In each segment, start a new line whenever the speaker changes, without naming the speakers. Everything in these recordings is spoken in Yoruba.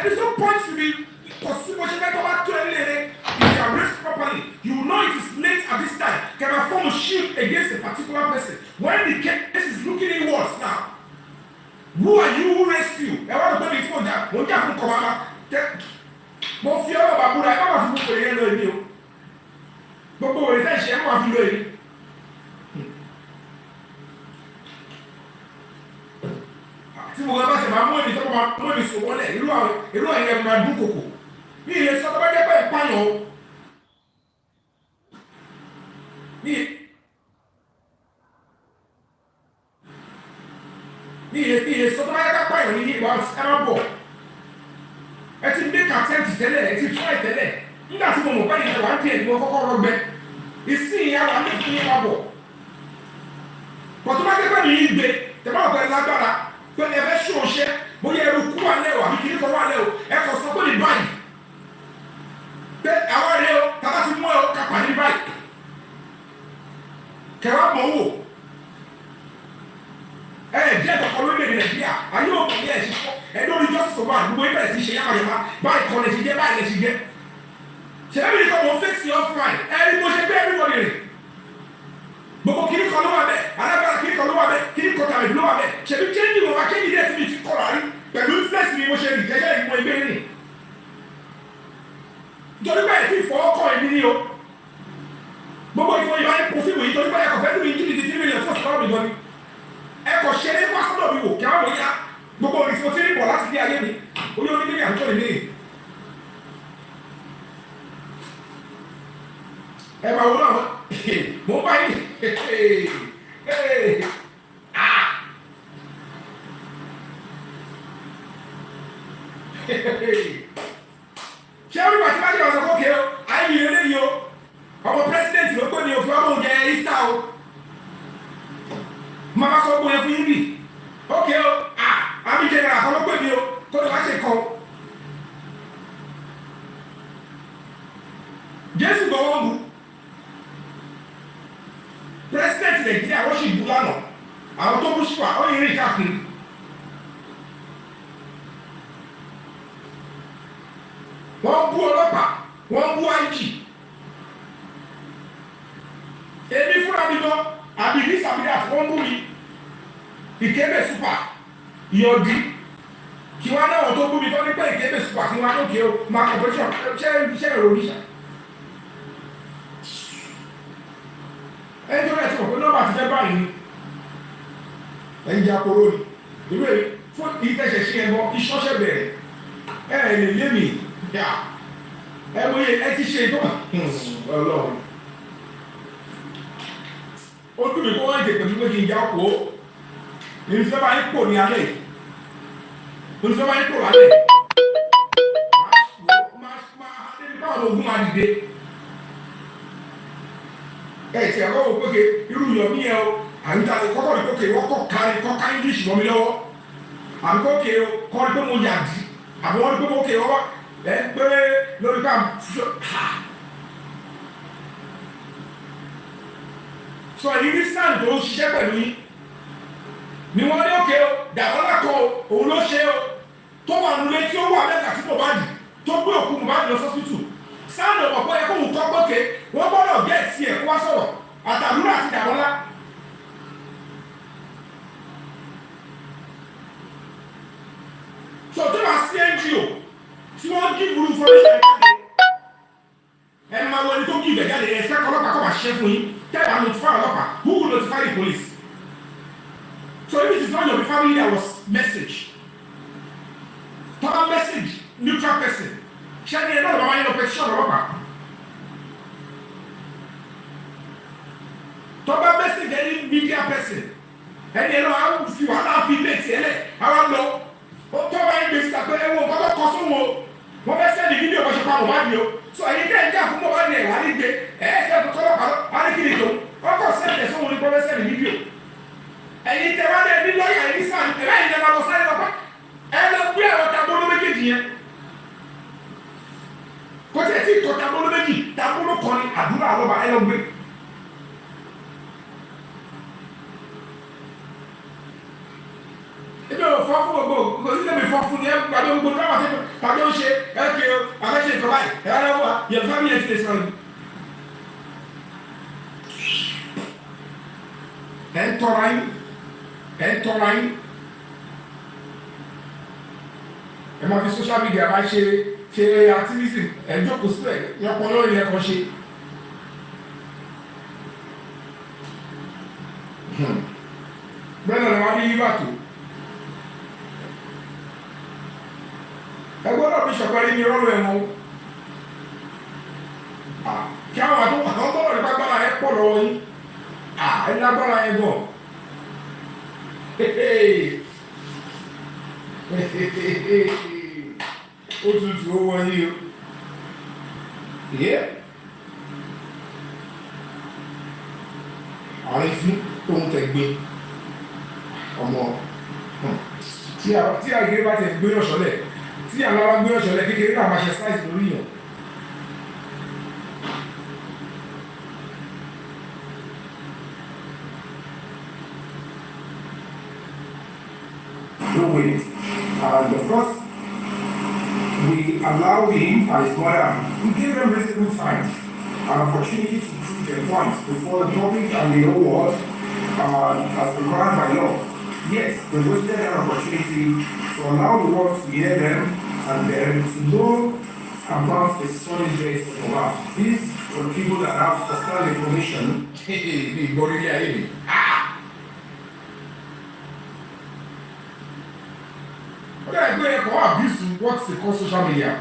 There is no point to be pursuing what you get over to if you are raised properly. You will know it is late at this time. Can I form a shield against a particular person? When the case is looking inwards now, who are you who raised you? I want to go before that. When you have to come out, mo fi ọ̀rọ̀ bàbúrà ẹ má wà fún gbogbo ìyẹn lọ èmi o gbogbo òwe tẹ́ ṣe ẹ má wà fún lọ èmi. Tí mo gbọ́ bá ṣe máa mú èmi tó máa mú èmi sùn wọlé irú ẹ̀yẹ máa dún kòkò ní ilé sọ́kọ́ bá jẹ́ pé ìpààyàn o ní ilé sọ́kọ́ bá jẹ́ pé ìpààyàn ní ìwà ẹ má bọ̀. Ẹ ti make attempt tẹ́lẹ̀ ẹ ti try tẹ́lẹ̀ nígbà tí mo mọ̀ báyìí ẹ̀ wá ń tiẹ̀ ní mo kọ́kọ́ rọgbẹ́ ìsìn yẹn wà ní fún yẹn wà bọ̀ pọ̀tọ́ bá dẹ́gbẹ́ mi yí gbé tẹ̀bá ọ̀gbẹ́ lágbára pé ẹ fẹ́ ṣó ṣẹ́ bóyá ẹrú kú wà lẹ́ o àbí kìíní kan wà lẹ́ o ẹ kọ̀ sọ pé ní báyìí pé àwọn rẹ o tàbá ti mú ẹ o kápá ní báyìí kẹwàá mọ̀ wò ẹ jẹ́ ìtọ́kọ lórílẹ̀-èdè Nàìjíríà ayé òkú ní ẹ̀ ṣiṣọ́ ẹni orí justice ọba àdúgbò ibẹ̀ ti ṣe yàmàyàmá báyìí kọ́ lè ṣe jẹ́ báyìí lè ṣe jẹ́ ṣẹlẹ̀ mi nìkan wọ́n fèsì offline ẹni mo ṣe gbé everybody rẹ̀ gbogbo kiri kan ló wà bẹ́ẹ̀ alágbára kiri kan ló wà bẹ́ẹ̀ kiri kan tàbí ló wà bẹ́ẹ̀ ṣẹbi kéjì wọn wá kéjì dẹ́ ti mi ti kọ̀rọ̀ àrí pẹ̀lú influence mi mo ṣe rí jẹ́jẹ́ ìmọ̀ ìgbé rìn nítorí bẹ́ẹ̀ tí ìfọwọ́kọ̀ ẹ̀mí ni o gbogbo ìfọ̀ ìbá ní pòfíìmù yìí torí bẹ́ẹ̀ ẹ̀kọ́ fẹ́ẹ́ lóyún jìbìtì 3 million fún ọ̀sán ọ̀bì gan ni ẹ̀kọ́ ṣe é wá sọ́dọ̀ mi wò kí àwọn ọ̀yá gbogbo òrìṣẹ́ tí ń bọ̀ láti dé ayé mi oyé onídìrí àtúntò lè léyìn ẹ máa wọ́n náà mo bá yín ṣé orí bàtí bá jẹ́ ọ̀sán kókè o ayé mi eléyìí o ọmọ pírẹsidẹ́ntì ló pé ní òfin ọmọ oúnjẹ Easter o máa sọ gbóyè fún yín bì ókè o àmì jẹnẹrà kan ló pè mí o tó lè wá ṣe kan Jésù gbọ́ wọ́n bu pírẹsidẹ́ntì Nàìjíríà wọ́n sì bu lánàá àwọn tó bú sípà ó yẹ rìn káàkiri wọ́n bú ọlọ́pàá wọ́n bú àìjì èmi fúnra mi lọ àbí ní sàbídà wọ́n bú mi ìkébè súpà ìyọ̀dí kí wọ́n náà tó bú mi tó ní pé ìkébè súpà kí wọ́n á lókè o máa corporation ṣẹ́ ìròyìn ṣá ẹni tó rẹ̀ tí wọ́n pé nọ́mbà ti fẹ́ báyìí ni ẹ̀yìn jà kóró ni ìwé fún ìtẹ̀sẹ̀ sí ẹ̀mọ́ ìṣọ́ṣẹ́ bẹ̀rẹ̀ ẹ̀ lè lé mi ẹ wòye ẹ ti ṣe tó Ọlọ́run ó dùn mí kó wọ́n jẹ pẹ̀lú pé kí n já kó ìfẹ́ bá yín pò ní alẹ́ ìfẹ́ bá yín pò lálẹ́ máa ogun máa dìde ẹ̀ tí ẹ̀kọ́ wò péke irú Yomi yẹn o àyíká kọ́kọ́ ní kókè wọ́n kọ́ka English mọ́ mi lọ́wọ́ àbí kókè kọ́ ní pé mo yà dì àbí wọ́n ní pé kókè wọ́n ẹ pé lórí ká sọ èyí ní sáà tó ń ṣiṣẹ́ pẹ̀lú yín ni wọ́n ní òkè o dàbọ́lá kan òun ló ṣe o tó wà nulẹ̀ tí ó wà mẹ́ta tí Mohbad tó gbé òkú Mohbad lọ sọ́sítù sáà lọ pọ̀ pé ẹ kó wù kọ́ gbókè wọ́n gbọ́dọ̀ gẹ́ ẹ̀tì ẹ̀ kó wá sọ̀rọ̀ àtàlúrà àti dàbọ́lá. sọ tó wà sí NGO tí wọ́n gí burú fún ẹ máa wọlé tó gí ìgbẹ̀jáde ẹ̀ ṣẹ́kọ̀ ọlọ́pàá kọ́ máa ṣiṣẹ́ fún yín tẹ́lẹ̀ àwọn notify ọlọ́pàá who will notify the police so if it is not your family that was message tọ́ba message neutral person ṣẹ́ni ẹ̀ náà lọ́wọ́ yẹn lọ petition ọlọ́pàá tọ́ba message any media person ẹni ẹ̀ náà á fi wàhálà fi lé tiẹ̀ lẹ̀ àwọn lọ tọ́ba yẹn gbèsè àpẹ ẹ̀wọ̀n kọ́tọ́ kọ́ sóhun o wọ́n fẹ́ sẹ́ni fídíò bá ṣe pa Mohbad o so ẹ̀yin tẹ́ ẹ̀ jà fún Mohbad ẹ̀ wà ní gbé ẹ̀ ṣe kọ́lọ́pàá wà ní kiri tó ọkọ̀ sẹ́ni ẹ̀sọ́ wọn ní kọ́ fẹ́ sẹ́ni fídíò ẹ̀yin tẹ́ wá dẹ̀ ní lọ́ọ̀yà ẹ̀yin sáà ní ẹ̀rẹ́ ìjọba lọ sáré lọ́pàá ẹ̀ lọ gbé àwọn tabolo méjèèjì yẹn kọ́tẹ́ tí kọ́ tabolo méjì tabolo kọ́ ni àdúrà àlọ́ba ẹ̀ lọ gbé. ebi ò fọ́ fún gbogbo kò sí tẹ̀mí fọ́ fún yẹn gbàdé gbogbo drama tàbí ó ṣe ẹ̀kẹ́ o àfẹ́ṣe ìkọ́ báyìí ẹ̀rọ ẹ̀rọ wa yẹn fẹ́ mi ẹ̀ ti lè sọ̀rọ̀ ẹ̀ ń tọ́ra yín ẹ máa fi social media máa ṣe activism ẹ̀ ń jókòó sílẹ̀ yọpọ̀ lórí ẹ̀kọ́ ṣe. bẹ́ẹ̀ náà wọ́n á ní yíwá tó ẹ gbọ́dọ̀ bí ṣọ̀pẹ́rẹ́ ní rọ́lù ẹ̀mọ́ kí àwọn gbọ́dọ̀ nípa gbára ẹ pọ̀ lọ́wọ́ yín ẹ lágbára ẹ bọ̀ ó tutù ó wọ yín o àárín fún tóun tẹ gbé ọmọ tí àgbẹ̀ bá tẹ gbé ọ̀ṣọ́lẹ̀ tí àlára gbé ọ̀ṣọ́lẹ̀ kékeré náà máa ṣe sáìsì lórí yàn. The first we allow him and his mother, we give them reasonable time, an opportunity to prove their points before the public and the whole world as required by law. Yes, they wasted an opportunity to allow the world to hear them and then to know about the solid base of the world. These were people that have first-hand information. Abuse what they call social media.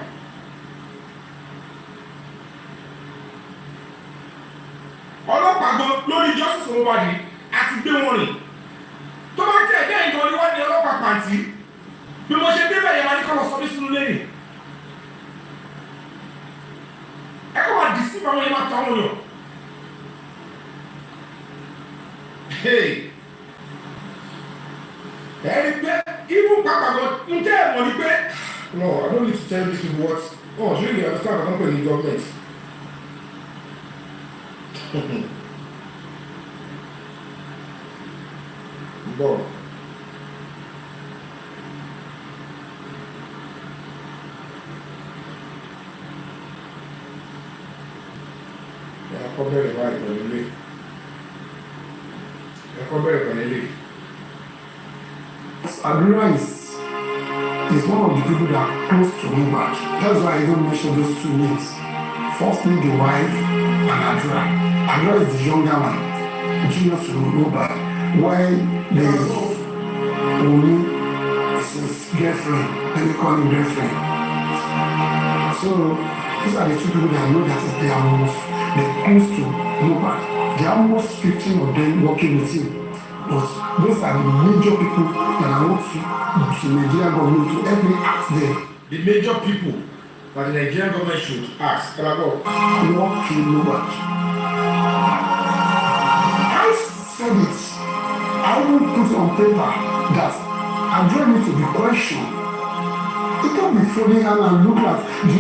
Ọlọ́pàá gan lórí justice for nobody àti gbé wọn rìn. Tó bá tẹ̀ bẹ́ẹ̀ ìgbọ̀n ni wọ́n ní ọlọ́pàá pàǹtí. Bí mo ṣe débẹ̀ yẹn máa ní kọ́ lọ sọ mí sínú lẹ́yìn. Ẹ kọ́ máa dì sí àwọn yẹn máa tọ́ àwọn yàn. Ẹni pé even Papa God n tẹ́ ẹ̀ mọ̀ ní pé no, I don't need to tell these people what really understand the company government. Bọ́ ẹ̀kọ́ bẹ̀rẹ̀ báyìí pẹ̀lú ilé
Adura is one of the people that are close to Mohbad. That's why I don't mention those two names. Firstly, the wife and Adura. Adura is the younger one, junior to Mohbad, while the Yomi is his girlfriend, and they call him girlfriend. So these are the two people that I know that they're close to Mohbad. There are almost 15 of them working with him. But those are the major people that I want to Nigerian government to help me ask them.
The major people that the Nigerian government should ask.
What to Mohbad? I said it. I even put it on paper that I'm trying to be questioned. It can't be folding hand and look at the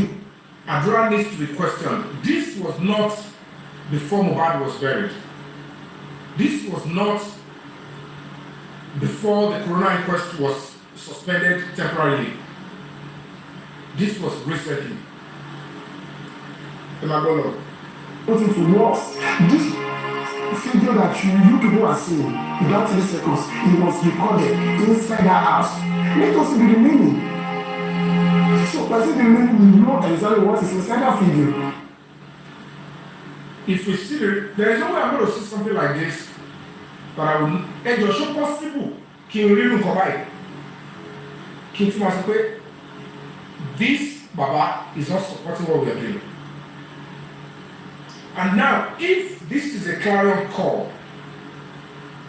Adura needs to be questioned. This was not before Mohbad was buried. This was not before the coroner inquest was suspended temporarily. This was recently.
Put it to worse. This video that you people are seeing in that 3 seconds, it was recorded inside that house. Let us see the meaning. So, by saying the meaning, we know exactly what is inside that video.
If we see it, there is no way I'm going to see something like this. But I will, it's so possible kí n rí nǹkan báyìí kí n tún máa sọ pé this Baba is not supporting what we are doing. And now if this is a clarion call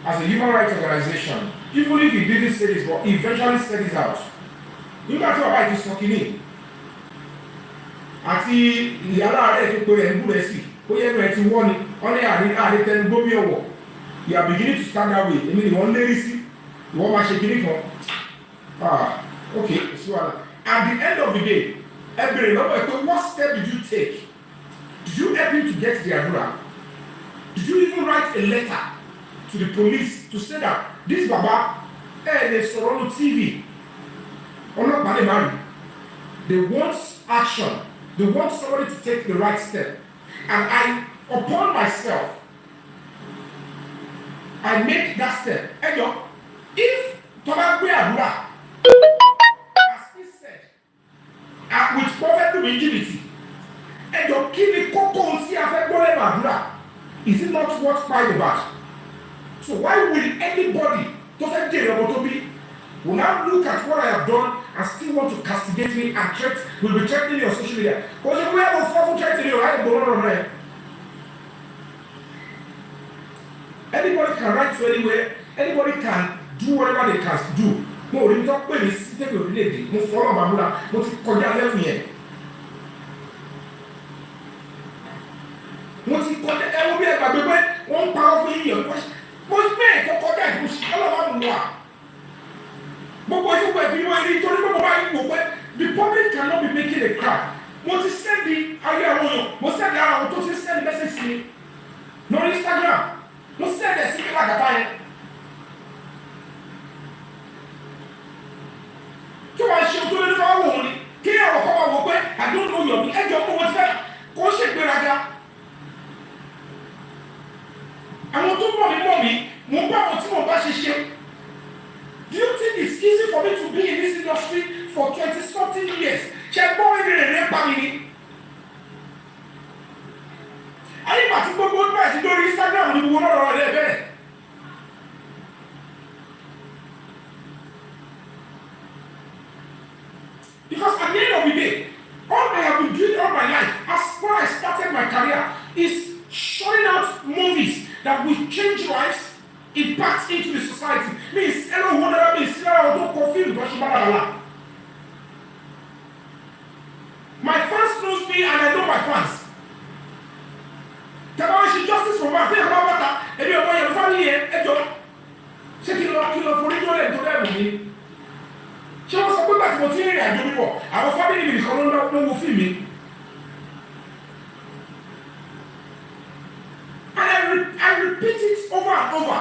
as a human rights organization, even if he didn't say this but he eventually said it out, nígbà tí Baba yìí ti sọ kínní àti ìyára rẹ̀ tó pé ẹ̀ ń búrẹ́ sí ó yẹ kí ẹ ti wọ́n ni wọ́n ní àdétẹnu gbómi ọ̀wọ̀. You are beginning to stand that way. I mean, one lady see, you want my shaking it. Okay. So at the end of the day, every what step did you take? Did you help him to get the Adura? Did you even write a letter to the police to say that this Baba, they saw on TV? wọ́n lè marry. They want action. They want somebody to take the right step. And I, upon myself, I make that step. Ejo, if Toba gbe àdúrà, as he said, with perfect humility, Ejo, kí ni kókó tí a fẹ́ gbọ́ lẹ́nu àdúrà? Is it not worth crying about? So why will anybody tó fẹ́ jèrè ọmọ tó bí will now look at what I have done and still want to castigate me and will be threatening me on social media? Because if we have a form threatening you, I don't know. Anybody can write to anywhere. Anybody can do whatever they can do. Mo rí tó pé ní sítéèkì orílẹ̀-èdè mo fọ́lọ́ bàbúrà mo ti kọjá lẹ́fù yẹn. Mo ti kọjá ẹwọ́n bí ẹgbàá gbẹgbẹ́ wọ́n ń parọ́ fún yíyan. Mo gbé ẹ̀kọ́ kọjá ìbùsùn ọlọ́wọ́ mu wà. Gbogbo ìfúnpọ̀ ìfìyàn wọn rí torí gbogbo báyìí wò pé the public cannot be making a crowd. Mo ti sẹ́ndì ayé àwọn èèyàn mo sẹ́ndì ara àwọn tó ti sẹ́ndì message sí mi lórí Instagram. Mo sẹ́ndì sí mi lágàtà yẹn. Tí wọ́n ṣe tó lórí wọn wò ó ní kí àwọn kọ́ máa wò pé I don't know Yomi ẹjọ́ kó wọ́n fẹ́ kó ṣègbéraga. Àwọn tó mọ̀ mí mo bá àwọn tí mo bá ṣiṣẹ́. Do you think it's easy for me to be in this industry for 20-something years? Ṣé gbọ́ ìrìn pa mi ni? Ayé pàtí gbogbo ó bẹ̀rẹ̀ sí lórí Instagram ní gbogbo lọ́rọ̀ rẹ̀ bẹ̀rẹ̀. Because at the end of the day, all I have been doing all my life, as when I started my career, is showing out movies that will change lives, impact into the society. Means hello, whatever means don't confuse Bashibala. My fans knows me and I know my fans. Tabashi justice for my thing about that. And you're going to family here, Ejo. Check it out, kill for you and to them with me. She was a good back to material and do before. Our family will come on, no film me. And I repeat it over and over.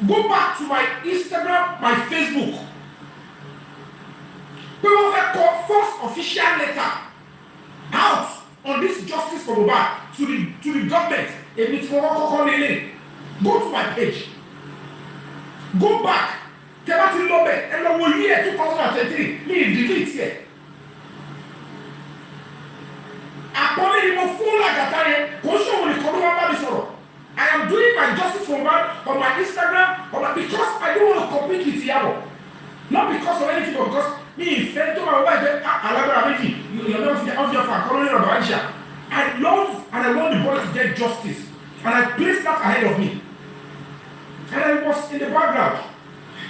Go back to my Instagram, my Facebook. We will have called first official letter out on this justice for Mohbad to the government. Go to my page. Go back. Tebati Lobe, and the whole year 2023, me delete here. Upon it, full like a tire, go show when you come over the sorrow. I am doing my justice for man on my Instagram because I don't want to compete with Yabo. Not because of anything, but because me, friend to my wife, you're not of your colony of Aisha. I love and I want the boy to get justice. And I place that ahead of me. And I was in the background.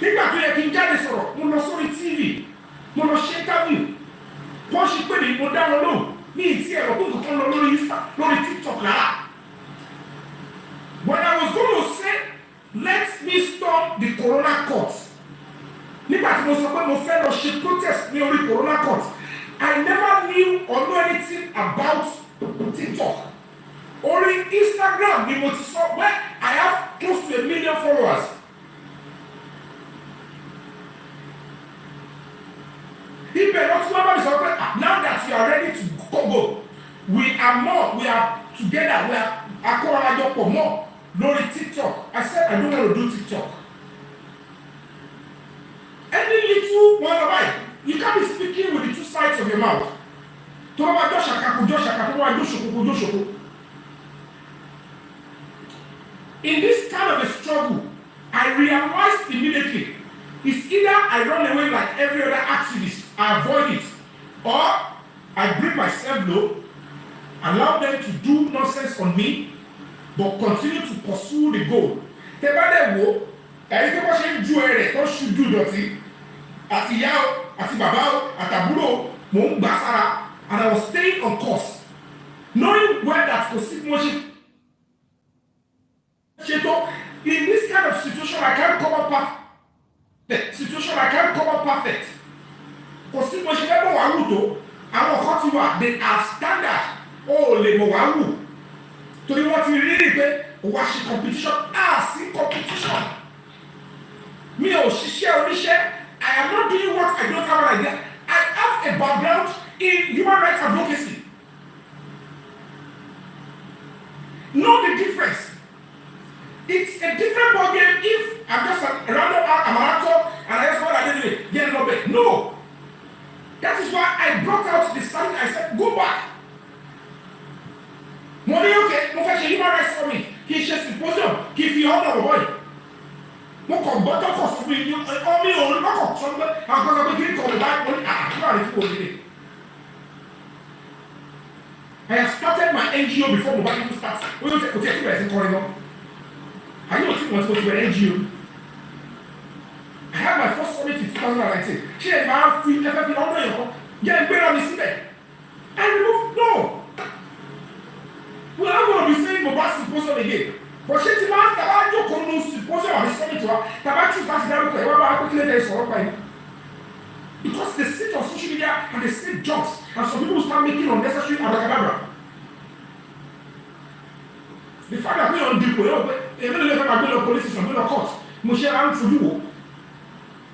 Nígbà tó yẹ kí n jáde sọ̀rọ̀, mo lọ sórí TV, mo lọ ṣe interview. Wọ́n ṣe pé ní mo dá wọn lóhùn ní ìtí ẹ̀rọ kó nǹkan lọ lórí TikTok rárá. When I was going to say, let me stop the corona court. Nígbà tí mo sọ pé mo fẹ́ lọ ṣe protest ní orí corona court, I never knew or know anything about TikTok. Orí Instagram ni mo ti sọ where I have close to 1 million followers. Ibẹ̀ lọ tí wọ́n bá mi sọ pé now that you are ready to go, we are together, we are akọ́rajọpọ̀ more. Lórí TikTok. I said I don't want to do TikTok. Any little one of I, you can't be speaking with the two sides of your mouth. Tó bá jọ ṣàkà, tó bá jọ ṣòkò. In this kind of a struggle, I realized immediately, it's either I run away like every other activist, I avoid it, or I bring myself low, allow them to do nonsense on me, but continue to pursue the goal. Tẹ́bá wo, ẹ̀rí tó bá ṣe ń ju ẹ̀rẹ̀ tó ṣojú dọ̀tí, àti ìyá o, àti bàbá o, àtàbúrò, mò ń gbà sára, and I was staying on course, knowing where that kò sí mo ṣe. In this kind of situation, I can't come up perfect. Kò sí mo ṣe fẹ́ bọ̀ wá wù tó, àwọn kan ti wà, they are standard, ó lè mọ̀ wá wù. Torí wọ́n ti rí pé wá ṣe competition, sí competition. Mi ò ṣiṣẹ́ oníṣẹ́, I am not doing what I don't have an idea. I have have a background in human rights advocacy. Know the difference. It's a different ballgame if I'm just a random actor and I just want to do it, get a little bit. No. That is why I brought out the standing. I said, go back. Money, okay, no fashion human rights for me. He shares symposium. He feel all the boy. Mo kàn gbọ́dọ̀ kọ̀ sọ fún mi ọmọ mi ò ní kọ̀ sọ pé àwọn kan sọ pé kí n kọ̀ lè bá wọn ní àkúrà rẹ̀ fún òdìdè. I have started my NGO before Mobile even starts. We don't take it as a corridor. I know what was supposed to be an NGO. I had my first summit in 2019. She had my free FFP on the yeah, where are we sitting? And remove no. We are not going to be saying Mobile symposium again. But she did not have to come to symposium and summit to her. Tabac choose that down because they sit on social media and they say jokes, and some people start making unnecessary abracadabra. The fact that we on people, even if I'm going to police station, I'm going to court, Moshe and Fudu,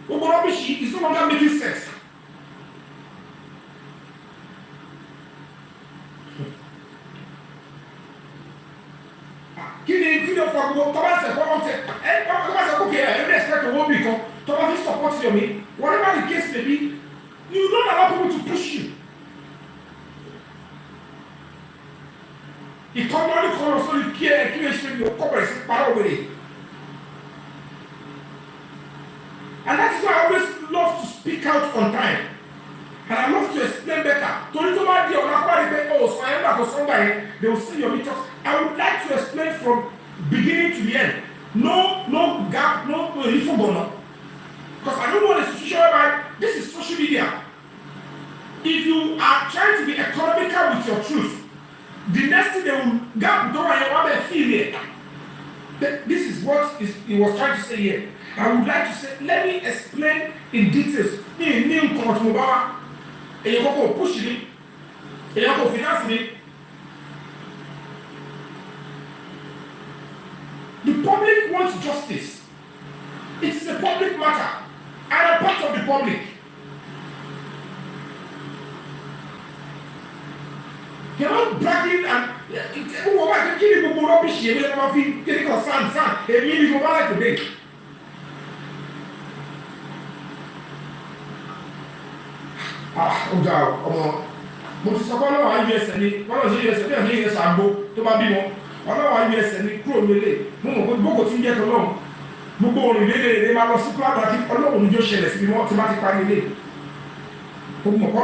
Oborabishi is no longer making sense. Kí ni ọ̀fọ̀ gbogbo tọ́ba ṣẹ̀kọ́ ọ̀tẹ̀ tọ́ba ṣẹ̀kọ́ kí ẹ̀ ẹ̀ expect owó bì kan tọ́ba fi support Yomi, whatever the case may be, you don't allow people to push you. Ìkọ́mọ́lì kan lọ sórí kí ẹ ṣe ní ọkọ̀ bẹ̀rẹ̀ sí parọ́ wẹ̀rẹ̀. And that is why I always love to speak out on time. And I love to explain better. Torí tó bá di ọ̀nà àpárí pé sọ ẹ̀ ń bà tó sọ́ngbà yẹn, they will see your meetings. I would like to explain from beginning to the end. No gap, no ifobona. Because I don't want a situation whereby this is social media. If you are trying to be economical with your truth, the next thing they will gap don't want to feel it. This is what he was trying to say here. I would like to say, let me explain in details. Push it. Finance it. The public wants justice. It is a public matter. And a part of the public. You're not bragging and people rubbish here. We're not getting a sand. A minute for my life today. Ọjà ọmọ mo ti sọ pé ọlọ́wọ́ ayé ẹsẹ̀ ni wọ́n lọ sí ẹsẹ̀ bí ẹ̀mí ẹsẹ̀ àgbo tó bá bímọ ọlọ́wọ́ ayé ẹsẹ̀ ni kúrò nílé mo mọ̀ pé gbogbo tí ń jẹ́ tọ́lọ́run gbogbo orin lédè máa lọ sí kúláàbù àti ọlọ́wọ́ níjó ṣẹlẹ̀ síbi wọ́n ti bá ti parí ilé mo mọ̀ pé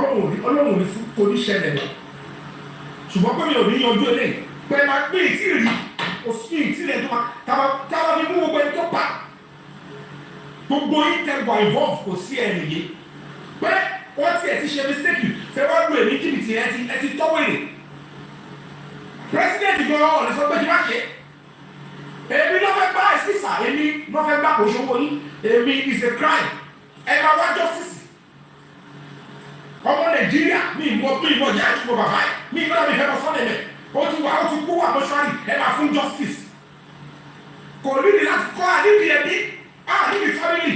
ọlọ́wọ́ ní fún kò ní ṣẹlẹ̀ lọ ṣùgbọ́n pé mi ò ní yanjú eléyìí pé máa gbé ìtìrì òsì ìtìrì tó máa tábà fi mú gbogbo ẹni tó pa gbogbo ìtẹ̀gbà involve kò sí ẹ̀rìn yìí pé wọ́n ti ẹ̀ ti ṣe mistake fẹ́ wá lu èmi jìbìtì ẹ ti tọ́wọ́ èrè president gan ọ̀rẹ́ sọ pé kí n má ṣe èmi ló fẹ́ gbá ẹ̀sìsà èmi ló fẹ́ gbá kò ṣòwò yín èmi is a crime ẹ máa wá justice ọmọ Nàìjíríà ní ìmọ̀ jẹ́ àtúbọ̀ bàbá ẹ̀ ní ìgbọ́dọ̀ mi fẹ́ lọ sọ́nà ẹ̀mẹ̀ ó ti kú wà mọ́ṣúárì ẹ máa fún justice kò nídìí láti kọ́ àdídìí ẹbí àdídìí family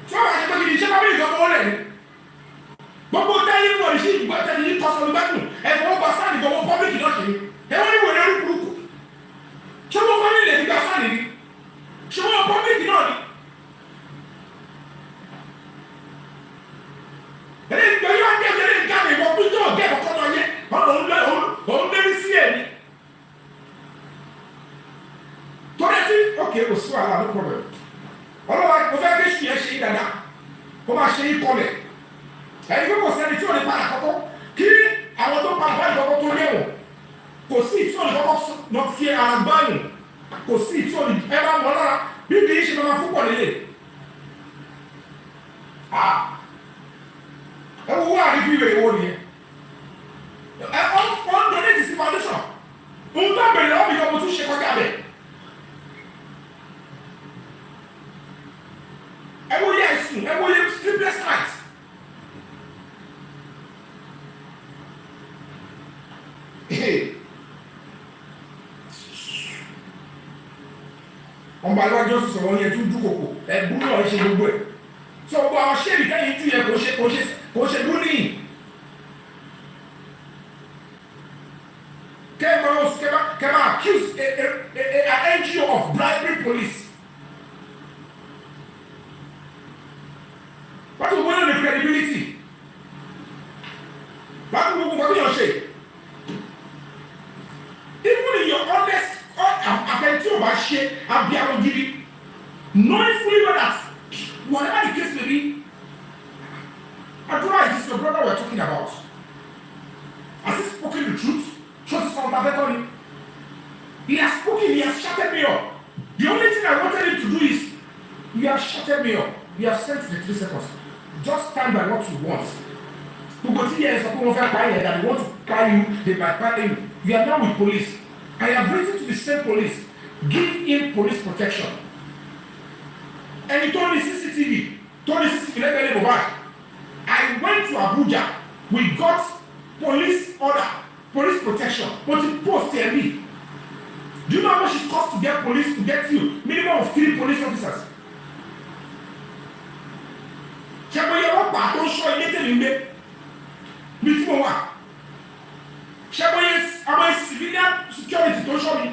tí wọ́n bá ṣe pé kí ni iṣẹ́ family ìjọba ó lẹ̀ ní gbogbo tẹ́lẹ̀ wọ̀ ní sí ìgbà tẹ́lẹ̀ ní kọ́sọ̀lù gbẹ́dùn ẹ̀fọ́ gba sáàdì gbogbo pọ́blìkì náà kìí ẹ̀wọ́n ní wèrè orí burúkú ṣé wọ́n fẹ́ nílẹ̀ nígbà sáàdì ní ṣé wọ́n pọ́blìkì náà ní. ẹ̀rẹ́ ìgbà yóò dé ẹ̀rẹ́ ìgbà mi wọ́n pín tó ọ̀gẹ́ ọ̀kọ́ náà yẹ òun lérí sí ẹ̀ ní. tọ́lẹ̀ tí ókè kò sí wàhálà no problem ọlọ́wà mo fẹ́ kí ṣìyẹn ṣe yí dáadáa kó máa ṣe yí kọlẹ̀ ẹni pé kò sẹ́ni tí ò ní padà kọ́kọ́ kí àwọn tó pa àbáyé kọ́kọ́ tó léwọ̀n kò sí tí ò ní kọ́kọ́ lọ fi ara gbáyùn kò sí tí ò ní ẹ bá mọ́ lára bí kì í ṣe máa fún pọ̀ lélẹ̀ ẹ wo wá àrífí ìwé ìwọ nìyẹn ẹ ọ́n donate sí foundation ohun tó bẹ̀rẹ̀ ọ́ bí ọmọ tún ṣe kọjá bẹ̀ ẹ wo yẹ ẹ̀sùn ẹ wo yẹ sleepless night. ọmọ alájọ sọ̀rọ̀ yẹn tún dúkòkò ẹ̀gbọ́n náà ṣe gbogbo ẹ̀ tí ọgbọ́n àwọn ṣẹ́ẹ̀lì kẹ́yìn tún yẹ kò ṣe lónìí knowing fully well that whatever the case may be, Adura is your brother we're talking about. Has he spoken the truth? Trust is on him. He has spoken, he has shutted me up. The only thing I wanted him to do is, you have shutted me up. You have sent the 3 seconds. Just stand by what you want. That they want to carry you, they might carry you. You are now with police. I have written to the same police. Give him police protection. And he told me CCTV. Let me go back. I went to Abuja. We got police order, police protection. But it post me. Do you know how much it costs to get police to get you? Minimum of 3 police officers. Ṣẹ́gbọ́n wọ́n pa tó ń ṣọ́ ilé tẹ̀lé ń gbé bí tí mo wà. Ṣẹ́gbọ́n àwọn civilian security tó ń ṣọ́ mi.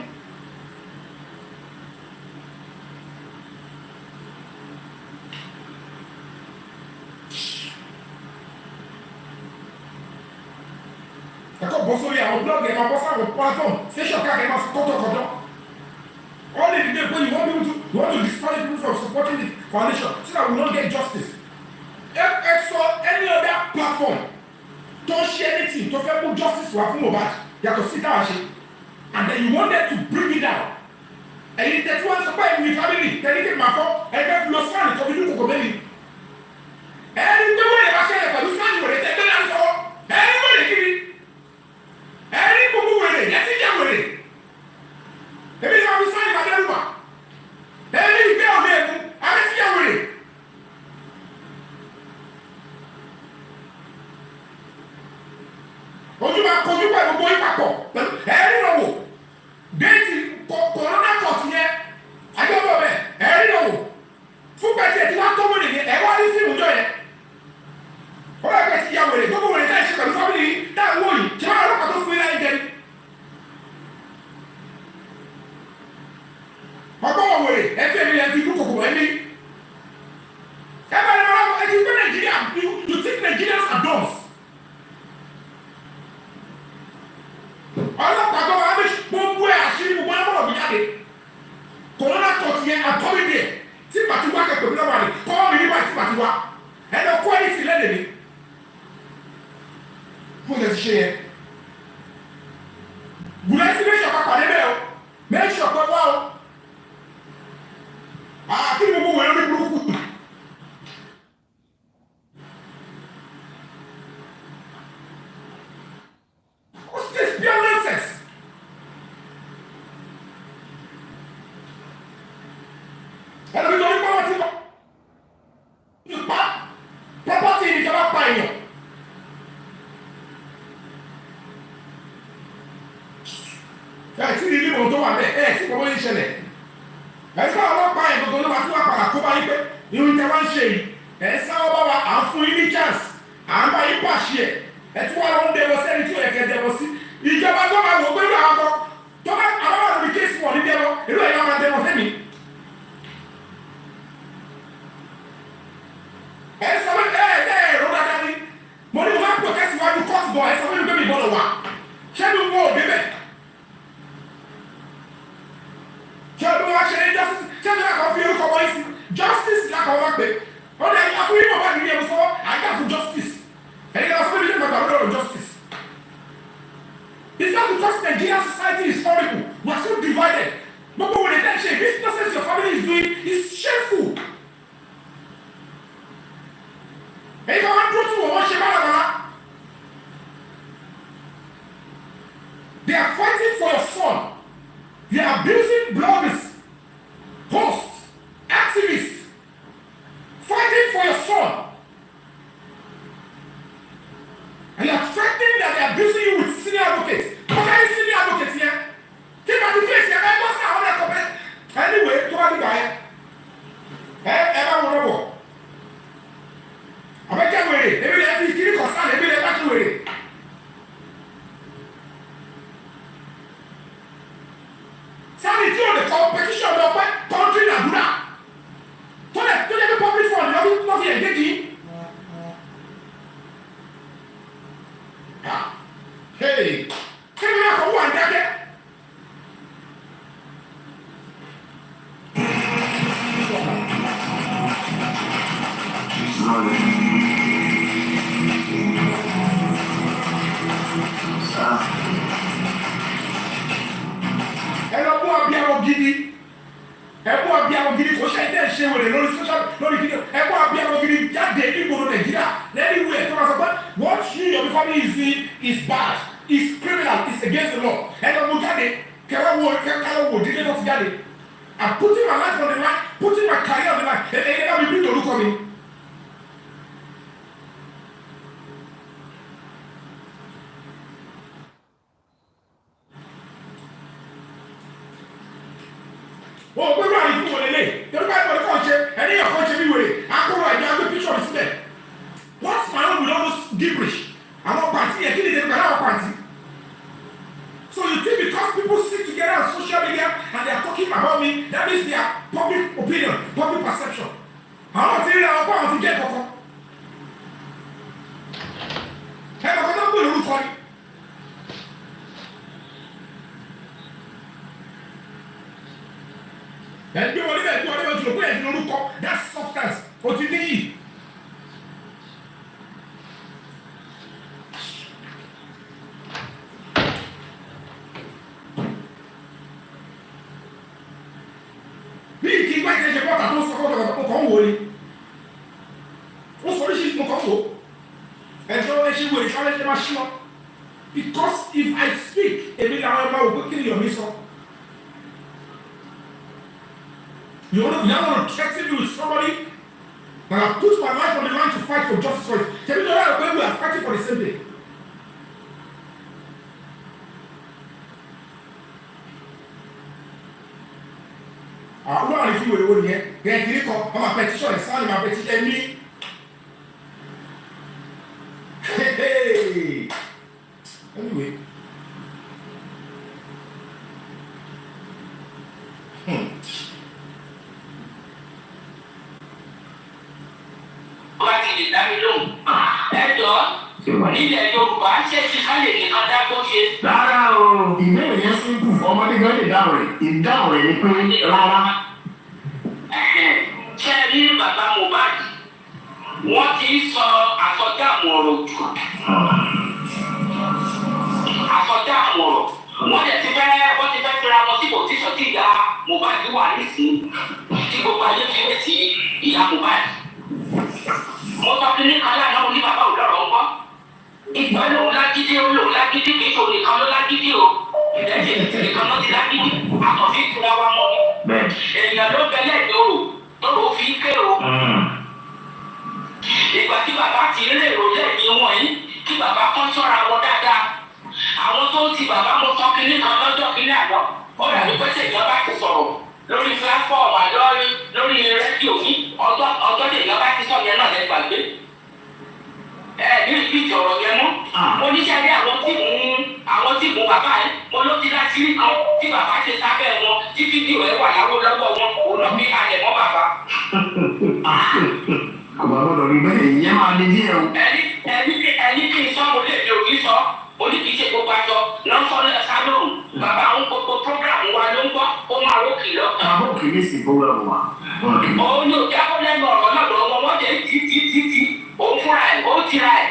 Ẹ̀kọ́ bọ́ sórí àwọn blog ẹ̀ máa bọ́ sáwọn platform station káàkiri máa kọ́tọ̀kọ́tọ̀. All they did when you want to discourage people from supporting the coalition so that we don't get justice. Exo any other platform don't share anything to fẹ́ mú justice wá fún Mohbad yàtọ̀ sí táwa ṣe, and then you wanted to bring it down. Ẹ̀yin tẹ̀tí wọn sọ pé ẹ̀yin ní family tẹ̀lé tẹ̀ máa fọ́ ẹ̀fẹ́ fi lọ sáàni tó fi dúró kòkò bẹ́ẹ̀ ni. Ẹ̀yin tó wọlé bá ṣẹlẹ̀ pẹ̀lú sáàni wẹ̀rẹ̀ tẹ̀ gbẹ́dá ń sọ̀rọ̀ ẹ̀yin wọlé kiri ẹ̀yin gbogbo wẹ̀rẹ̀ yẹtí jẹ́ wẹ̀rẹ̀ èmi ni wọ́n fi sáàni bàbá ẹ̀rù wà ẹ̀yin ìgbé ọ̀lẹ́ ẹ̀kú abẹ́tí jẹ́ wẹ̀rẹ̀. Ojú máa kojú pẹ̀lú gbogbo yín papọ̀ pẹ̀lú ẹ̀rí náà wò déètì kòrónà kọ̀ọ̀tù yẹn àjọpọ̀ bẹ̀ ẹ̀rí náà wò fún pẹ̀tì ẹ̀ tí wọ́n tó wọlé yẹn ẹ̀ wá ní sí ìwùjọ yẹn ó lọ pẹ̀tì ya wèrè gbogbo wèrè táyì ṣe pẹ̀lú fámìlì yìí táwọn wò yìí ṣé wọ́n lọ́pàá tó fún ilé ayé ọgbọ́n wèrè ẹ̀fẹ́ mi lẹ́ fi dún kòkòrò ẹ̀mí ẹ̀ bá ní wọn ẹ̀ ti gbé Nàìjíríà you think Nigerians are dogs. Ọlọ́pàá tó wà ní gbogbo ẹ̀ àṣírí gbogbo ẹ̀ mọ̀rọ̀ mi jáde. Kòrónà kọ̀ọ̀tì yẹn àtọ́rí mi ẹ̀ tí bàtí wá kẹ̀kẹ́ mi lọ́wọ́ rẹ̀ kọ́ mi nígbà tí bàtí wá. Ẹni ọkọ ẹni sì lẹ́lẹ̀ mi. Fún ìdẹ̀sí ṣe yẹn. Bùrẹ́ sí méjì ọ̀pá pàdé bẹ́ẹ̀ o. Méjì ọ̀pá wá o. Àkí gbogbo wẹ̀rẹ̀ ní burúkú. family is doing is bad, is criminal, is against the law. And I'm jáde, kẹwàá wo dídé náà ti jáde. I'm putting my life on the line, putting my career on the line. Ẹ bá mi bí orúkọ mi. Wọ́n gbẹ́rù àyè fún wọlé lé. Yorùbá ìbọn kọ́ ṣe ẹni yàn kọ́ ṣe bí wèrè. Akọ̀rọ̀ àjọ agbé píṣọ̀ mi sílẹ̀. What's my own with all those gibberish? Àwọn pàǹtí yẹn kí ni ìdẹ́gbẹ̀rẹ́ àwọn pàǹtí? So you think because people sit together on social media and they are talking about me, that means their public opinion, public perception. Àwọn ti rí àwọn báwọn ti jẹ́ kọ̀kọ́. Ẹ kọ̀kọ́ tó ń gbé lórúkọ ni. Ẹgbẹ́ wọlé bẹ́ẹ̀ gbé wọlé bẹ́ẹ̀ tó lò pé ẹ̀sìn lórúkọ that substance o ti níyì. Bí kí n bá ìṣẹ̀ṣẹ̀ bọ́ta tó sọ kọ́kọ́ mo kàn ń wò ni. Ó sọ oríṣiríṣi mo kàn ń wò. Ẹ̀jọ̀ ẹ ṣe wèrè ṣọ́lẹ́ ṣe máa ṣí wọn. Because if I speak, èmi làwọn ẹ̀ máa wò pé kí ni Yomi sọ. You want to threaten me with somebody that I put my life on the line to fight for justice for it. Tell me that when we are fighting for the same thing. Àwọn àlè fi wèrè wo nìyẹn? Bẹ́ẹ̀ kiri kọ, ọmọ petition ẹ̀ sáà ni màá petition mi. Anyway.
Lè dá mi lóhùn. Ẹ jọ nílẹ̀ Yorùbá ṣé ti ká lè nìkan dá tó ṣe.
Rárá o, ìbéèrè yẹn simple ọmọdé gan lè dáhùn rẹ̀. Ìdáhùn rẹ̀ ni pé rárá.
Ṣé ẹ rí bàbá Mohbad? Wọ́n ti sọ àsọjá àmọ̀rọ̀ jù. Àsọjá àmọ̀rọ̀. Wọ́n ti fẹ́ fira wọn sí pòtíṣọ̀ tí ìyá Mohbad wà nísìnyí. Tí gbogbo ayé fi wé sí ìyá Mohbad. Mo sọ fún ní kan láàánú ní bàbá òlọ́rọ̀ ń gbọ́. Ìgbà lòun lágídí ó lòun lágídí kì í ṣòro nìkan ló lágídí o. Ìdẹ́sẹ̀ nìkan ló ti lágídí. Àkànfí ìtura wa mọ́ ni. Èèyàn ló bẹ̀lẹ̀ lóru lóru fi ké o. Ìgbà tí bàbá ti rè rò lẹ́yìn wọ̀nyí kí bàbá kan ṣọ́ra wọn dáadáa. Àwọn tó ti bàbá mo sọ kínní kan lọ́jọ́ kínní àná. Ó dàbí pé ṣèjọba ti sọ̀rọ̀ lórí platform àlọ́rí lórí rédíò ní ọjọ́ lè yọba ti sọ yẹn náà lẹ gbàgbé. Ní ìbíjì ọ̀rọ̀ yẹn mú. Mo níṣẹ́ rí àwọn tí mú bàbá yẹn mo ló ti láti rí kan tí bàbá ṣe sábẹ́ wọn tí fídíò ẹ̀ wà láwọ́ lọ́wọ́ wọn òun lọ bí alẹ̀ mọ́ bàbá.
Àbá gbọ́dọ̀ rí bẹ́ẹ̀ ìyẹn máa ní díẹ̀ o.
Ẹni kí n sọ mo lè fi òbí sọ mo ní kì í ṣe gbogbo aṣọ lọ́sọ̀ lẹ́sà lóhùn bàbá ń gbogbo prógrámù wa ló ń gbọ́ ó máa rókì lọ.
Àbọ̀ kì í sì prógrámù wa.
Òun yóò jábọ́ lẹ́nu ọ̀rọ̀ náà lọ́wọ́ wọ́n jẹ́ tí òun fúnra ẹ̀ ó tira ẹ̀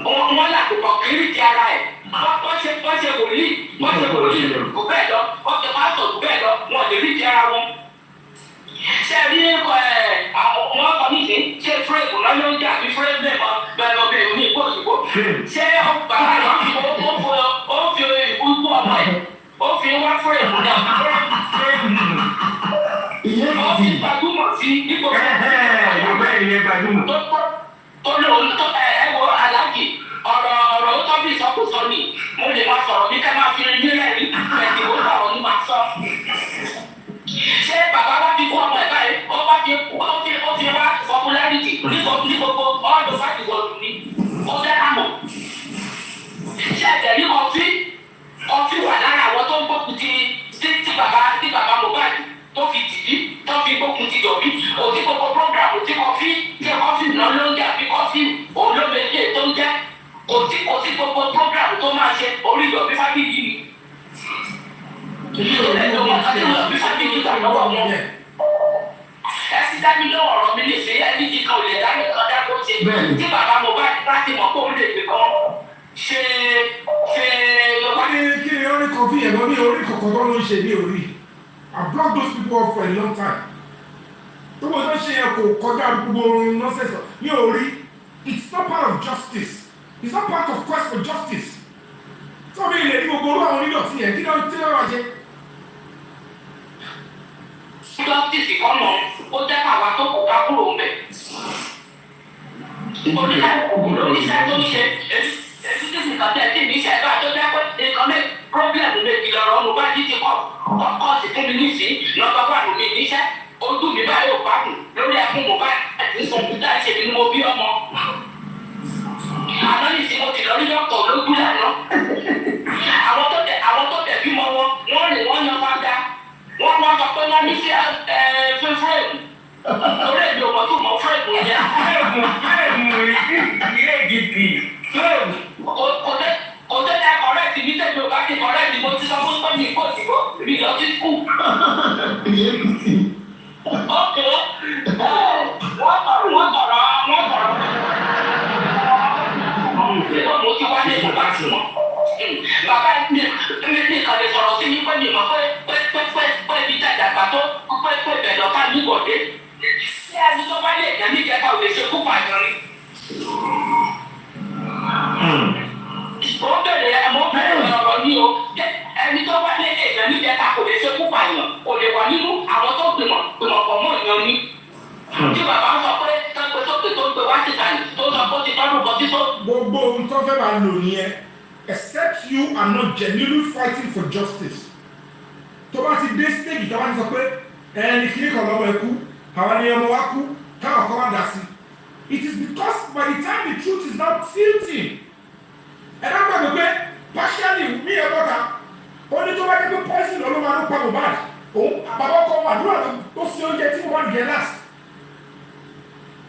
wọ́n làkùkọ̀ kiri ti ara ẹ̀ wọ́n ṣe wòlíì kò bẹ́ẹ̀ lọ wọ́n ṣe pásítọ̀ kò bẹ́ẹ̀ lọ wọ́n lè rí ti ara wọn. Ṣé rí wọ́n kọ́ níṣe ṣé fúrẹ́ẹ̀mù náà ló ń jà bí fúrẹ́ẹ̀mù náà bẹ́ẹ̀ lọ bẹ́ẹ̀ ní ìkó òyìnbó. Ṣé bàbá yìí ó fi ìbúkú ọmọ ẹ̀ ó fi wá fúrẹ́ẹ̀mù náà ó fi gbajúmọ̀ sí ipò tó lóun tó wo aláàjì ọ̀rọ̀ ó tọ́ bí ìsọkúsọ ni mo lè máa sọ̀rọ̀ bí ká máa fi rí nílẹ̀ rí ẹ̀sìn ó sọ̀rọ̀ ní máa sọ. Ṣé bàbá wa fi kú ọmọ ẹ̀ báyìí ó fi wá popularity ní gbogbo ọ̀dọ̀ fáti wọ̀lú ni ó dára mọ̀. Ṣé ẹ̀jẹ̀ ní kọfí wà lára àwọn tó ń gbógun tí bàbá Mohbad tó fi dìbí tó fi gbógun ti Yomi òtí gbogbo program tí kọfí náà ló ń jà bí kọfí òun ló méjì tó ń jẹ́ òtí gbogbo program tó máa ṣe orí Yomi fábíyì ni. Ẹsì dájú lọ́wọ́ ọ̀rọ̀ mi lè ṣe ẹni tí kan ò lè dání kan dákó ṣe tí bàbá Mohbad láti mọ̀ kó ń lè gbé kan ṣe Yorùbá.
Kí ni orí kan fi ẹ̀gbọ́n ní orí kọ̀ọ̀kan tó ló ń ṣe ní orí? I blocked those people up for a long time. Tó mo tó ṣe yẹn kò kọjá gbogbo nonsense ní orí. It's not part of justice. It's not part of quest for justice. So mi lè ní gbogbo orú àwọn onídọ̀tí yẹn kí ló wá jẹ.
Justice kan mọ̀ ó jẹ́ káwa tó kó ká kúrò ń bẹ̀. Oníṣẹ́ tó ń ṣe èsì tí nǹkan tẹ̀ sí mi ṣe ẹ̀dá tó jẹ́ pé nǹkan ní pírọ́blẹ̀mù méjì lọ́rọ̀ ọmọ bá jí ti kọ́ sí fún mi nísìnyí lọ́gbà wà lómi níṣẹ́ ojú mi báyìí ò bá kù lórí ẹkún mo bá àti sọ̀tún dá ṣe ni mo bí ọmọ. Àná nìsín mo ti lọ rí dọ́kítọ̀ lójú lànà. Àwọn tó tẹ̀ bímọ wọ́n rìn wọ́n yan fáńdá. Wọ́n sọ pé wọ́n ní sí fúrẹ́ẹ̀mù. Orí èdè ọmọ tó mọ fúrẹ́ẹ̀mù yẹn.
Fúrẹ́ẹ̀mù ilé ìdìbì. Fúrẹ́ẹ̀mù.
Kò tẹ́lẹ̀ kọ̀rẹ́ẹ̀tì ní tẹ́lẹ̀ ọba ti kọ̀rẹ́ẹ̀tì mo ti sọ fún pẹ́ẹ́nì kò sí kò rí lọ sí skul. Ókè wọ́n sọ̀rọ̀. Mo ti wá ní ìgbà tí wọ́n. Bàbá mi kàn lè sọ̀rọ̀ sí mi pé mi mọ̀ pé ibi dàgbà tó pé bẹ̀ lọ́ka ní ìbọ̀dé. Ṣé ẹni tó bá lè jẹ́ níjẹta ò lè ṣe kú pàjọ rí? Mo bẹ̀rẹ̀ ọ̀rọ̀ ní o. Ẹni tó bá lè jẹ́ níjẹta kò lè ṣe kú pàjọ. Kò lè wà nínú àwọn tó gbìmọ̀ pọ̀ mọ́ ìyan ní. Tí bàbá sọ pé tọ́pẹ́ sókè tó ń gbé wá síta yìí tó sọ pé ó ti tọ́jú kan títọ́.
Gbogbo ohun tó fẹ́ máa lò nìyẹn. Except you are not genuinely fighting for justice. Tó bá ti dé stage tó bá ti sọ pé ẹni kìíní kan lọ́wọ́ ẹ kú, àwọn ẹni ọmọ wa kú, káwọn kan wá dá sí. It is because by the time the truth is now tilting, ẹ bá gbàgbé pé partially mi ẹ bọ́ta, ó ní tó bá dé pé poison lọ́lọ́ máa ló pa Mohbad, òun àbábọ́ kọ́ àdúrà tó sí oúnjẹ tí mo wá nìyẹn last.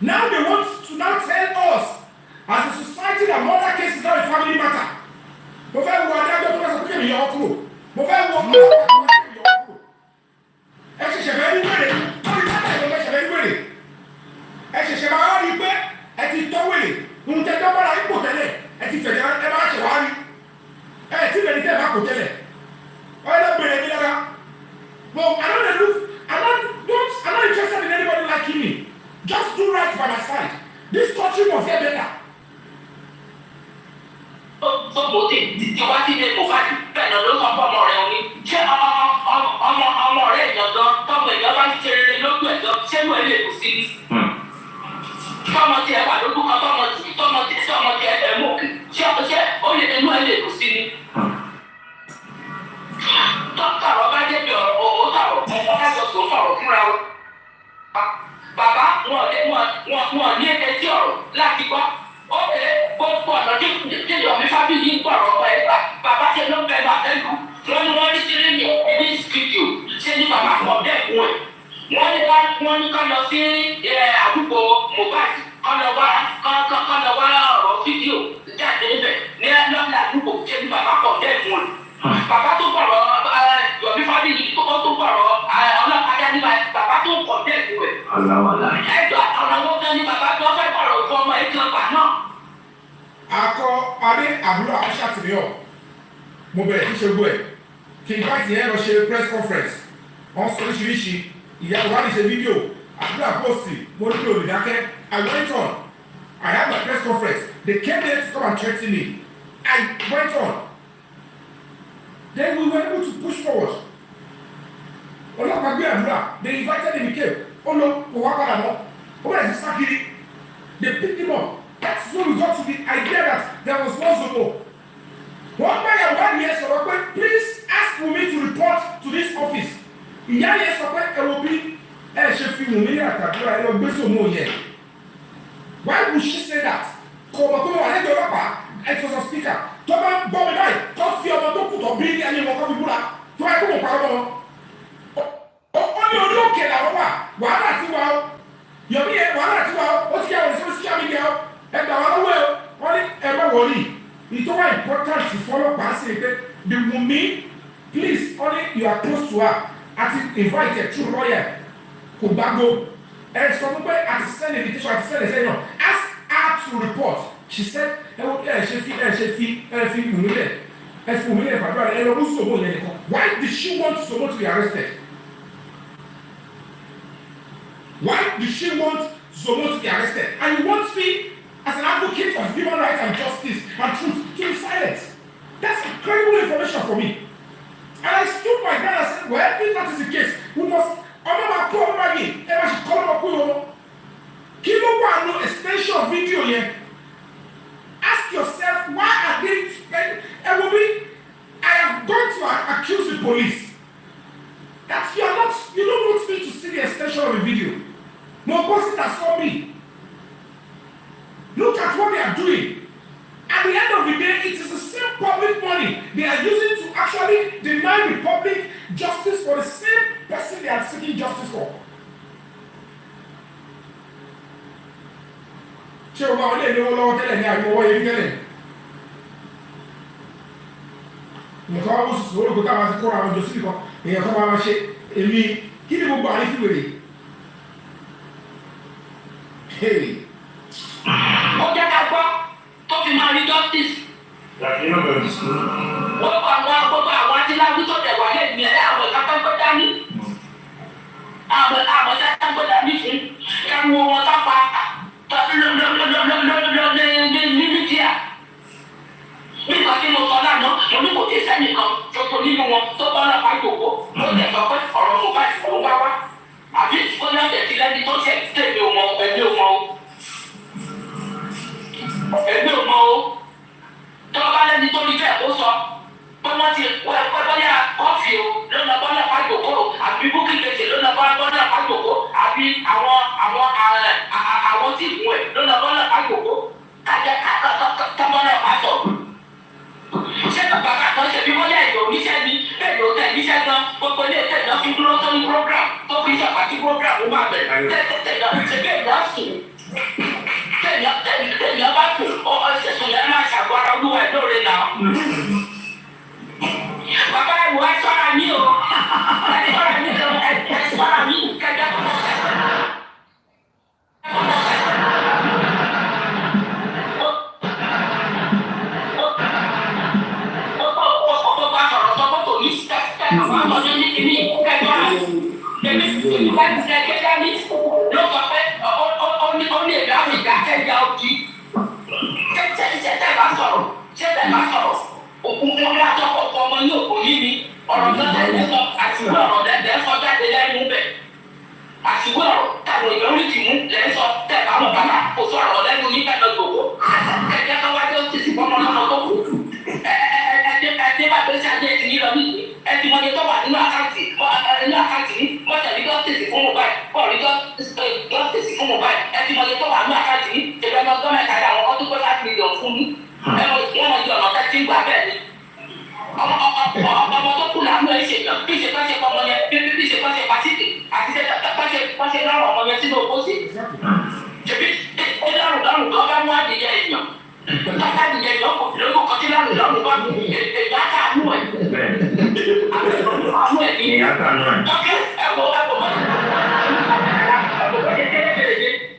Now they want to now tell us as a society that murder case is not a family matter. Mo fẹ́ wo adájọ́ tó fẹ́ sọ pé mi yọ ọ́ kúrò. Mo fẹ́ wo ọlọ́pàá tó fẹ́ mi yọ ọ́ kúrò. Ẹ ṣẹ̀ṣẹ̀ fẹ́ rí wèrè. Wọ́n ti tẹ́lẹ̀ ìlú ẹ̀ṣẹ̀ fẹ́ rí wèrè. Ẹ ṣẹ̀ṣẹ̀ máa rí pé ẹ ti tọ́ wèrè. Ohun tẹ́ dọ́gbọ́ra ipò tẹ́lẹ̀. Ẹ ti fẹ̀dẹ̀ ẹ máa ṣẹ̀ wá rí. Ẹ ti bẹ̀rẹ̀ tẹ́ ẹ bá kò tẹ́lẹ̀. Ọ̀yẹ́ lọ bèrè mi lára. But I'm not interested in anybody liking me. Just do right by my side. This country must get better.
Tó mo ti wá sílé Mohbad bẹ́ẹ̀ náà ló sọ fún ọmọ rẹ̀ òní. Ṣé ọmọ rẹ̀ ìyàngán tọ́mọ èèyàn bá ń ṣe rere lójú ẹ̀jọ́ ṣé mo lè kù sí ni? Tọ́mọ tí ẹ wà lójú kan tọ́mọ tí ẹ mú òkè ṣé ó lè inú ẹ lè kù sí ni? Dókítà rọ bá débi ọ̀rọ̀ owó tààrọ̀ ọmọ ẹ̀jọ̀ tó sọ̀rọ̀ fúnra wọn. Bàbá wọn ní ẹgbẹ́ tí ọ̀rọ̀ láti gbọ́. Ó lè gbogbo ọ̀nà tí Yomi Fabayi ń gbọ̀rọ̀ ọmọ ẹ̀ gbà. Bàbá ṣe ló ń bẹ bá tẹ́lu. Wọ́n ní wọ́n rí síríìnì ní fídíò. Ṣé ní bàbá kọ̀ dẹ́kun ẹ̀? Wọ́n ní kọ́ lọ sí àdúgbò Mohbad kọ́ lọ wá ọ̀rọ̀ fídíò jáde níbẹ̀ ní lọ́ọ̀lá àdúgbò. Ṣé ní bàbá kọ̀ dẹ́kun ẹ̀? Bàbá tó gbọ̀rọ̀ Yomi Fabayi tó gbọ̀rọ̀ ọlọ́pàá ní bàbá tó kọ̀ dẹ́kun ẹ̀. Ẹjọ́ ọ̀nà wọn fẹ́ ní bàbá tó fẹ́ gbọ̀rọ̀ fún ọmọ ẹ̀ kan gbà náà.
Akọ adé àbúrò aṣàtìlẹ́yọ̀ mo bẹ̀rẹ̀ kí ṣe gbọ́ ẹ̀ kí n bá tiẹ̀ lọ ṣe press conference wọ́n sọ oríṣiríṣi ìyá ìwádìí ṣe fídíò àbúrò àpòsì mo ní olùdákẹ́ I went on I had my press conference they came there to come and threaten me I went on then we were able to push forward ọlọ́pàá gbé àdúrà they invited him he came ó lọ kò wá padà mọ́ ó bẹ̀rẹ̀ sí sákìrì they picked him up. That's when we got to the idea that there was no Zomo. One man and 1 year so please ask Wunmi to report to this office. Ìyá yẹn sọ pé ẹ wo bí ẹ ṣe fi Wunmi ní àtàdúrà ẹ lọ gbé Zomo yẹn. Why would she say that? Kò mọ̀ pé wọ́n àlejò ọlọ́pàá ẹ ti sọ speaker tó bá gbọ́ mi báyìí tó fi ọmọ tó kù tó bí ní ayé wọn kọ́ fi búra tó bá kó mọ̀ parọ́ wọn. Ó ní orí òkè làwọn wà wàhálà ti wà ó Yomi yẹn wàhálà ti wà ó ó ti yà wọ́n sí social media ó. Ẹgbẹ́ àwọn ọlọ́wọ́ ẹ̀ wọ́n ní ẹgbẹ́ wọ̀nyí ìtọ́wá important ìfọlọ́pàá sí pé the Wunmi please only you are close to her àti invite a true lawyer kò gbàgbó ẹ sọ fún pé àti send invitation àti send ẹsẹ̀ náà ask her to report she said ẹ ṣe fi Wunmi lẹ̀ ẹ fi Wunmi lẹ̀ fàdúrà ẹ lọ mú Zomo yẹn nìkan why did she want Zomo to be arrested why did she want Zomo to be arrested and you want me as an advocate of human rights and justice to accuse the police that you don't want me to see the extension of the video. No person that saw me. Look at what they are doing. At the end of the day, it is the same public money they are using to actually deny the public justice for the same person they are seeking justice for. Ṣé o máa wọlé ìlú lọ́wọ́ tẹ́lẹ̀ ní àríwọ̀ owó yẹn tẹ́lẹ̀? Nǹkan wá bó sùsù olóko táwọn ti kóra àwọn jọ síbi kan, èèyàn kan máa ṣe èmi kí ni gbogbo àrífí wèrè?
Ó jẹ́ ká gbọ́ tó fi máa rí justice. Wọ́n kọ́ àwọn gbogbo àwọn adíláwí tó dẹ̀ wà lẹ́yìn ẹ̀ àwọn ìkápẹ́ gbé dání. Àwọn ìkápẹ́ gbé dání fún ẹ̀rù wọn sápa ní mídíà. Nígbà tí mo sọ lánàá, mo ní kò tí ì sẹ́nìkan tuntun nínú wọn tó bá lọ́pàá ìjòkó. Ó jẹ́ sọ pé ọ̀rọ̀ mo bá ìfọ̀rọ̀ wá wá. Àbí ó ní ọ̀dẹ̀ tí lẹ́ni tó ṣe tèmi ò mọ ẹ̀mí ò mọ o. Ẹ̀mí ò mọ o. Tọ́lá lẹ́ni tó ní bẹ́ẹ̀ kó sọ pé wọ́n ti pẹ́ bọ́yá kọ́fì o lọ́nà bọ́lá pàjòkó o àbí búkì gbèsè lọ́nà bọ́lá pàjòkó àbí àwọn tí ìwọ̀n ẹ̀ lọ́nà bọ́lá pàjòkó kájẹ́ tọ́mọ́lá pàtó. Ṣé bàbá kan ṣe bí bọ́yá ìlú oníṣẹ́ ni bẹ́ẹ̀ ló tẹ̀ níṣẹ́ gan gbogbo ilé ẹ̀tẹ̀ náà fi dúró sórí program tó fi ṣàpàtì program ó máa bẹ̀rẹ̀ tẹ̀ náà ṣe bẹ́ẹ̀ náà sùn. Tẹ̀yìn bá kù ọ̀ṣẹ̀ṣẹ̀ yẹn máa ṣàgbọ́ra olúwa ẹ̀ lóore náà. Bàbá ẹ̀ wọ ẹ sọ́ra mi o, ẹ sọ́ra mi kan, ẹ sọ́ra mi kẹjọ tó lọ sẹ́. Ó bá sọ̀rọ̀ sọ mọ́tò ní kẹ́kẹ́ àwọn àtọ́jú ní kìíní kẹjọ rẹ̀. Èmi láti ṣe kẹ́kẹ́ ní ló sọ pé ó ní èdè àfìgá kẹ́jà òjì. Ṣé tẹ̀ bá sọ̀rọ̀? Òkú wọn bá tọ́kọ̀ fún ọmọ ní òkú yìí ni ọ̀rọ̀ tó tẹ̀lé sọ àṣìwé ọ̀rọ̀ dẹ̀dẹ̀ sọ jáde lẹ́nu bẹ̀. Àṣìwé ọ̀rọ̀ táwọn èèyàn rí tìmú lẹ́ sọ tẹ̀ bá wọn bàbá kò sọ ọ̀rọ̀ lẹ́nu ní kẹ́kẹ́ gbogbo. Kẹ̀kẹ́ tó wájú ó ti sì fọ́mọ lọ́mọ tó kù. Ẹdí bá gbèsè ayé ti ní lọ nídìí. Ẹdí mọ́ni tó wà nínú àkáǹtì ní mọ́tẹ̀lí justice fún mobile bọ́ọ̀lì justice fún mobile. Ẹdí mọ́ni tó wà nínú àkáǹtì ní ìjọba gọ́ọ̀mẹ̀ntì àdá àwọn ọdún pé 5 million fún mi. Wọ́n mọ̀ yọ ọ̀nà tẹ́tí ń gbà bẹ́ẹ̀ ni. Ọmọ tó kù lánàá ẹ̀ ṣèyàn bí ṣe pẹ́ ṣe pọ́ ọmọ yẹn bí ṣe pẹ́ ṣe pàṣípì àti pẹ́ ṣe lọ́rùn ọmọ yẹn sínú òkúsì. Ṣèbí ó dárùn kan bá mú adìyẹ èèyàn. Tọ́ka adìyẹ èèyàn kò lóko kan tí lárùn bá mú èèyàn á kàánú ẹ̀. Àánú ẹ̀ ní. Tọ́kẹ́ ẹ̀wọ̀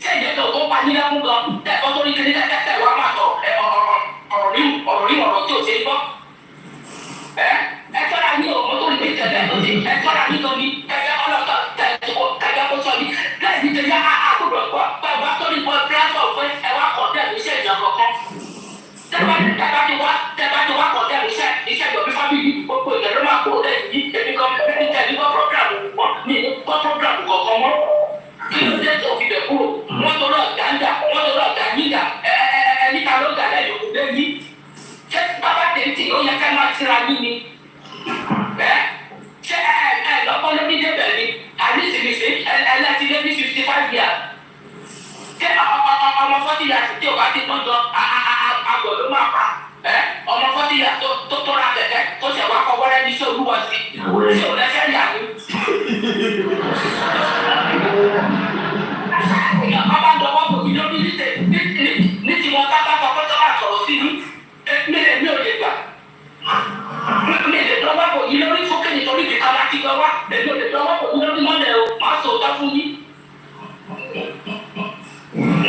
ṣé ìjẹ́tọ̀ tó pa nílẹ̀ mú gan tẹ̀kọ́ tó ní kiri tẹ́tẹ́ wá máa tọ̀ ọ̀rọ̀ rí ọ̀rọ̀ tí ò ṣe gbọ́. Ẹ tọ́ra ní ọmọ tó ní pé tẹ̀lé tó ti ẹ tọ́ra ní gan ni ẹgbẹ́ ọlọ́tọ̀ tẹ̀gbẹ́ kó sọ ni láì ní tẹ̀lé àkùrọ̀ gbọ́ bàbá tó ní bọ́ pílásọ̀ fún ẹ wá kọ̀ dẹ́nu iṣẹ́ ìjọ kankan. Tẹ́bá ti wá kọ̀ dẹ́nu iṣẹ́ ìjọba fábílì gbogbo ìjẹ́ ló máa kó lẹ́yìn yìí èmi kan ní tẹ̀lé kọ́ prógrámù kọ̀ọ̀kan mọ́. Kí ló dé tó fi bẹ̀ kúrò? Wọ́n tó lọ gàǹdà, wọ́n tó lọ gàǹdà, ẹni ta ló gà lẹ́yìn òkú lẹ́yìn. Ṣé bàbá tèntè ó yẹ ká máa tira yín ni? Ṣé lọ́pọ̀ lórí débẹ̀ ni? Àdìsí mi ṣe ẹlẹ́tí lé ní 55 years. Ṣé ọmọ 40 years tí o bá ti tán jọ àgọ̀ ló máa pa? Ọmọ 40 years tó tóra kẹ̀kẹ́ tó ṣẹ̀ wá kọ́ wọ́rẹ́ ní iṣẹ́ olúwa sí. Ṣé o lẹ́sẹ̀ yà ni? Ọba ń dọwọ́ bò mí lórí ní ti wọn kápá sọ pé tó bá sọ̀rọ̀ sí ní mi ò lè gbà. Mi lè dọwọ́ bò yí lórí sókè nítorí kìkà láti gbọ́ wá. Èmi ò lè dọwọ́ bò yí lórí mọ́lẹ̀ o, màá sọ òótọ́ fún yín.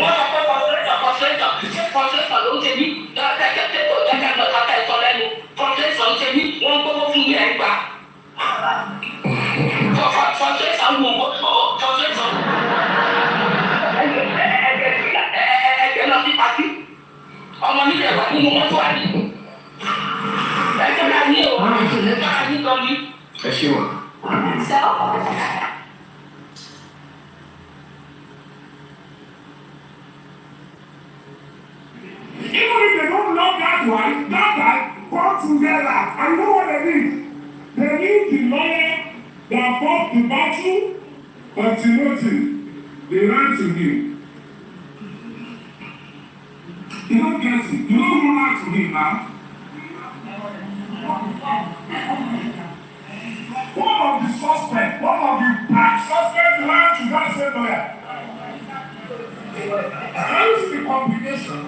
Wọ́n sọ pé frustration ló ń ṣe mí. Kẹ́kẹ́ lọ sáta ìsọ lẹ́nu. Frustration ń ṣe mí, wọ́n gbówó fún mi ẹ̀ gbà. Frustration wù wọ́n, frustration. Ẹgbẹ́ lọ sí pàtí. Ọmọ mi lè wà nínú mọ́tò àní. Ẹgbẹ́ máa ní o, ẹgbẹ́ máa ní gan ni.
Ẹ ṣe wà.
Even if they don't love that one, come together. I know what they mean. They need the lawyer that fought the battle of Timothy. They ran to him. You don't get it. You don't run to him now. One of the suspects ran to that same lawyer. Can you see the complication?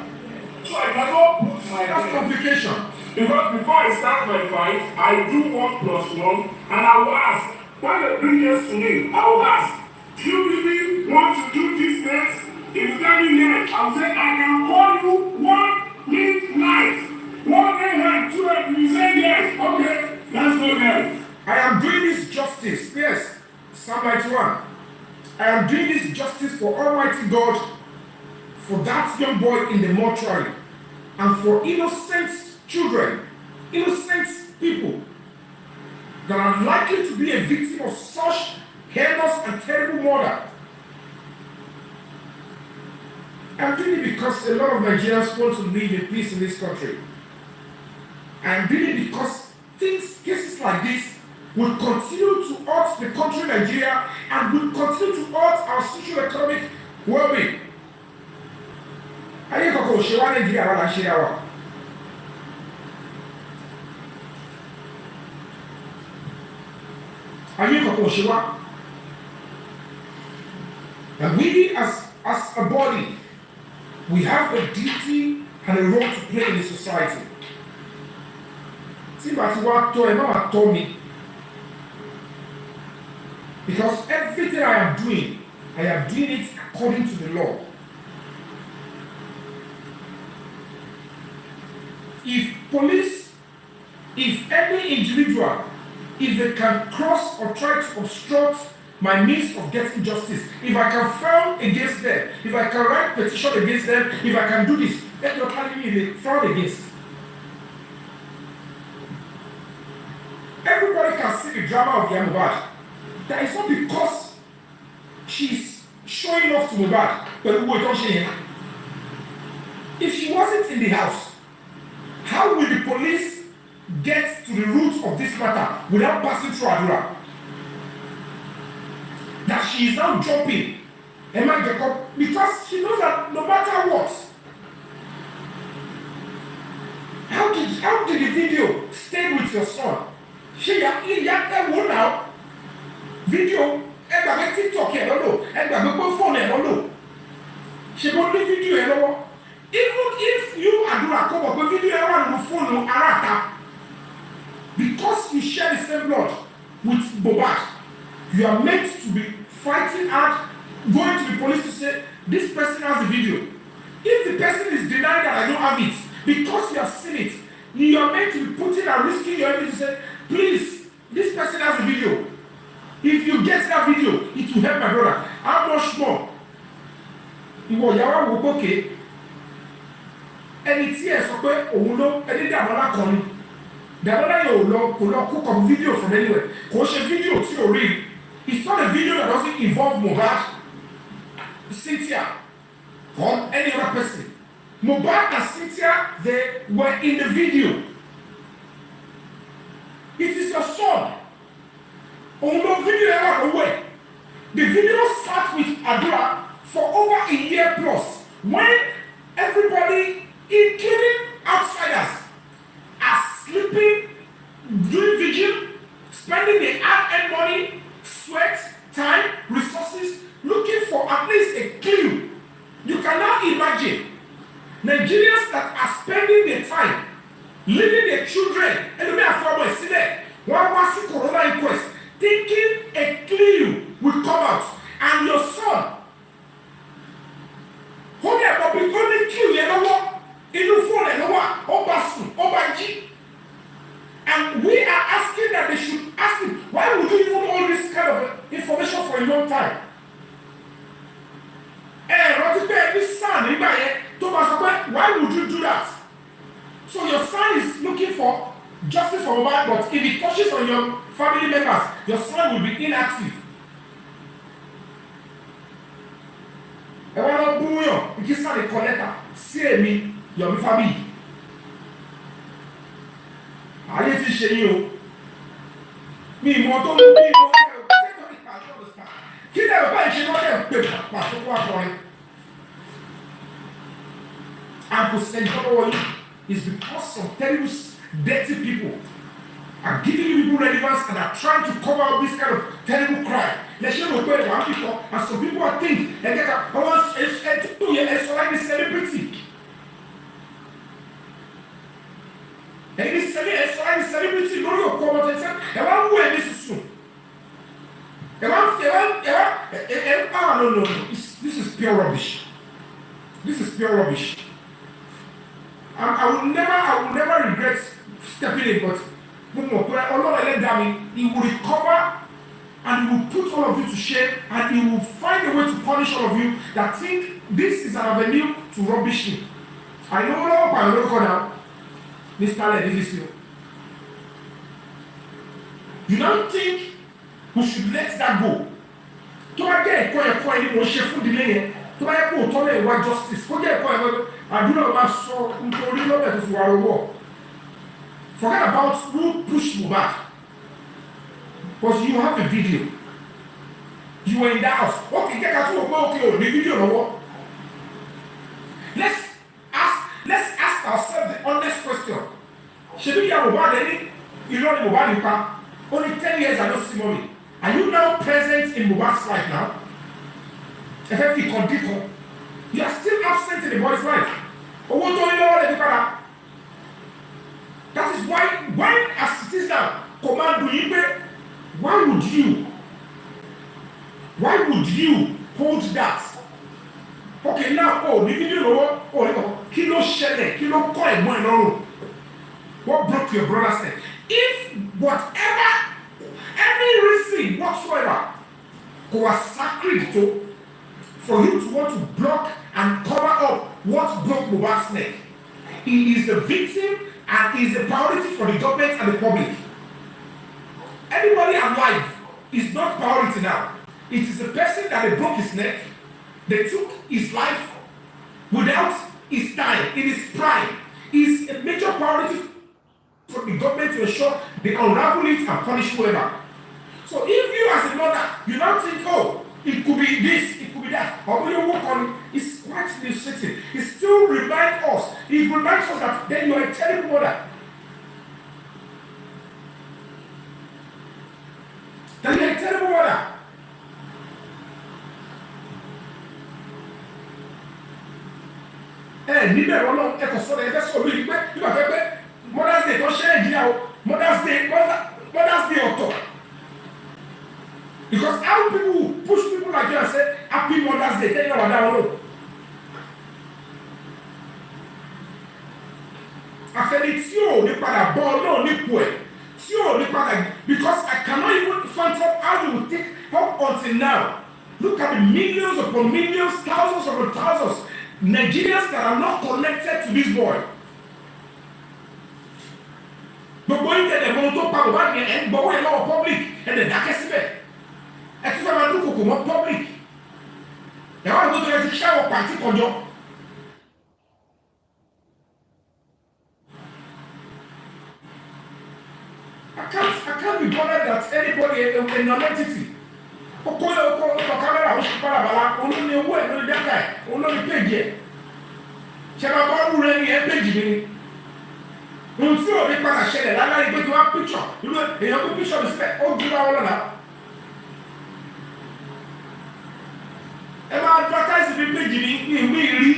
So I cannot put my
That's complication.
Because before I start my fight, I do 1+1 and I will ask, when they bring this to me, I will ask, do you really want to do this test? If you tell me yes, I will say, I can call you 1 midnight, 1 a.m., 2 a.m. You say yes, okay, let's go there.
I am doing this justice. Yes, Psalm 91. I am doing this justice for Almighty God, for that young boy in the mortuary, and for innocent children, innocent people that are likely to be a victim of such heinous and terrible murder. I'm doing it because a lot of Nigerians want to live in peace in this country. I'm doing it because cases like this will continue to hurt the country Nigeria and will continue to hurt our socio-economic well-being. Ayé kọ̀kọ̀ òṣè wá Nàìjíríà wà láṣẹ àwà. Ayé kọ̀kọ̀ òṣè wá. And we as a body, we have a duty and a role to play in the society. Tí bá ti wá tọ́ ẹ má wá tọ́ mi. Because everything I am doing it according to the law. If any individual, if they can cross or try to obstruct my means of getting justice, if I can file against them, if I can write petition against them, if I can do this, then you're telling me they file against. Everybody can see the drama of Mohbad. That is not because she's showing off to Mohbad, but we're not showing her. If she wasn't in the house, how will the police get to the root of this matter without passing through Adura? That she is now jumping Emma Jacob because she knows that no matter what, how did the video stay with your son? She now video ẹgbàgbé TikTok ẹ lọ́lọ́ ẹgbàgbé pé phone ẹ lọ́lọ́ ṣe bó ní video ẹ lọ́wọ́. Even if you Adura come up with video around the phone Arata, because you share the same blood with Mohbad, you are meant to be fighting hard, going to the police to say, this person has a video. If the person is denying that I don't have it, because you have seen it, you are meant to be putting and risking your evidence to say, please, this person has a video. If you get that video, it will help my brother. How much more? Ìwọ ìyàwó wò pókè. Ẹni tí ẹ sọ pé òun ló ẹni dàbọ̀lá kan ni dàbọ̀lá yóò kò lọ cook up video from anywhere kò ṣe video tí o rí. It's not a video that doesn't involve Mohbad, Cynthia, or any other person. Mohbad and Cynthia, they were in the video. It is your son. Òun ló video ẹ wà lọ́wọ́ ẹ̀. The video starts with Adura for over a year plus when everybody, including outsiders, are sleeping, doing vigil, spending their hard-earned money, sweat, time, resources, looking for at least a clue. You can now imagine Nigerians that are spending their time, leaving their children, and the farmer is there, one was corona inquest, thinking a clue will come out, and your son, hold your body, only clue, you know, inú phone ẹ̀ lọ́wọ́ ọba sùn ọba jí, and we are asking that they should ask him, why would you even all this kind of information for a long time? Rántí pé ẹni sàn nígbà yẹn tó bá sọ pé why would you do that? So your son is looking for justice for Mohbad, but if it touches on your family members, your son will be inactive. Ẹ wá lọ bú yàn ìkísà lè kọ lẹ́tà sí èmi Yomi Fabayi. Ayé ti ṣe yín o. mi ìmọ̀ tó ń bí ìmọ̀ kí lè bá ìṣe náà lè pè pàṣẹ fún akọrin. And to send you is because some terrible, dirty people are giving you people relevance and are trying to cover up this kind of terrible crime. Let's show you where one people and some people are thinking and get a like a celebrity. And this celebrity, no, you come out and say, I want to wear this soon. No. This is pure rubbish. This is pure rubbish. I will never regret stepping in, but He will recover and He will put all of you to shame, and He will find a way to punish all of you that think this is an avenue to rubbish Him. I know now, Mr. Ledivisio. You don't think we should let that go? To get a any more chef delay, to buy a toilet what justice, forget I do not want so into a war. Forget about who pushed you back. Because you have a video. You were in the house. Okay, get out of okay, the video no more. Let's ask ourselves the honest question. Should we have about any? You know the mobile impact. Only 10 years I don't see money. Are you now present in Mubarak's life now? You are still absent in the boy's life. That is why as it is now, command why would you hold that? Okay, now, the video, kilo shele, kilo koi mo. What broke your brother's neck? If whatever, any reason whatsoever, was sacred for you to want to block and cover up what broke Mubarak's neck, he is the victim and is a priority for the government and the public. Anybody alive is not priority now. It is the person that they broke his neck, they took his life without his time, in his prime, is a major priority for the government to ensure they unravel it and punish whoever. So if you as a mother, you now think, oh, it could be this, it could be that, or when you work on it, it's quite distressing. It still reminds us that then you are a terrible mother. That you are a terrible mother. Níbẹ̀ wọn náà ẹ̀kọ́ sọ̀rọ̀ ẹ̀fẹ́ sọ̀rọ̀ lórí pé nígbà pẹ́pẹ́ Mother's Day tó ṣẹlẹ̀ ìdílé o Mother's Day ọ̀tọ̀. Because how people push people like you and say Happy Mother's Day, tell you what that one. Àfẹ́ni tí ò ní padà bọ́ náà nípò ẹ̀ tí ò ní padà, because I cannot even fathom how you will take up until now. Look at the millions upon millions, thousands upon thousands Nigerians that are not connected to this boy. Gbogbo ìtẹ̀lẹ̀ mọ́ tó pa bàbá mi ẹ̀ ń gbọ́wọ́ ẹ̀ lọ́wọ́ public ẹ̀ dẹ̀ dákẹ́ síbẹ̀. Ẹ̀ tún fẹ́ máa dúnkòkò mọ́ public. Ẹ̀wọ́n àdúgbò tó yẹ ti ṣáwọ̀ pàtí kọjọ́. I can't be bothered that anybody a non-entity. Oko camera ó ṣe parabala, olóni owó ẹ̀ lórí data ẹ̀, olóni page ẹ̀. Ṣé máa bọ́ ọ́rù rẹ̀ ní ẹ̀ page mi ni? Ohun tí ò ní padà ṣẹlẹ̀ lálárí pé kí wọ́n picture, irú èèyàn kó picture mi síbẹ̀, ó dúró àwọn lọ́la. Ẹ máa advertise mi page mi ní ìwé ìrí,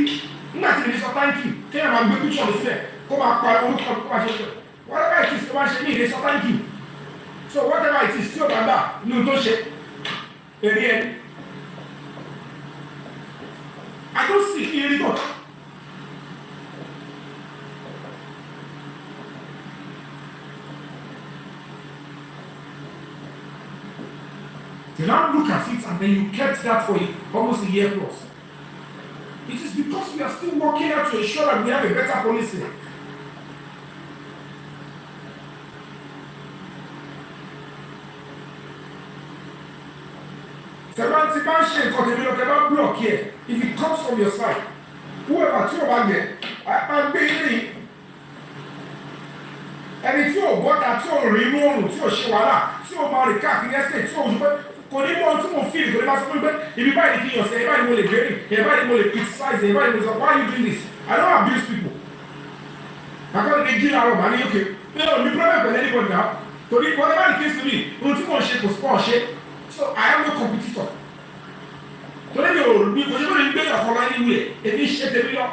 nígbà tí mi ní sọ thank you, kéèyàn máa gbé picture mi síbẹ̀, kó máa pa orúkọ kó máa ṣe pé whatever it is tó máa ṣe ní ìrè sọ thank you. So whatever it is tí ò bá gbà ní ohun tó ṣe. Area. I don't see here God. You now look at it and then you kept that for almost a year plus. It is because we are still working out to ensure that we have a better policy. Block here. If it comes from your side, whoever throw back there, I pay ẹni tí ò gbọ́ta tí ò rí inú òrùn tí ò ṣe wàhálà tí ò máa rìn káàkiri ẹsẹ̀ tí ò ṣe pé kò ní mọ tí mo fi kò ní máa sọ fún mi pé ibi báyìí ni kí n yàn sí ẹ báyìí mo lè gbé rìn ẹ báyìí mo lè criticize ẹ báyìí mo sọ why you doing this I don't abuse people akọ́ni ní jí àrọ̀ màá ní ok mi ò ní problem pẹ̀lú anybody now torí whatever the case to be ohun tí mo ṣe kò sí pọ̀ ṣe so I am no competitor torí mi ò ní kò ṣe kó lè gbé ọ̀kan lọ nínú ẹ̀ èmi ṣe tèmi lọ.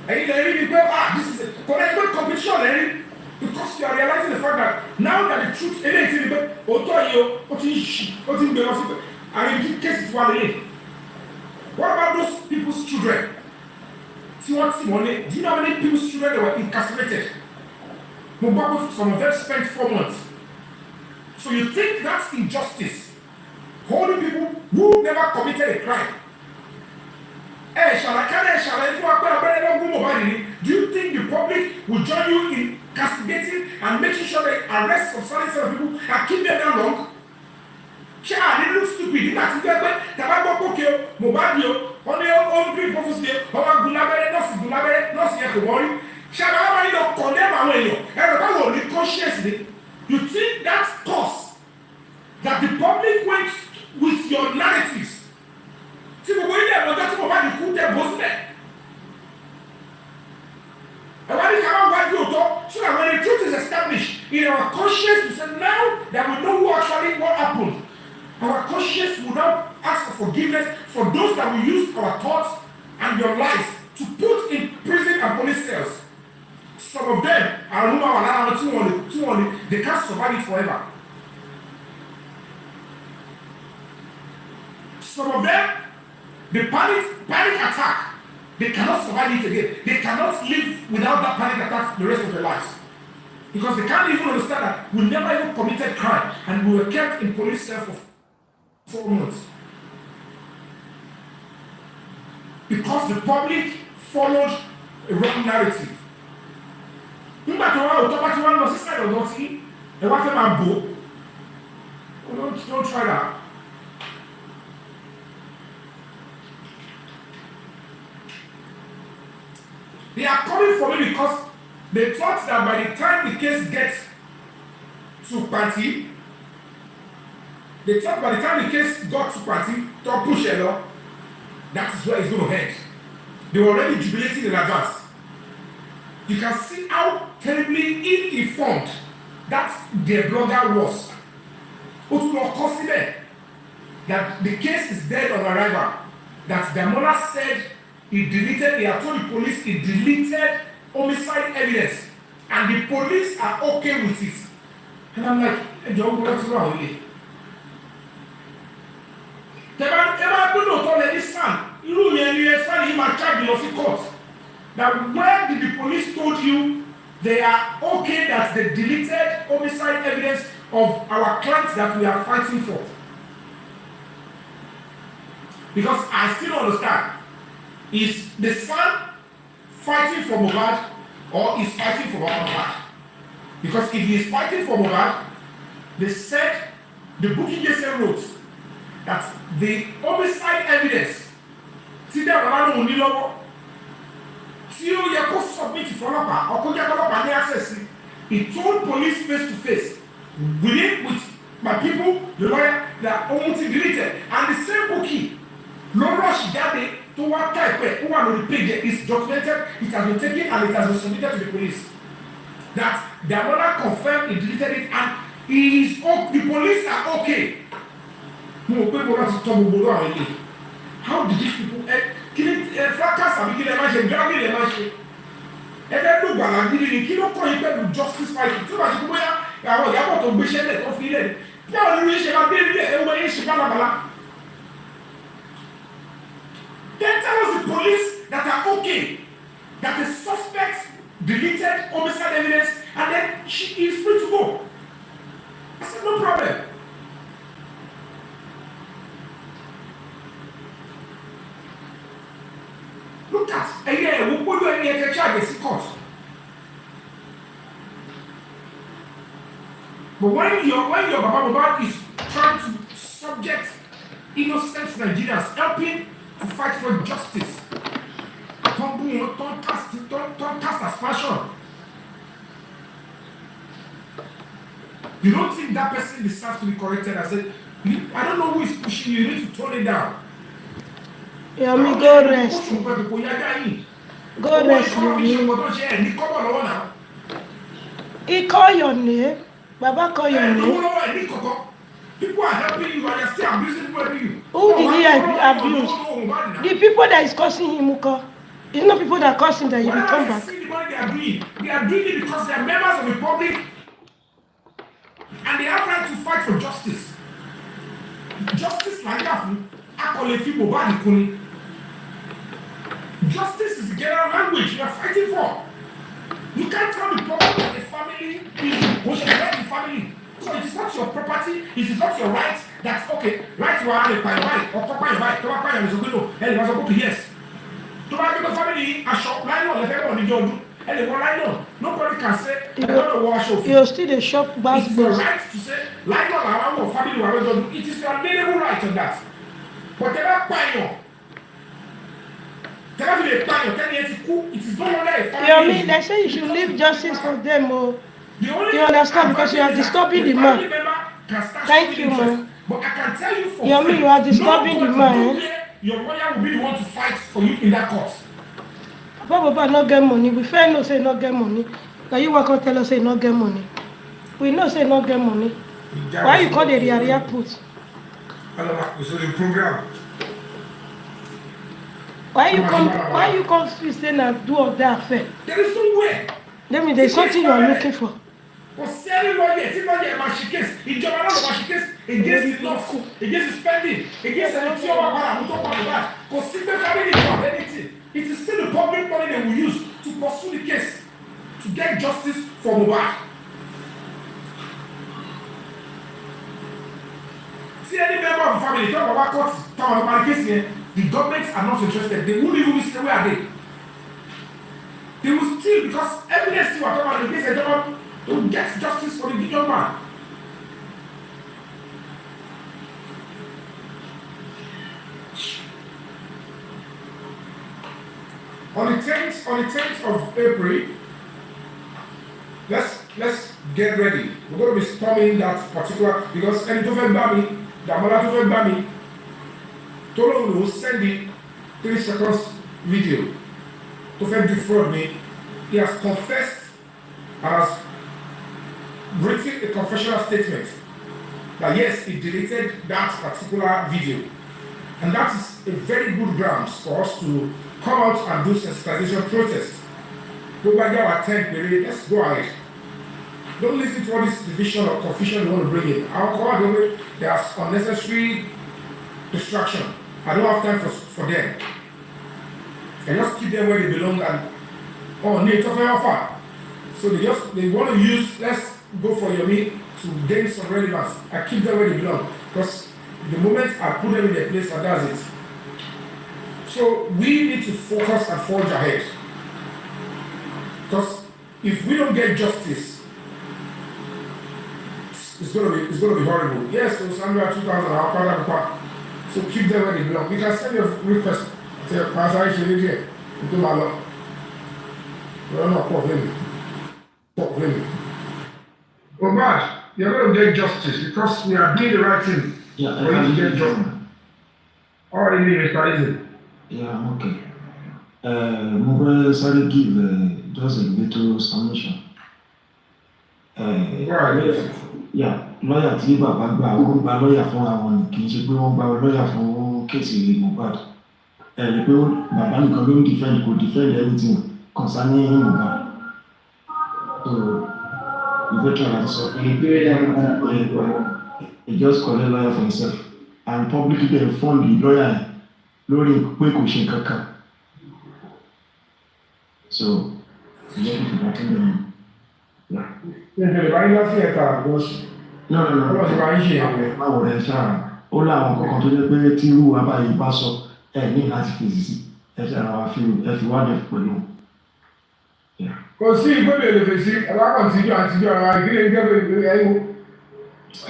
ẹ̀yin lè rí mi pé this is a correct competition lè rí because you are realizing the fact that now that the truth eléyìí ti rí pé òótọ́ yìí ó ti ń ṣì ó ti ń gbé lọ sí pé àwọn ibi tí cases wà lélẹ̀. What about those people's children? See what Simone, do you know how many people's children that were incarcerated? Some of them spent 4 months. So you think that's injustice? Holding people who never committed a crime. Do you think the public will join you in castigating and making sure they arrest some certain set of people and keep them that long? Ṣé àdínú stupid nígbà tí gbẹ́ pé tàbá gbọ́ pókè o Mohbad o wọ́n ní ó ń green fọ́fún sí i ọmọ gun lábẹ́rẹ́ nọ́ọ̀sì yẹn kò wọ́n rí ṣé àbáwá máa ń lọ condemn àwọn èèyàn ẹ̀rọ báwo ní conscience ni you think that's cause that the public went with your narratives tí gbogbo ilé ẹ̀mọ́jọ́ tí Mohbad kú tẹ̀ bó sílẹ̀ ẹ̀wá ní ká máa wájú òótọ́ so that when the truth is established in our conscience we say now that we know what happened. Our conscience will now ask for forgiveness for those that we use our thoughts and your lives to put in prison and police cells. Some of them are they can't survive it forever. Some of them, the panic attack, they cannot survive it again. They cannot live without that panic attack the rest of their lives. Because they can't even understand that we never even committed crime and we were kept in police cell for 4 months. Because the public followed a wrong narrative. Nígbà tí wọ́n tó bá ti wá lọ sí side ọ̀dọ́ sí ẹ wá fẹ́ máa bò don't try that. They are coming for me because they thought that by the time the case gets to party, they thought by the time the case got to party, to push it up, that is where it's going to end. They were already jubilating in advance. You can see how terribly ill-informed that their blogger was. That the case is dead on arrival. That their mother said he had told the police he deleted homicide evidence. And the police are okay with it. And I'm like, what's wrong with it? Now, where did the police told you they are okay that they deleted homicide evidence of our clients that we are fighting for? Because I still understand. Is the son fighting for Mohbad or is fighting for Mohbad? Because if he is fighting for Mohbad, they said, the booking JSM wrote that the homicide evidence, tí dẹ́ bàbá lóhùn ní lọ́wọ́, tí ó yẹ kó submit fọlọ́pàá, ọkọ̀ jẹ́ fọlọ́pàá ní access, he told police face to face, with my people, the lawyer, that ohun ti deleted, and the same bookie, ló rush jáde tó wá type ẹ̀, ó wà lórí page, is documented, it has been taken and it has been submitted to the police. That their mother confirmed he deleted it and the police are okay. How did these people fracas and begin to drag in the every look at the kilo call justice fighting. Too much where I was able to wish it or feel it. Now you wish about it. Then tell us the police that are okay, that the suspect deleted homicide evidence and then she is free to go. I said, no problem. Look at we put you in the charge court. But when your Baba is trying to subject innocent Nigerians, helping to fight for justice, don't cast passion. You don't think that person deserves to be corrected? I said, I don't know who is pushing you. You need to tone it down.
Yomi, go rest. Go rest, Yomi. He call your name. Baba call your name.
People are helping you, and you're still abusing you.
Who did he abuse? The people that is causing him, Uko. It's not people that cause him that he will come back.
See the money they are doing it because they are members of the public and they have right to fight for justice. Justice like that, justice is the general language you are fighting for. You can't tell the problem that the family is the family. So it is not your property, it is not your right. That's okay. Right to have a right or proper right. To have a window, and it was about to yes. To have a family, a shop line on the table on the job, and the one line on. Nobody can say, I don't know wash off.
You're still a shop back.
It's your right to say, line on our family, it is your legal right on that. But they are paying. It is no longer a family.
Yomi, they say you should leave justice for them. Oh. You understand? Because you are disturbing the man. Thank you, man.
But I can tell you for
Yomi, you are disturbing the man.
Your lawyer will be the one to fight for you in that court.
Papa not get money. We fair no say not get money. Now you want to tell us say not get money. We know say not get money. Why you call the area put?
So the program.
Why you come to say na do all that affair?
There is no way.
That means there's something you are looking for.
Against the loss, against the spending, against the it is still the public money they will use to pursue the case, to get justice for Mohbad. See any member of the family, talk about court, talk about the case here, the governments are not interested. They won't even say where are they. They will still, because evidence you are talking about the case, they will get justice for the young man. On the 10th of April, let's get ready. We're going to be storming that particular, because any Bami, the Amala Bami, Tolo will send the 3 seconds video to defraud me. He has confessed and has written a confessional statement that yes, he deleted that particular video. And that is a very good grounds for us to come out and do sensitization protest. Nobody will attend, let's go ahead. Don't listen to all this division or confusion you want to bring in. I'll call them, there's unnecessary distraction. I don't have time for them. I just keep them where they belong and need to offer. So they want to use, let's go for Yomi to gain some relevance. I keep them where they belong. Because the moment I put them in their place, and that's it. So we need to focus and forge ahead. Because if we don't get justice, it's gonna be horrible. Yes, it was under 2,000. So keep them where they belong. You can send your request to Pastor Ishiri into my law. You're not problematic. Oh, but you're going to get justice because we are doing the right thing.
Yeah,
for you to get justice. All the name is Paris.
Yeah, I'm okay. Mobile sorry give just a little summation.
Right.
Yeah, lawyer tí bàbá gba àwọn gba lawyer fún àwọn kì í ṣe pé wọ́n gba lawyer fún kéèsì Mohbad. Rí pé bàbá nìkan ló ń defend everything concerning Mohbad. So the veteran has suffered. He just collect lawyer for himself and publicly they fund the lawyer lórí pé kò ṣe kankan. So you have to attend them. Yeah. No. Báwo rẹ̀ ṣáà ó láwọn kankan tó jẹ́ pé tí irú wa báyìí bá sọ ní láti fèsì sí ṣáà wá fi wádìí pẹ̀lú.
Kò sí ìgbélé lè fèsì alákàn tíjú àtijọ́ ara ìdílé gẹ́gẹ́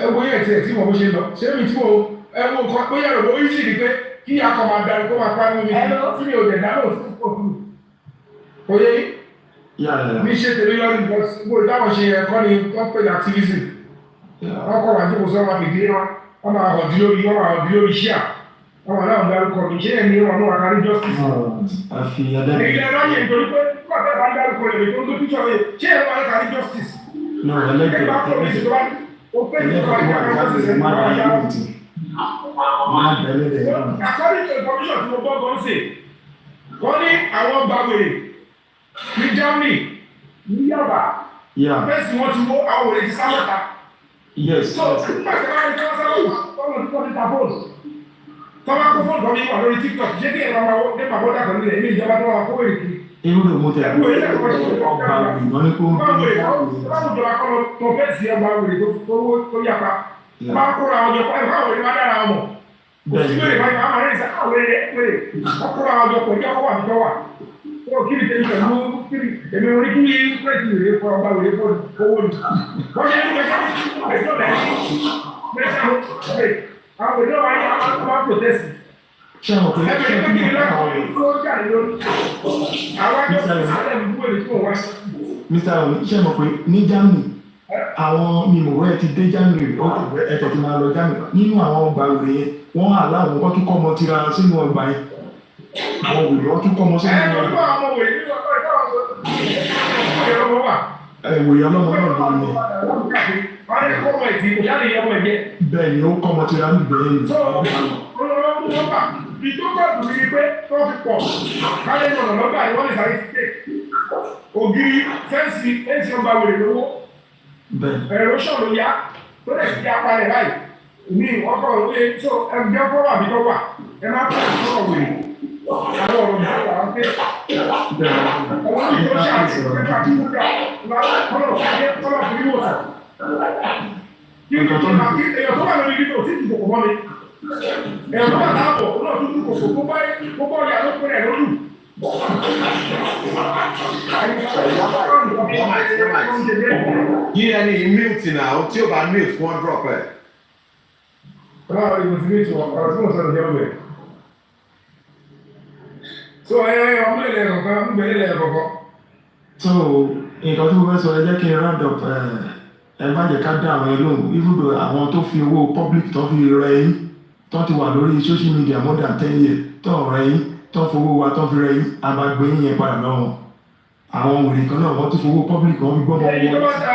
ẹwọ yẹ̀ tí ẹ̀ tí mo bó ṣe lọ. Ṣé mi tí mo ẹwọ nǹkan pé yẹ̀rọ bó yí sí ni pé kí akọ máa darí kó máa parí mi tí mi ò dẹ̀ dáná òtún pọ̀ fún. Oyè yìí mi ṣe tèmi lọ́rùn gbogbo ìdáhùn ṣe yẹn kọ́ ni wọ́n pè ní activism wọ́n kọ́ wà tó kò sọ wọn fi dé wọn máa hàn dí lórí ṣíà wọn náà ń dárúkọ mi ṣé ẹni wọn náà wà kárí justice. ilé ẹ̀rọ yẹn nítorí pé nígbà tó bá ń dárúkọ rẹ̀ tó ń tó píṣọ rẹ̀ ṣé ẹ̀rọ wọn kárí justice. ẹgbẹ́ àpòlísì tó bá ó fẹ́ ní ìjọba ìjọba justice ẹ̀ máa yá. according to information tí mo gbọ́ gan ṣe wọ́n ní àwọn gbàgbére ní Germany ní Yaba fẹ́ẹ̀sì wọn ti wó àwọn òrèjì sáwọ́ta. so nígbà tí wọ́n ní kí wọ́n sáwọ́ta tọ́wọ́n tí wọ́n ti ta fóònù tọ́wọ́ kó fóònù kan ní wà lórí TikTok ṣé kí ẹ̀rọ máa dé pàbọ́ dàgbà nílẹ̀ ilé ìjọba tó wà kó wèrè kiri.
irú ló mú tẹ̀lé ọgbà ìgbọ́n ní kó ń bí
ìjọba kọ́ lọ tó fẹ́ẹ̀sì ọgbà wèrè tó yapa máa kóra àwọn ọjọ́ pọ̀ ẹ̀fọ́ àwòrán máa dára ọmọ òsínwèrè máa rẹ̀ ìsá àwòrán wọ́n kóra àwọn ọjọ́ pọ̀ ìjọ kọ́ wà ní tọ́wà tó kiri tẹ̀lé pẹ̀lú kiri èmi orí kí pẹ́ẹ́sì wèrè fọ ọgbà wèrè fọ owó ni wọ́n ṣe ń pẹ́ àwọn èdè wáyé àwọn protest. Ẹgbẹ́ tó kiri lọ́kọ̀ọ́ tó jáde lórí. Àwọn akẹ́kọ̀ọ́ sálẹ̀ ń bú èdè tó wá.
Mr. Omi ṣe mọ̀ pé ní Germany àwọn mímọ̀ ẹ ti dé Germany ẹ̀tẹ̀ ti máa lọ Germany nínú àwọn ọgbà òrè yẹn wọ́n hà láwọn wọ́n tún kọ́ ọmọ tira sínú ọgbà yẹn àwọn òrè wọ́n tún kọ́ ọmọ sínú ọgbà yẹn.
Ẹ̀rọ ọmọ òrè nínú ọgbà ìdáwọ̀
ìwòye ọlọ́mọ náà ló ní.
Wọ́n ní kọ́ ọmọ ìdí kò yára ìyá ọmọ ẹ̀jẹ̀.
Bẹ́ẹ̀ ni ó kọ́ ọmọ tira níbẹ̀ yẹn.
Ìtọ́kọ̀tù ní pé tó fi pọ̀ káyé ọ̀nà lọ́gbà ni wọ́n lè sáré ti dé. Ògiri fẹ́ǹsì ọgbà wèrè lówó. Ẹ̀rọ ṣọ̀lù ya tó lè fi apá rẹ̀ báyìí. Ní ọkọ̀ òwe tó ẹgbẹ́ ọkọ̀ wà bí tó wà ẹ má pẹ́ ìtọ́kọ̀ wèrè. Àwọn ọ̀rọ̀ mi wà wọ́n pé àwọn ìjọ ṣáàtì ẹ̀ka tí ó dà kọ́lọ̀ fún ìwòsàn. Èèyàn tó wà lórí dídò tí ìdìbò kò mọ́ mi. Èèyàn tó wà láàbọ̀ ó náà tún dúkò kó bọ́ ìyá ló pẹ́ rẹ̀ lójú.
Yí ẹni mute náà tí ó bá mute wọ́n drop ẹ̀.
Ọlọ́run ìbò sí mute wọn, ọ̀rọ̀ tí mo sọ̀rọ̀ jẹ́ ọ̀bẹ̀. So ọmọ ilẹ̀ kọ̀ọ̀kan ń gbẹ̀lẹ̀ ilẹ̀ kọ̀ọ̀kan.
So nǹkan tí mo fẹ́ sọ ẹ jẹ́ kí n round up ẹ má jẹ́ ká dá àwọn ẹlòmù ibùdó àwọn tó fi owó public tó fi rẹ yín tó ti wà lórí social media more than 10 years tó rẹ yín tó fowó wa tó fi rẹ yín a máa gbé yín yẹn padà lọ́wọ́ àwọn òrì kan náà wọ́n ti fowó public wọ́n fi gbọ́ mọ́
Ẹ̀yin tó bá ta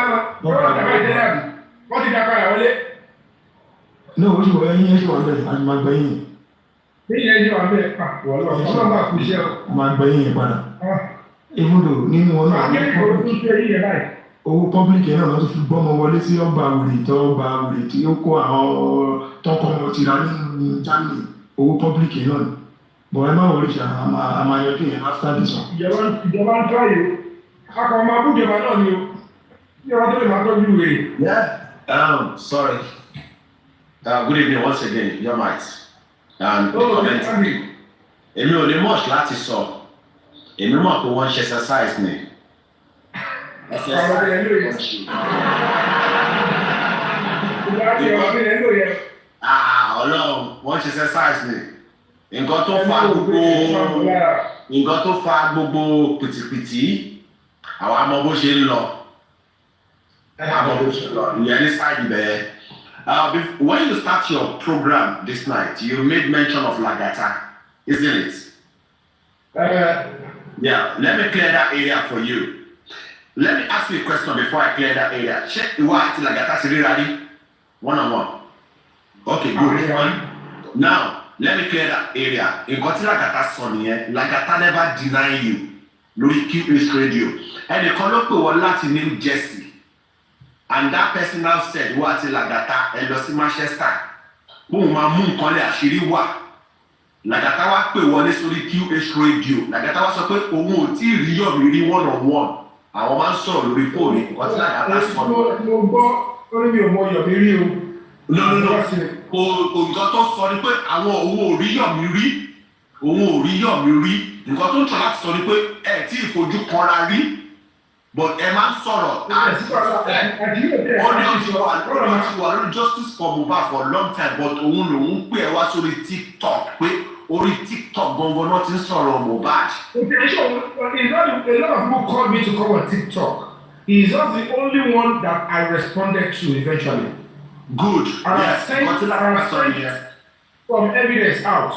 wọ́n ti dá padà wọlé.
ní oṣù ẹ̀yìn ẹ̀ṣù wà bẹ́ẹ̀ a máa gbé yín.
Ní ìyẹn ẹ̀ṣù wà bẹ́ẹ̀ pa wọ́lọ́ ọlọ́run bá kú iṣẹ́ o.
Máa gbé yín yẹn padà. Ibùdó nínú wọn náà owó public náà lọ́tún fi gbọ́mọ wọlé sí ọgbà wèrè tí ó kó àwọn tọkọ wọn tira nínú Germany owó public náà ni bọ̀ ẹ má wọlé ṣe àmàyànjú yẹn after this one.
Ìjọba ń tọ́ yìí o akọ ọmọ abújọba náà ni o ìjọba tó lè máa tọ́jú wèrè.
Sorry. Good evening once again, your might. And èmi ò ní much láti sọ èmi mọ̀ pé wọ́n ń ṣe exercise ni. Ọlọ́run wọ́n ṣe exercise ni nǹkan tó fa gbogbo pìtìpìtì àwọn àmọ́ bó ṣe ń lọ ìyẹn ní sáàdì bẹ́ẹ̀. When you start your program this night, you made mention of Lagata, isn't it? Yeah, let me clear that area for you. Let me ask you a question before I clear that area. Check the white Lagata ready? One-on-one. Okay, good. Now, let me clear that area. In Goti Lagata son here, Lagata never deny you. Lórí QH radio. And the color was Latin New Jersey. And that person now said, what Lagata and lọ sí Manchester. Wọ́n máa mú nǹkan lé àṣírí wà. Lagata wá pè wọlé sórí QH radio. Lagata wá sọ pé òun ò tí ì rí Yomi rí one-on-one. Àwọn máa ń sọ̀rọ̀ lórí fóònù nǹkan tí Lagata sọ.
Mo gbọ́ lórí mi ò mọ Yomi rí o.
No. Nǹkan tó sọ ni pé àwọn òun ò rí Yomi rí. Òun ò rí Yomi rí. Nǹkan tó ń tọ́ láti sọ ni pé ẹ tí ì fojú kanra rí. But ẹ máa ń sọ̀rọ̀ audience wà lórí justice for Mohbad for a long time but òun lòun pè ẹ wá sórí TikTok pé orí TikTok gangan náà ti ń sọ̀rọ̀ Mohbad.
Okay, sure. A lot of people called me to come on TikTok. He's just the only one that I responded to eventually.
Good.
And
Yes.
I sent some evidence out.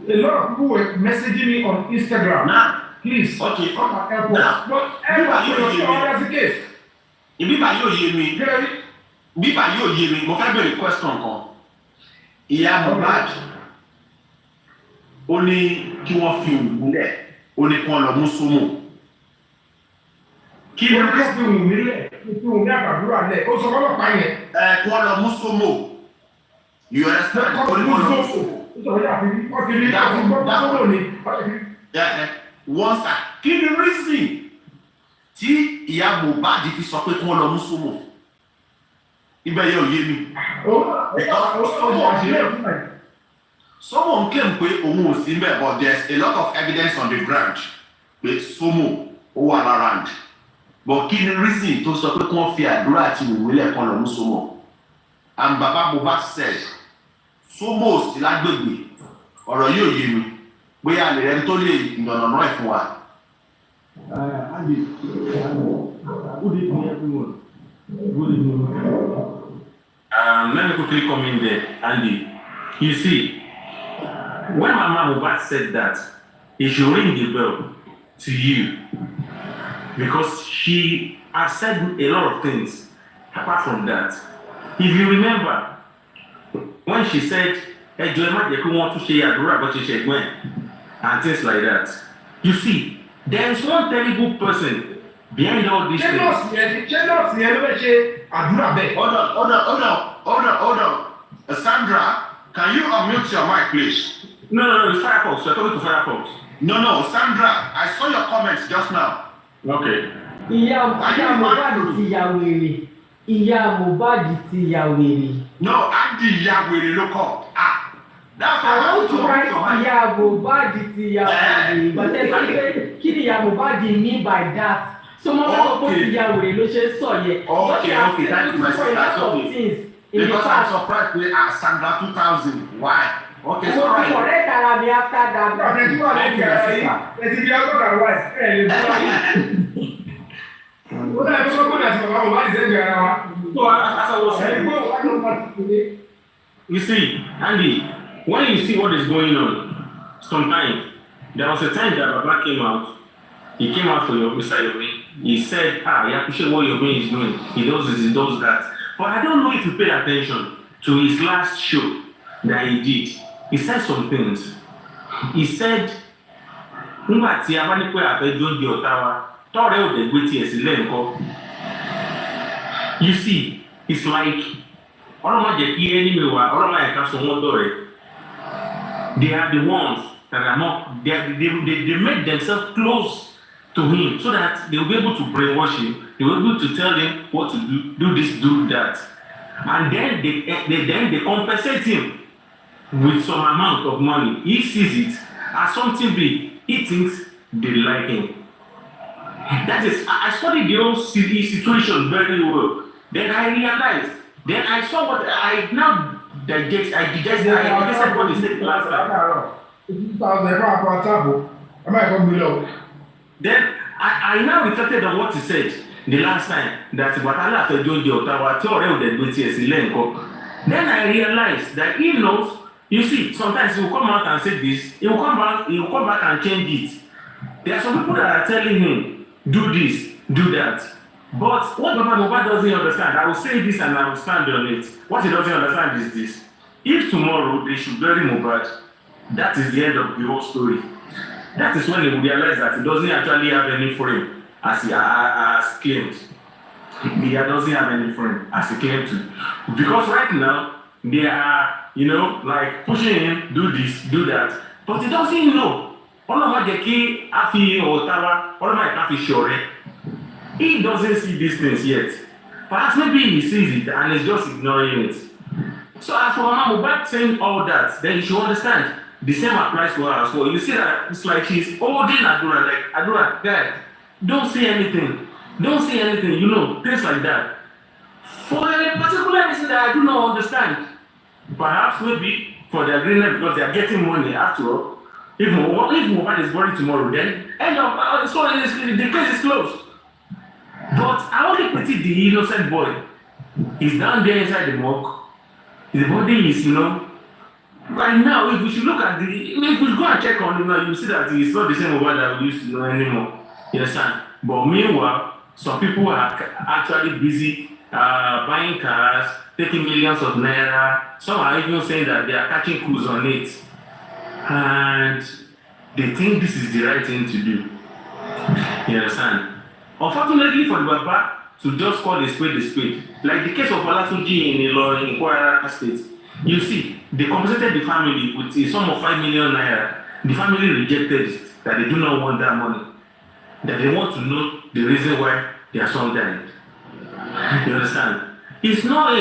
A lot of people were messaging me on Instagram.
Now,
please,
okay.
come and help us.
Now,
But everybody was sure that's the case.
Bíbá yóò yé mi. Bíbá yóò yé mi. Mo fẹ́ bèrè question kan. Ìyá Mohbad ó ní kí wọ́n fi òwúlẹ̀ ó ní kí wọ́n lọ mú Sómò. Kí ni
wọ́n fi òwúlẹ̀ fi òwúlẹ̀ àgbàdúrà lẹ̀ ó sọ fọlọ́pàá yẹn.
Kí wọ́n lọ mú Sómò. You understand? Ó ní kí wọ́n lọ mú Sómò. Wọ́n sà kí ni reason tí ìyá Mohbad fi sọ pé kí wọ́n lọ mú Sómò? Ibẹ̀ yóò yé mi. Someone claim pé òun ò sí mbẹ̀ but there's a lot of evidence on the ground pé Sómò ó wà around. But kí ni reason tó sọ pé kí wọ́n fi àdúrà àti ìwúlẹ̀ kan lọ mú Sómò? And Baba Mohbad said Sómò sí lágbègbè ọ̀rọ̀ yóò yé mi bóyá lè rẹ́ni tó lè ìyànnà ẹ̀ fún wa.
Andy, good evening everyone. Good evening.
Let me quickly come in there, Andy. You see, when Mama Mohbad said that, it should ring the bell to you because she has said a lot of things apart from that. If you remember, when she said, and things like that, you see, there is one terrible person behind all these things.
Hold on. Sandra, can you unmute your mic, please?
No, it's Firefox. We're talking to Firefox.
No, Sandra, I saw your comments just now.
Okay.
Ìyá Mohbad ti ya wèrè. Ìyá Mohbad ti ya wèrè.
No, Andy ya wèrè ló kọ. That's
I want to write ìyá Mohbad ti ya wèrè. But then kí ni ìyá Mohbad mean by that? So mo fẹ́ sọ pé ti ya wèrè ló ṣe sọ yẹ.
Okay, thank you, my sister. That's okay. Because I'm surprised with Sandra 2000. Why? Okay, so right.
Correct Arabi after that.
Thank you, my
You see, Andy, when you see what is going on, sometimes there was a time that Baba came out. He came out for Mr. Yomi. He said, he appreciates what Yomi is doing. He does this, he does that. But I don't know if you paid attention to his last show that he did. He said some things. He said, you see, it's like they are the ones that are not, they make themselves close to him so that they will be able to brainwash him, they will be able to tell him what to do this, do that. And then they compensate him with some amount of money. He sees it as something big. He thinks they like him. That is, I studied the whole situation very well. Then I realized, then I saw what I now digested what he said last time. Then I now reflected on what he said the last time that Watala after John Ottawa then I realized that he knows. You see, sometimes he will come out and say this, he will come back and change it. There are some people that are telling him, do this, do that. But what Baba Mohbad doesn't understand, I will say this and I will stand on it. What he doesn't understand is this. If tomorrow they should bury Mohbad, that is the end of the whole story. That is when he will realize that he doesn't actually have any frame as he has claimed. He doesn't have any frame as he claimed to. Because right now, they are, like pushing him, do this, do that. But he doesn't know. He doesn't see these things yet. Perhaps maybe he sees it and is just ignoring it. So as for Mama Mohbad saying all that, then you should understand the same applies to her as well. You see that it's like she's holding Adura, like Adura, guy, don't say anything. Don't say anything, things like that. For a particular reason that I do not understand. Perhaps maybe for the agreement because they are getting money after all. If Mohbad is buried tomorrow, then the case is closed. But I only pity the innocent boy. He's down there inside the morgue. His body is, right now, if we should look at if we go and check on him now, you see that he's not the same Mohbad that we used to know anymore. You understand? But meanwhile, some people are actually busy buying cars, taking millions of naira. Some are even saying that they are catching coups on it. And they think this is the right thing to do. You understand? Unfortunately for the Baba to just call a spade, like the case of Olatunji in Ilorin in Kwara State, you see, they compensated the family with a sum of 5 million naira. The family rejected it, that they do not want that money, that they want to know the reason why their son died. You understand? This is not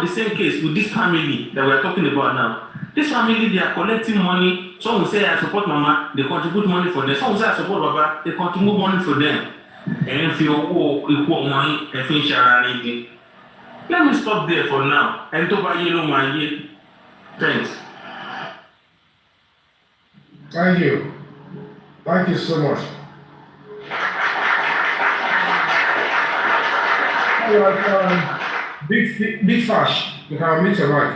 the same case with this family that we are talking about now. This family, they are collecting money. Some will say, I support Mama, they contribute money for them. Some will say, I support Baba, they contribute money for them. And if you equal money, if you share anything. Let me stop there for now. And to buy yellow my year. Thanks.
Thank you. Thank you so much. All right, Big Fash, you can meet your mic.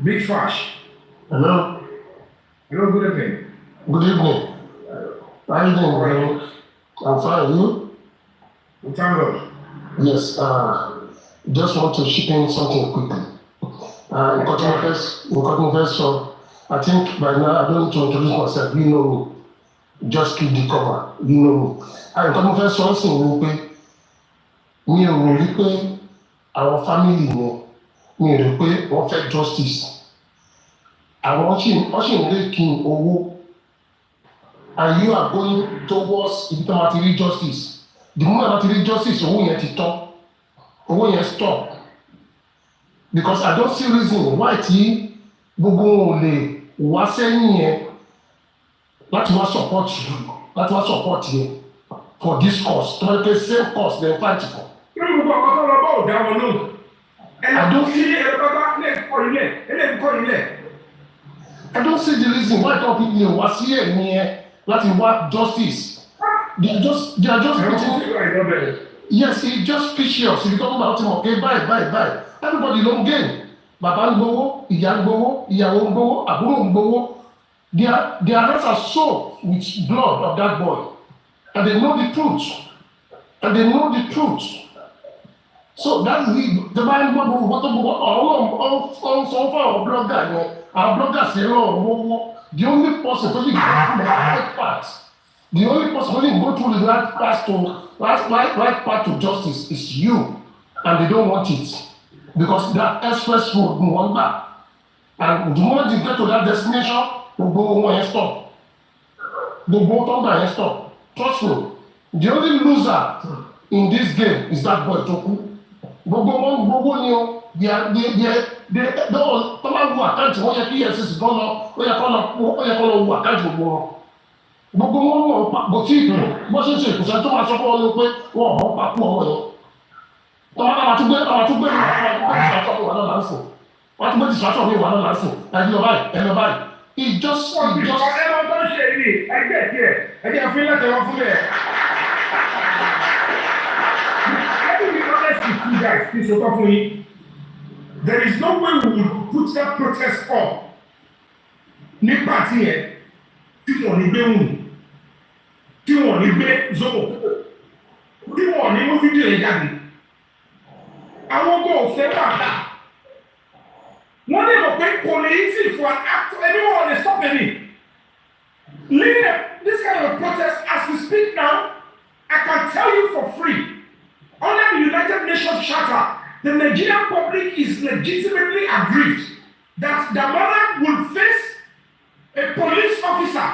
Big Fash.
Hello.
Hello, good evening.
Good evening. How are you doing, bro? I'm fine. You?
We thank God.
Yes. Just want to chip in something quickly. In cutting first, so I think by now I don't need to introduce myself. You know me. Just keep the cover. You know me. In cutting first, so sì ń pé mi ò rò wípé àwọn family wọn mi ò rò pé wọ́n fẹ́ justice. Àwọn sì ń lé kí n owó. And you are going towards ibi tó máa ti rí justice. The moment máa ti rí justice, owó yẹn ti tán. Owó yẹn stop. Because I don't see reason why tí gbogbo wọn ò lè wá sẹ́yìn yẹn láti wá support yẹn for this cause. To make the same cause dem fight for.
Irú gbogbo àwọn tó lọ bá ò dá wọn lóhùn.
I don't see I don't see the reason why top people lè wá sí ẹ̀mí yẹn láti wá justice. They are just waiting. Yes, it's just vicious. If you talk about him, okay, bye. Everybody long gain. Baba ń gbowó, ìyá ń gbowó, ìyàwó ń gbowó, àbúrò ń gbowó. Their hands are soaked with blood of that boy. And they know the truth. So that's the man what so far our bloggers say, the only person who go through the right path to justice is you, and they don't want it because that express road no one back, and the moment you get to that destination, we'll go and stop. The boat and stop. Trust me, the only loser in this game is that boy Toku. Gbogbo ni o, they don't wo àkáǹtì wọn yẹ kí EFCC gan lọ, ó yẹ kọ́ lọ wo àkáǹtì gbogbo wọn. Gbogbo wọn mọ̀ bó tí bó ṣe ń ṣe ìkùsẹ́ tó máa sọ fún ọ ló pé wọ́n mọ̀ papọ̀ ọmọ yẹn. Tọ́wọ́n àwọn àtúgbé distraction mi wà náà láǹfò. Wọ́n àtúgbé distraction mi wà náà láǹfò. Ẹ lọ báyìí. It just.
Ẹ máa tó ń ṣe yìí, ẹgbẹ́ tiẹ̀, ẹgbẹ́ fún ilé tẹ̀wọ́ fún mi ẹ̀. Guys, please look up for me. There is no way we will put that protest up. Nípa tí ẹ tí wọ́n ní gbé wùn, tí wọ́n ní gbé zobo, tí wọ́n ní mú fídíò yẹn jáde. Àwọn ọgbọ́n òfin pàtà. Wọ́n lè mọ̀ pé kò lè easy for an actor, anyone dey stop any. Leading this kind of a protest as we speak now, I can tell you for free. Under the United Nations Charter, the Nigerian public is legitimately aggrieved that the mother will face a police officer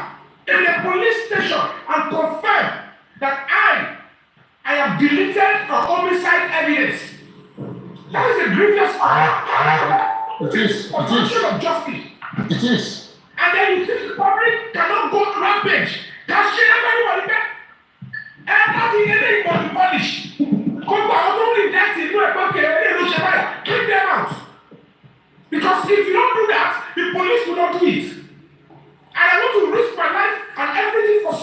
in a police station and confirm that I have deleted a homicide evidence. That is a grievous obstruction of justice.
It is.
And then you think the public cannot go rampage. Can she never do it? And nothing anybody punish. Gbogbo àwọn tó ń rìn láti inú ẹ̀gbọ́n kẹ́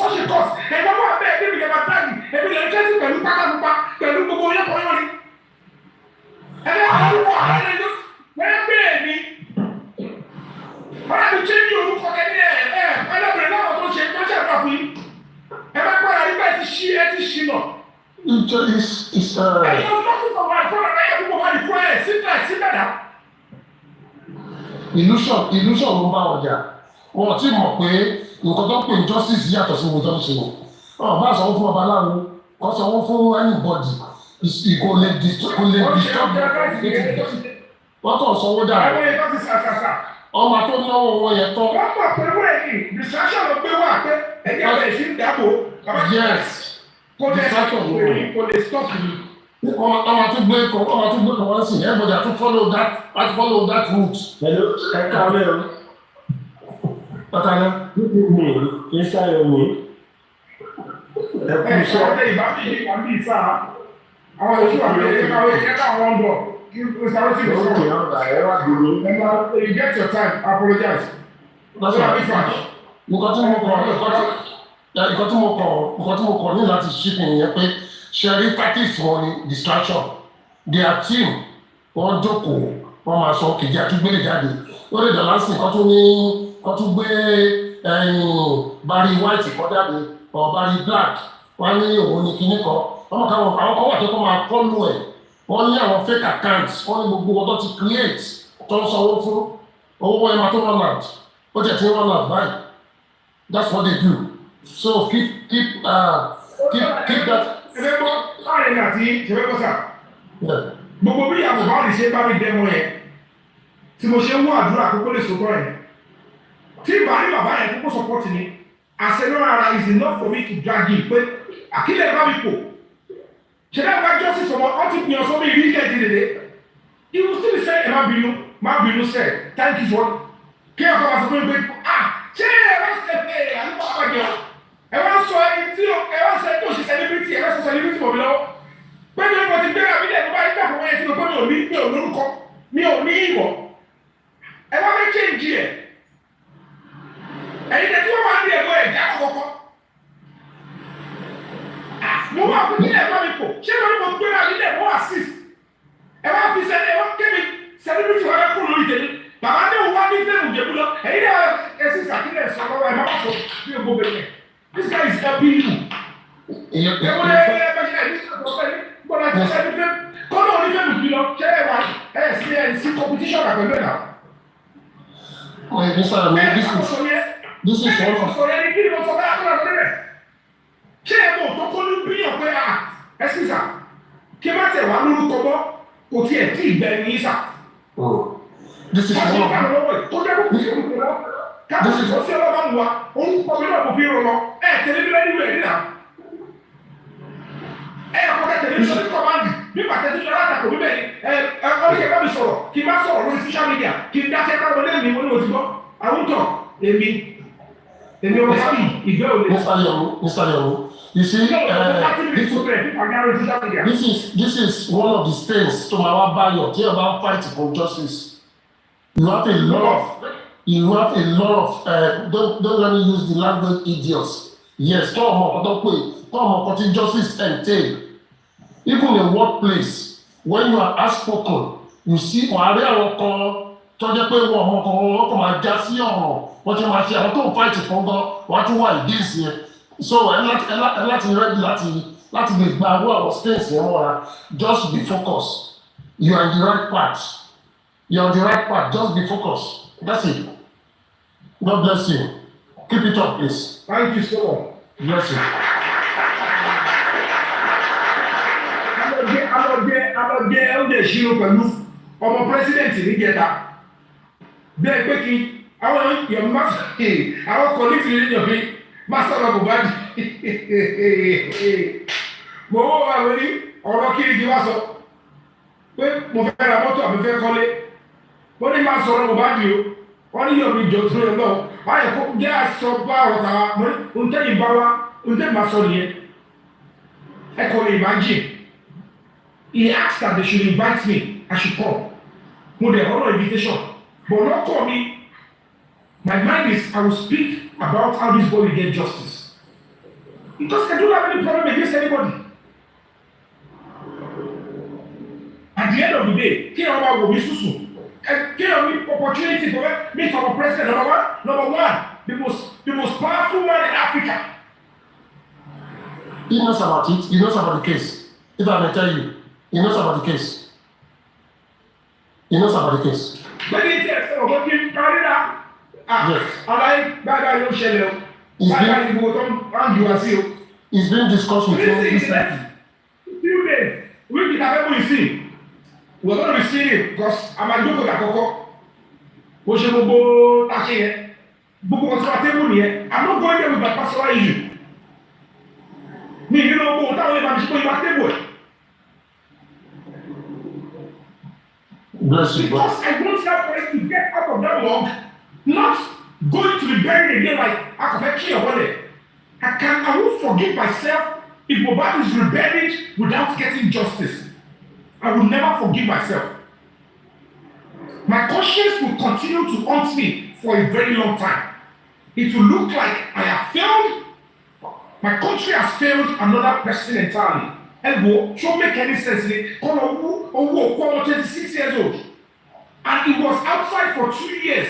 such a cause ẹ̀ bá wà bẹ́ẹ̀ débi kẹ́ máa dáàbì ẹ̀mí lè ń tẹ́sí pẹ̀lú pátákópa pẹ̀lú gbogbo yẹ́pọ̀ yọ́ ni ẹ̀rẹ́ àdúgbò àrẹ́lẹ́dọ́ bẹ́ẹ̀ ni wọ́n á fi change orúkọ kẹ́ni ẹlẹ́bìnrin náà tó ṣe àdúrà fún yín ẹ bá gbọ́dọ̀ nígbà tí ẹ ti ṣí lọ. ẹ̀yin ọjọ́ fún ọmọ ẹ̀kọ́ rẹ̀ láyé púpọ̀ máa di kúrẹ́ ẹ̀ síbẹ̀ dá.
illusion ló bá ọjà wọn ti mọ̀ pé nǹkan tó ń pè ní justice yàtọ̀ sí ohun tó ń ṣe wọn ọ̀ bá sanwó fún babaláwo kọ́ sanwó fún anybody kò lè disturb wọ́n kàn sanwó dáa ọmọ tó náwó wọn yẹn tán.
wọ́n pọ̀ pé wọ́n ẹ̀yìn distraction ló gbé wá pé ẹ̀jẹ̀ rẹ̀ sí dáàbò.
yes distraction ló wọ̀
kò lè stop you.
ọmọ tó gbé kan wọ́n sì everybody have to follow that route.
hello ẹ káwé o.
pátánà.
mi ìsáyọ mi. ẹ kú iṣẹ́.
ọ̀dẹ ìbámu yìí wà ní ìsá àwọn oṣù àmì ẹ̀káwé ẹ̀ká wọn bọ̀ kí o sáré sí ìṣòro.
okay ọ̀rọ̀ ẹ wá dúró.
you get your time apologize.
nǹkan tí mo kọ ní láti ṣípì nìyẹn pé ṣẹ́rí tactics wọn ni distraction their team wọ́n jókòó wọ́n máa sọ kejì àtúgbélé jáde ó lè dọ̀lá sí nǹkan tó gbé Barry White kọ́ jáde or Barry Black wọ́n ní òun ní kinní kan àwọn kan wà tó kọ́ máa kọ́lù ẹ̀ wọ́n ní àwọn fake accounts wọ́n ní gbogbo ọdọ́ ti create tó ń sanwó fún owó ẹ̀ máa tó run out ó jẹ́ tí ń run out báyìí that's what they do so keep that.
ẹgbẹ́ gbọ́ láàrin àti ṣẹ̀fẹ́ kọ́sà gbogbo bí ìyàwó bá lè ṣe bá mi dẹ́mọ yẹn tí mo ṣe ń wọ àdúrà àkókò lè sọ̀tọ̀ yẹn tí ìgbà ní bàbá yẹn kókó support ni àṣẹlẹ̀ ara is enough for me to drag in pé àkílẹ̀ bá mi pò ṣẹlẹ̀ bá justice ọmọ ọtí pìyàn sọ mi ìrí ìkẹ́ ìdílé he will still say ẹ má bínú sẹ́ thank you for kí ọkọ̀ wá sọ fún mi pé ṣé ẹ bá ṣe pé àyíkọ́ àpàjọ ẹ wá sọ ẹni tí ẹ wá sọ ẹni tó ṣe celebrity ẹ wá sọ celebrity mọ̀ mi lọ́wọ́ pẹ̀lú ẹni wọ́n ti gbé àbí lẹ́nu bá nígbà fún wọn yẹn tí mo pẹ́ mi ò lórúkọ mi ò ní ìwọ̀ ẹ wá fẹ́ change ẹ̀ ẹ̀yin tẹ̀ tí wọ́n wá ní ẹ̀gbọ́n ẹ̀ já kọ́kọ́ mo wá fún ilé ẹ̀gbọ́n mi pò ṣé wọ́n ní mo gbé àbí lẹ́nu wọ́n assist ẹ wá fi sẹ́ni ẹ wá kébi celebrity wọn kú lórí tẹ̀lé bàbá ní òun wá ní fẹ́ẹ̀mù jẹ̀bú lọ ẹ̀yin náà ẹ sì sàkílẹ̀ sọ lọ́wọ́ ẹ má sọ bí o gbogbo ẹ̀ this guy is helping you. Kọ́nà onífẹ́mi bí lọ ṣé ẹ wà sí competition àpẹẹrẹ náà.
This is one of.
Ṣé ẹ mọ̀ tó kọ́ ní bíyàn pé ẹ sì sà kí má tẹ̀ wá lórúkọ mọ́ kò tiẹ̀ tí ì gbẹ ní sà.
This is one of.
Káàkiri sọ sí ọlọ́ba mu wa, orúkọ mi náà kò fi rọ̀ lọ, tẹ̀lé mi lẹ́nu ìwé nínà. Kọ́kẹ́ tẹ̀lé mi lọ́dún kọ́mándì, bí pàtẹ́ tí ọlọ́dà kò bíbẹ̀ ni, ọlọ́dún bá mi sọ̀rọ̀, kí n má sọ̀rọ̀ lórí social media, kí n dákẹ́ káwọn lẹ́nu mi wọ́n ní òtítọ́. Àwùjọ èmi ọmọ sábì ìgbẹ́ òde.
Mr. Yomi, you see, this is one of the stains to my bayo tí ẹ bá fight for justice. You have a lot of don't let me use the language idiots. Yes, tọ́ ọmọ ọkọ tí justice entail. Even in workplace, when you are outspoken, you see ọ̀hárẹ́ àwọn kan tọ́jọ́ pé wọn kàn máa já sí ọ̀rọ̀ wọ́n ti máa ṣe àwọn tó ń fight fún gan wọ́n á tún wà against yẹn. So ẹ láti ready láti lè gba àwọn states yẹn mọ́ra. Just be focused. You are in the right path. Just be focused. That's it. God bless you. Keep it up, please.
Thank you so much.
Bless you.
Alọ́jẹ́ ẹ̀ọ́dẹ̀ ṣírò pẹ̀lú ọmọ pírẹsidẹ̀ntì níjẹta. Bẹ́ẹ̀ pé kí àwọn yọ̀mí máa àwọn kọ̀lẹ́tì ní yọ̀mí máa sọ̀rọ̀ bò bá dì. Mo wọ́n wà lórí ọ̀rọ̀ kiri wá sọ pé mo fẹ́ ra mọ́tò àbí fẹ́ kọ́lé. Wọ́n ní máa sọ̀rọ̀ bò bá dì o. Wọ́n ní yọ̀mí jọ tó yọ náà. Wọ́n yẹ kó jẹ́ àṣọ bá ọ̀rọ̀ tàwa mọ́ ntẹ́yìn bá wa ntẹ́yìn máa sọ nìyẹn. Ẹ kọ́ lè imagine. He asked that they should invite me. I should come. Mo dey honor invitation. But not call me. My mind is I will speak about how this boy will get justice. Because I don't have any problem against anybody. At the end of the day, kí ọba wò mí sùsù, kí ọba opportunity for me for president number one, the most powerful man in Africa.
He knows about it. He knows about the case. If I may tell you, he knows about the case. He knows about the case.
But he said, "Oh, kí n parí náà."
Yes.
Aláì gbàgbà yóò ṣẹlẹ̀ o. Gbàgbà ìbò tó ń ju wá sí o.
It's been discussed with him recently.
Few days, we can have everything see. We're going to be seeing it because I'm a joke àkọ́kọ́. Bó ṣe gbogbo táṣe yẹn, gbogbo ọ̀sán àtẹ́wò nìyẹn. I'm not going there with my personal issue. Mi nínú owó táwọn ilé ìbámu ṣe pé ìbá tẹ́wò ẹ̀.
Bless you,
Because I want that person to get out of that log, not going to be buried again like Akọ̀fẹ́ or whatever. I won't forgive myself if Mohbad is rebelling without getting justice. I will never forgive myself. My conscience will continue to haunt me for a very long time. It will look like I have failed. My country has failed another person entirely. And it won't make any sense. Owo 26 years old. And he was outside for 2 years.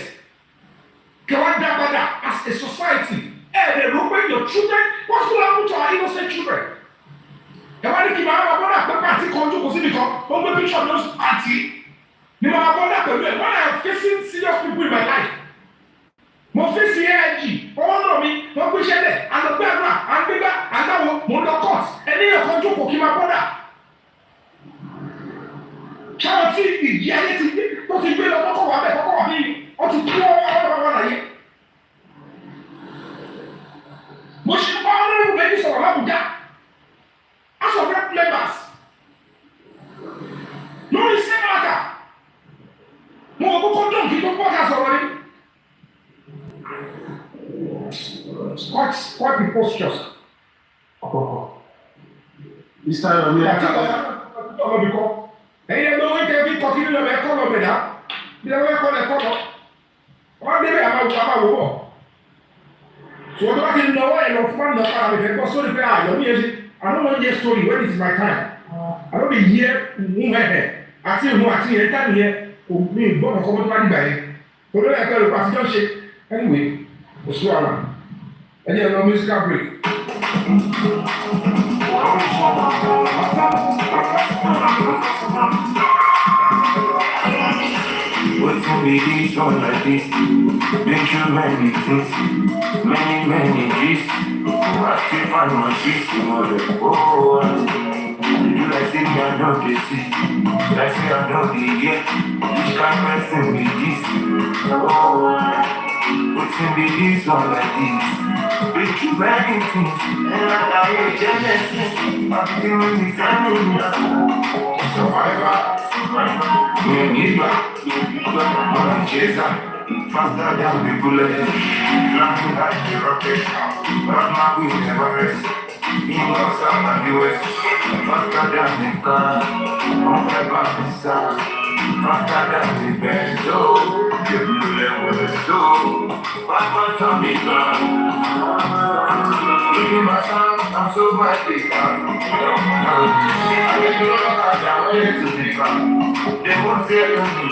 Kawadabada as a society. Hey, they look at your children. What's going to happen to our innocent children? Ẹ̀wọ́n ní kí màá máa bọ́dà pé pàtí kan jókòó síbi kan, ó ń gbé picture of those party. Ní màá bọ́dà pẹ̀lú ẹ̀, when I am facing serious people in my life. Mo face AIG, ọwọ́ náà mi, wọ́n gbé ṣẹlẹ̀, àlọ́gbé àgbà, àgbégbá, àgbáwo, mo ń lọ court, ẹni ẹ̀kan jókòó kí máa bọ́dà. Ṣáà tí ìjì ayé ti gbé, tó ti gbé lọ kọ́kọ́ wà bẹ́ẹ̀ kọ́kọ́ wà bí, ó ti kú ọwọ́ láyé. Mo ṣe bá ọlọ́run méjì sọ̀rọ̀ lábùjá. As of rep members, lórí sẹ́màtà, mo ò kókó dùn kí tó pọ́ta sọ̀rọ̀ ní. Quite preposterous.
This time I'm here.
Ẹ̀yin ẹgbẹ́ owó ìtẹ́ fi kọ́ kí nínú ẹ̀kọ́ lọ bẹ̀dá. Bí ẹgbẹ́ ẹ̀kọ́ lẹ̀kọ́ lọ. Wọ́n débẹ̀ àmàwò bọ̀. Ṣùgbọ́n tó bá ti lọ wọ́ ẹ̀ lọ fún àmì ọ̀pá àmì ìfẹ́ gbọ́ sórí pé àyọ̀ ní ẹ̀ṣin. I don't want to hear story when it is my time. I don't want to hear àti ìhun àti ìyẹn tá nìyẹn mi gbọ́dọ̀ kọ́ mọ́tò wá nígbà yẹn. Torí ẹ̀ka ìròpọ̀ àtijọ́ ṣe anyway kò sí wàhálà. Ẹ jẹ́ lọ musical break.
What's in me this one like this? Been through many things, many G's. I still find my peace in order. Oh, you like say me I know the see, like say I know the yeah. Which kind of person be this? Oh, what's in me this one like this? Been through many things, and I ain't jealous. I'm doing the family. Survivor, money chaser, faster than the bullet, flying like the rocket, but my will never rest. He was out of the west, faster than the car, on the back of the sun, faster than the best. Oh, the bullet with the soul, but my tummy gone. Give me my son, I'm so much bigger. I get to look down into the ground. They won't say anything.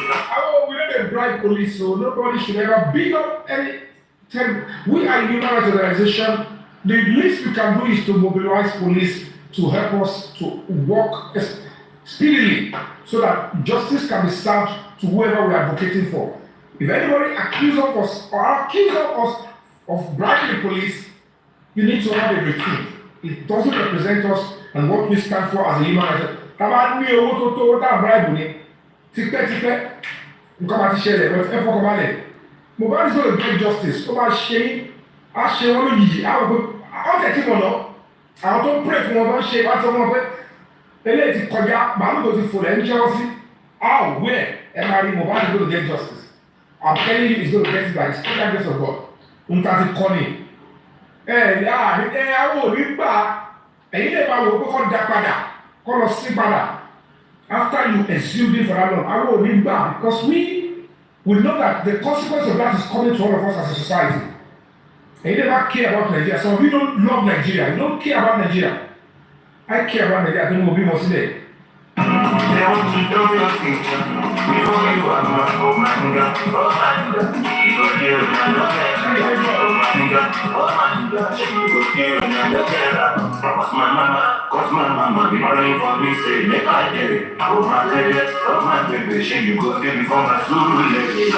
We don't bribe police, so nobody should ever beat up any. We are a human rights organization. The least we can do is to mobilize police to help us to work speedily so that justice can be served to whoever we are advocating for. If anybody accuses us of bribing the police, you need to have a retreat. It doesn't represent us and what we stand for as a human rights. Tàbá ní owó tó tá bribe ni tipẹ́tipẹ́ nǹkan máa ti ṣẹlẹ̀ but ẹ fọkàn balẹ̀. Mohbad is going to get justice. Ó máa ṣe wọ́n lójijì. Àwọn tẹ̀tí mọ̀ lọ. Àwọn tó ń pray fún wọn bá ń ṣe wá tí wọ́n pẹ́. Eléyìí ti kọjá màálù tó ti fò lẹ́ ń jẹ́ sí. Where ẹ máa rí Mohbad is going to get justice. I'm telling you he's going to get it by the special grace of God. Nǹkan ti kọ́ ni. Àwọn ò ní gbà ẹ̀yin lè máa wò ó kọ́ da padà kọ́ lọ sí padà after you assume it for that long. Àwọn ò ní gbà because we know that the consequence of that is coming to all of us as a society. And you never care about Nigeria. Some of you don't love Nigeria. You don't care about Nigeria. I care about Nigeria. I don't know what people say.
They want to know your future before you are my oh my God, oh my God. You go kill another girl, oh my God, oh my God. You go kill another girl. Cause my mama be praying for me, say make I get it. Oh my baby, she you go there before my soul lady.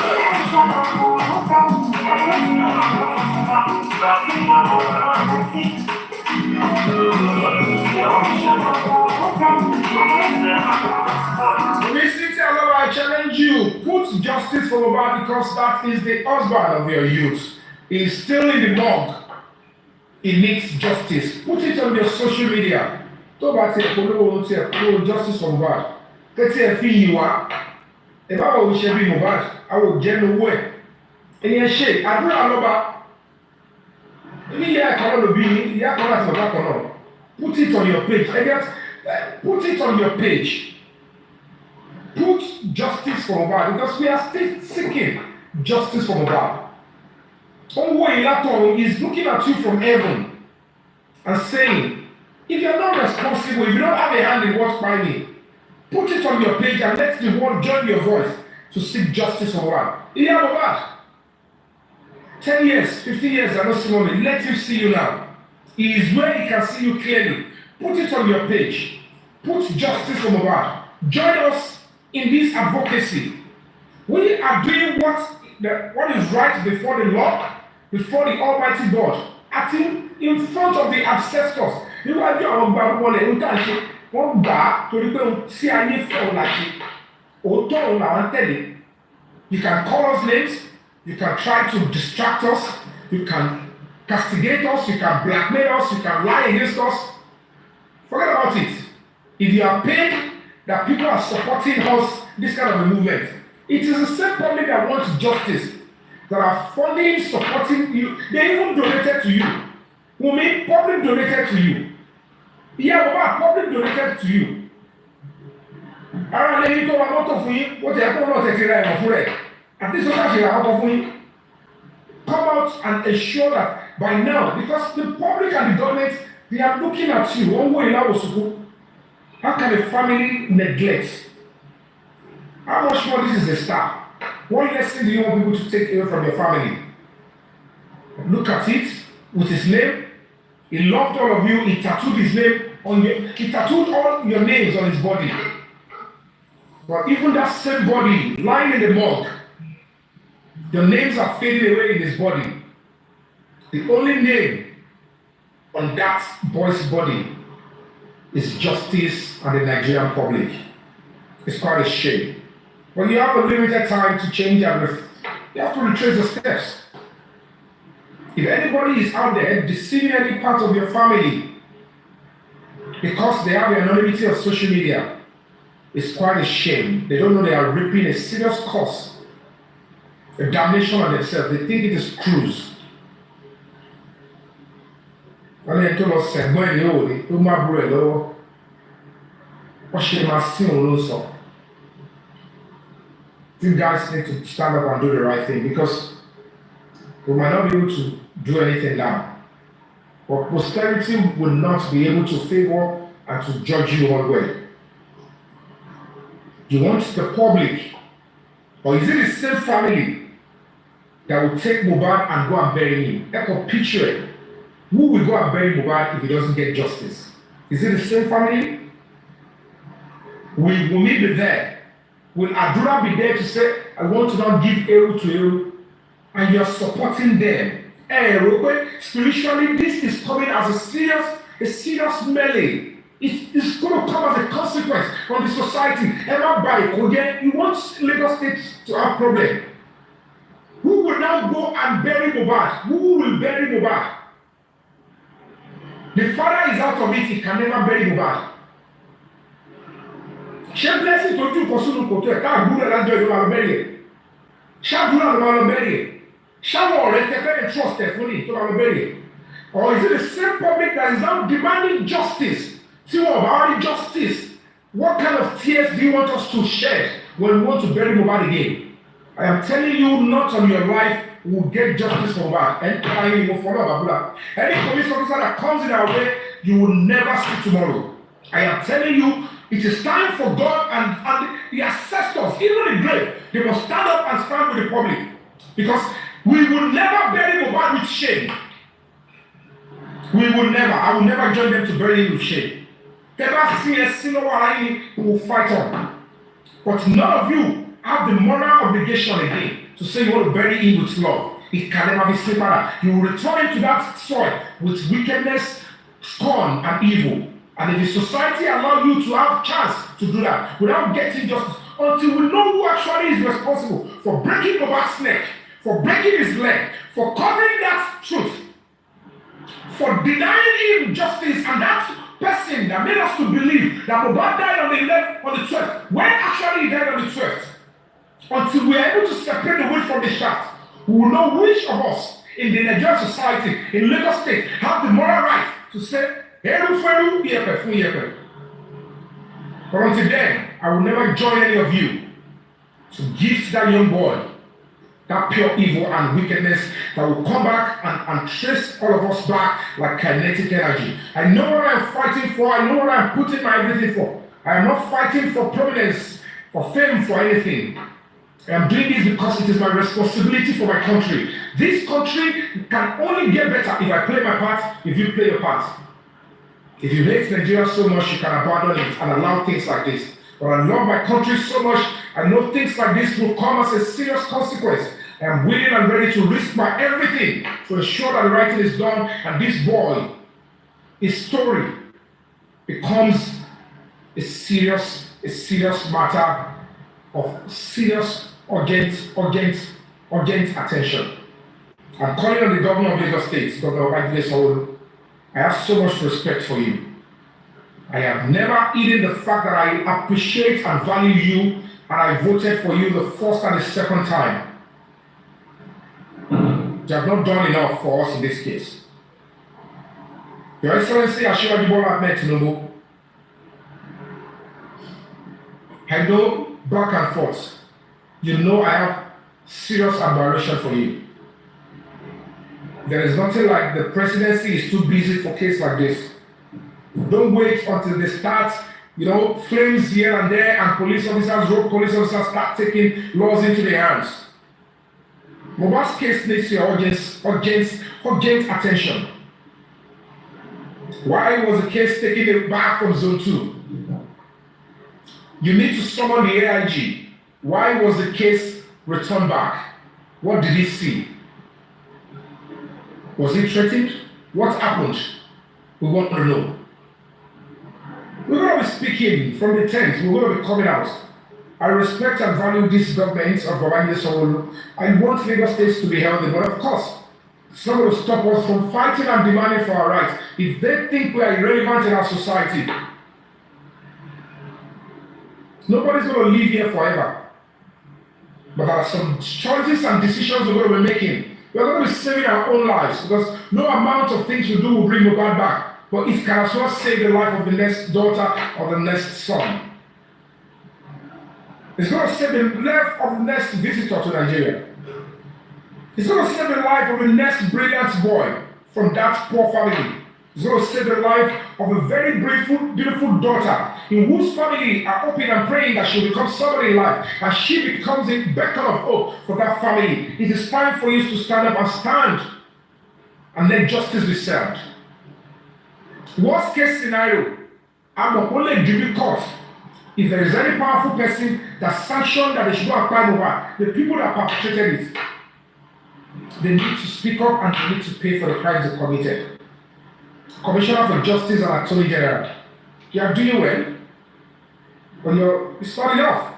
I challenge you, put justice for Mohbad because that is the husband of your youth. He is still in the morgue. He needs justice. Put it on your social media. Talk about justice for Mohbad. Let's say if you are, if I will share Mohbad, I will get away. And you shake, I do not put it on your page. Put it on your page. Put justice for Mohbad because we are still seeking justice for Mohbad. Onwo is looking at you from heaven and saying, if you are not responsible, if you don't have a hand in what's by me, put it on your page and let the world join your voice to seek justice for Mohbad. Yeah, Mohbad. 10 years, 15 years, I don't see Yomi. Let him see you now. He is where he can see you clearly. Put it on your page. Put justice for Mohbad. Join us in this advocacy. We are doing what is right before the Lord, before the Almighty God. Acting in front of the ancestors. You are doing one bar to the you can call us names. You can try to distract us. You can castigate us. You can blackmail us. You can lie against us. Forget about it. If you are paid that people are supporting us, this kind of a movement, it is the same public that wants justice, that are funding, supporting you. They even donated to you. Women, public donated to you. Yeah, public donated to you. Ara lẹ́yìn tó wà lọ́tọ̀ fún yín, ó ti ẹ̀kọ́ náà tẹ̀sí ra ẹ̀mọ̀ fún rẹ̀. At least what I have fún yín. Come out and ensure that by now, because the public and the government, they are looking at you. One way in our school. How can a family neglect? How much more this is a star? What lesson do you want people to take away from your family? Look at it with his name. He loved all of you. He tattooed his name on you. He tattooed all your names on his body. But even that same body lying in the morgue, your names are fading away in his body. The only name on that boy's body is justice and the Nigerian public. It's quite a shame. When you have a limited time to change everything, you have to retrace the steps. If anybody is out there deceiving any part of your family because they have the anonymity of social media, it's quite a shame. They don't know they are reaping a serious cost, a damnation on themselves. They think it is cruise. Wọ́n lè tó lọ sẹ̀gbọ́n ẹ̀ ní òde tó má burú ẹ̀ lọ́wọ́. Wọ́n ṣe máa sí òun ló sọ. You guys need to stand up and do the right thing because we might not be able to do anything now. But posterity will not be able to favor and to judge you all well. You want the public, or is it the same family that will take Mohbad and go and bury him? Echo picture it. Who will go and bury Mohbad if he doesn't get justice? Is it the same family? Will Yomi be there? Will Adura be there to say, I want to now give Eru to Eru, and you are supporting them? Spiritually, this is coming as a serious melee. It's going to come as a consequence from the society. You want Lagos State to have problem. Who will now go and bury Mohbad? Who will bury Mohbad? The father is out of it, he can never bury Mohbad. Ṣé blessing tó tún kọ sínú kòtò ẹ̀ ká àgbúrò lájọ ìlú máa lọ bẹ́rì ẹ̀? Ṣáàdúrà ló máa lọ bẹ́rì ẹ̀? Ṣáwọn ọ̀rẹ́ tẹ fẹ́ẹ́ trust ẹ̀ fún ní tó máa lọ bẹ́rì ẹ̀? Or is it the same public that is now demanding justice? See what about justice? What kind of tears do you want us to shed when we want to bury Mohbad again? I am telling you, not on your life, will get justice for Mohbad. And any police officer that comes in our way, you will never see tomorrow. I am telling you, it is time for God and the ancestors, even the grave, they must stand up and stand with the public. Because we will never bury Mohbad with shame. We will never. I will never join them to bury him with shame. Never see a single one who will fight on. But none of you have the moral obligation again to say you want to bury him with love. It can never be separated. You will return him to that soil with wickedness, scorn, and evil. And if the society allow you to have chance to do that without getting justice, until we know who actually is responsible for breaking Mohbad's neck, for breaking his leg, for covering that truth, for denying him justice, and that person that made us to believe that Mohbad died on the 12th, when actually he died on the 12th, until we are able to separate the wheat from the chaff, we will know which of us in the Nigerian society, in Lagos State, have the moral right to say, but until then, I will never join any of you to give to that young boy that pure evil and wickedness that will come back and trace all of us back like kinetic energy. I know what I'm fighting for. I know what I'm putting my everything for. I am not fighting for prominence, for fame, for anything. I am doing this because it is my responsibility for my country. This country can only get better if I play my part, if you play your part. If you hate Nigeria so much, you can abandon it and allow things like this. But I love my country so much, I know things like this will come as a serious consequence. I am willing and ready to risk my everything to ensure that the right thing is done and this boy, his story, becomes a serious matter of serious, urgent attention. I'm calling on the governor of Lagos State, Governor Fabayi. I have so much respect for you. I have never hidden the fact that I appreciate and value you, and I voted for you the first and the second time. You have not done enough for us in this case. Your Excellency Asiwaju Bola Ahmed Tinubu, I know back and forth, you know I have serious admiration for you. There is nothing like the presidency is too busy for cases like this. Don't wait until they start, flames here and there, and road police officers start taking laws into their hands. Mohbad's case needs your urgent attention. Why was the case taken back from Zone 2? You need to summon the AIG. Why was the case returned back? What did he see? Was he threatened? What happened? We want to know. We're going to be speaking from the tent. We're going to be coming out. I respect and value this government of Fabayi. I want Lagos State to be healthy, but of course, it's not going to stop us from fighting and demanding for our rights. If they think we are irrelevant in our society, nobody's going to live here forever. But there are some choices and decisions we're going to be making. We're going to be saving our own lives, because no amount of things we do will bring Mohbad back. But it can as well save the life of the next daughter or the next son. It's going to save the life of the next visitor to Nigeria. It's going to save the life of the next brilliant boy from that poor family. It's going to save the life of a very beautiful daughter in whose family are hoping and praying that she'll become somebody in life, and she becomes a beacon of hope for that family. It is time for you to stand up and let justice be served. Worst case scenario, I'm only giving court. If there is any powerful person that sanctioned that they should not apply over, the people that perpetrated it, they need to speak up and they need to pay for the crimes they committed. Commissioner for Justice and Attorney General, you are doing well, but it's not enough.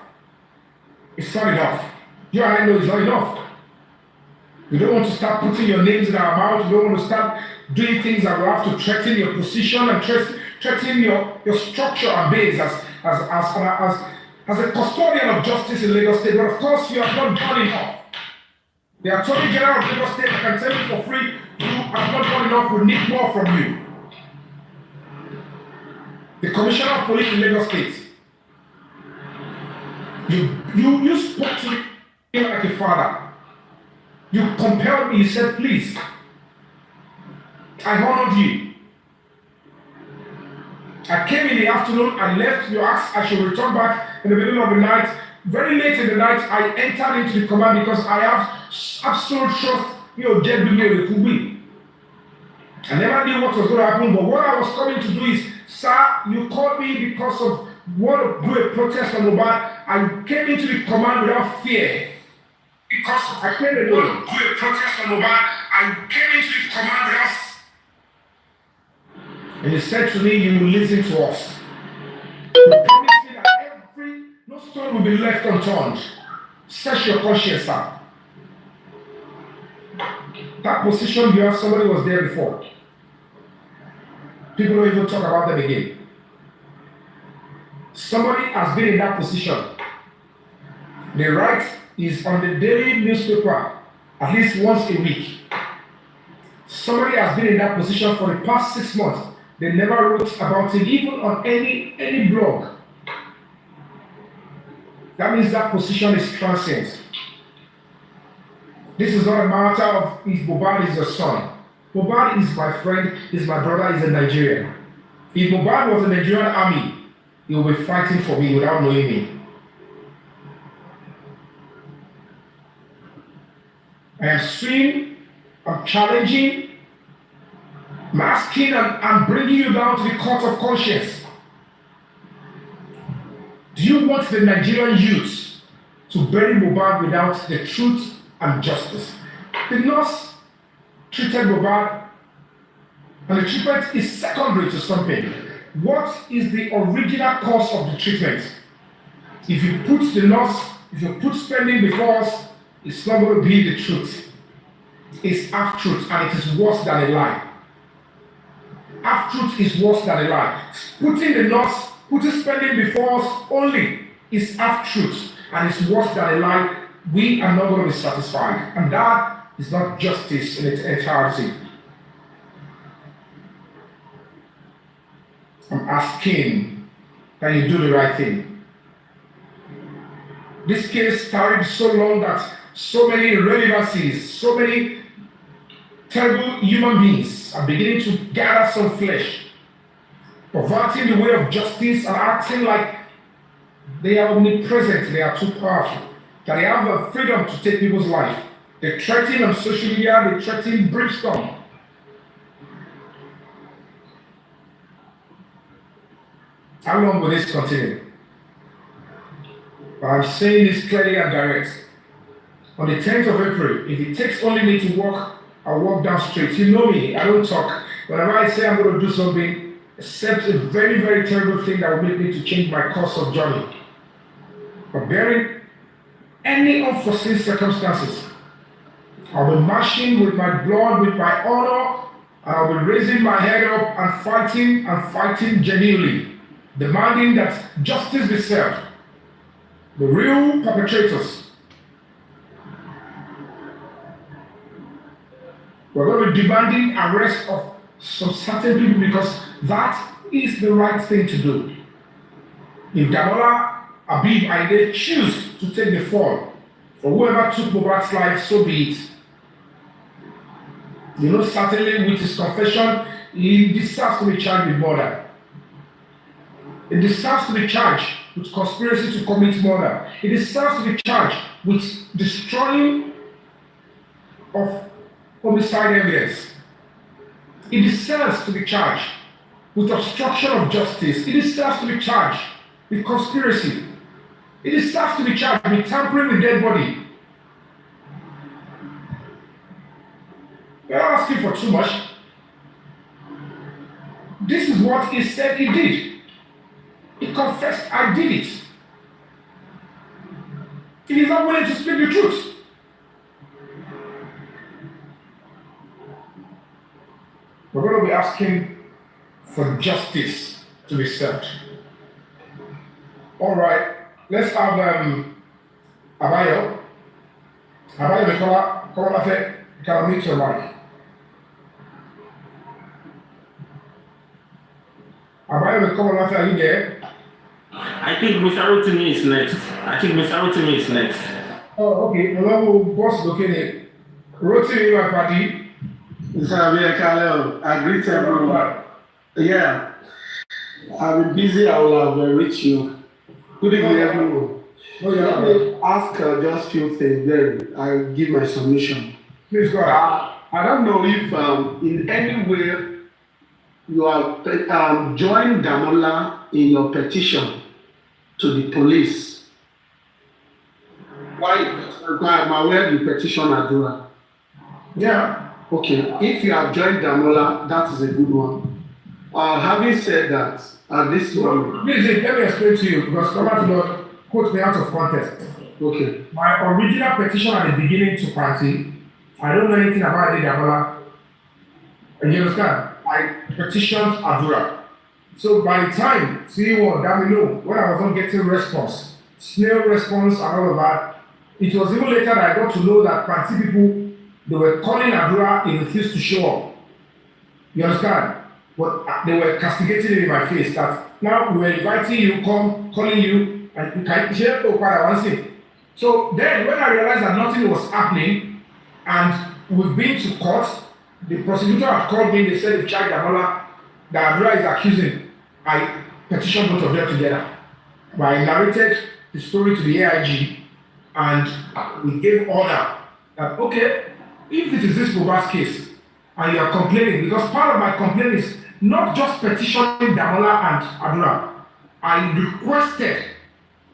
It's not enough. You and I know it's not enough. We don't want to start putting your names in our mouth. We don't want to start doing things that will have to threaten your position and threaten your structure and base as a custodian of justice in Lagos State. But of course, you have not done enough. The Attorney General of Lagos State, I can tell you for free, you have not done enough. We need more from you. The Commissioner of Police in Lagos State, you spoke to me like a father. You compelled me. You said, please. I honored you. I came in the afternoon. I left. You asked I should return back in the middle of the night. Very late in the night, I entered into the command because I have absolute trust. I never knew what was going to happen, but what I was coming to do is, sir, you called me because of want to do a protest on Mohbad. I came into the command without fear. Because I came to do a protest on Mohbad, I came into the command without. And you said to me, you will listen to us. You promised me that no stone will be left unturned. Search your conscience out. That position you have, somebody was there before. People don't even talk about them again. Somebody has been in that position. The right is on the daily newspaper at least once a week. Somebody has been in that position for the past 6 months. They never wrote about it, even on any blog. That means that position is transient. This is not a matter of if Mohbad is your son. Mohbad is my friend, is my brother, is a Nigerian. If Mohbad was a Nigerian army, he will be fighting for me without knowing me. I am suing, I'm challenging, I'm asking, I'm bringing you down to the court of conscience. Do you want the Nigerian youth to bury Mohbad without the truth and justice? The nurse treated Mohbad, and the treatment is secondary to something. What is the original cause of the treatment? If you put the nurse, if you put spending before us, it's not going to be the truth. It's half-truth, and it is worse than a lie. Half-truth is worse than a lie. Putting the nurse, putting spending before us only is half-truth, and it's worse than a lie. We are not going to be satisfied, and that is not justice in its entirety. I'm asking that you do the right thing. This case carried so long that so many irrelevancies, so many terrible human beings are beginning to gather some flesh, perverting the way of justice and acting like they are omnipresent, they are too powerful, that they have the freedom to take people's life. They threaten on social media, they threaten brimstone. How long will this continue? But I'm saying this clearly and direct. On the 10th of April, if it takes only me to walk, I'll walk down straight. You know me, I don't talk. Whenever I say I'm going to do something, except a very, very terrible thing that will make me to change my course of journey. But bearing any unforeseen circumstances, I'll be marching with my blood, with my honor, and I'll be raising my head up and fighting genuinely, demanding that justice be served. The real perpetrators. We're going to be demanding arrest of some certain people because that is the right thing to do. If Damola, Abib, and they choose to take the fall for whoever took Mohbad's life, so be it. You know, certainly with his confession, he deserves to be charged with murder. He deserves to be charged with conspiracy to commit murder. He deserves to be charged with destroying of homicide evidence. He deserves to be charged with obstruction of justice. He deserves to be charged with conspiracy. He deserves to be charged with tampering with dead body. We're not asking for too much. This is what he said he did. He confessed, I did it. He is not willing to speak the truth. We're going to be asking for justice to be served. All right, let's have Abayo. Abayo, come on, can I meet your mic? Abayo, come on, are you there?
I think Mr. Rotimi is next.
Oh, okay. Well, boss, okay. Rotary, my party.
Mr. Abia Kaleo, I greet everyone. Yeah, I've been busy. I will have reached you. Good evening, everyone. Let me ask just few things, then I'll give my submission.
Please go ahead.
I don't know if in any way you have joined Damola in your petition to the police. Why? I'm aware you petition Adura.
Yeah.
Okay, if you have joined Damola, that is a good one. Having said that, at this moment.
Please, let me explain to you because Thomas Lord quote me out of context.
Okay.
My original petition at the beginning to party, I don't know anything about the Damola. You understand? I petitioned Adura. So by the time CEO down below, when I was not getting response, snail response and all of that, it was even later that I got to know that party people, they were calling Adura, he refused to show up. You understand? But they were castigating it in my face that now we're inviting you, calling you, and you can share one thing. So then when I realized that nothing was happening, and we've been to court, the prosecutor had called me, they said if Chad Damola, that Adura is accusing, I petitioned both of them together. I narrated the story to the AIG, and we gave order that, okay, if it is this Boba's case, and you are complaining, because part of my complaint is not just petitioning Damola and Adura, I requested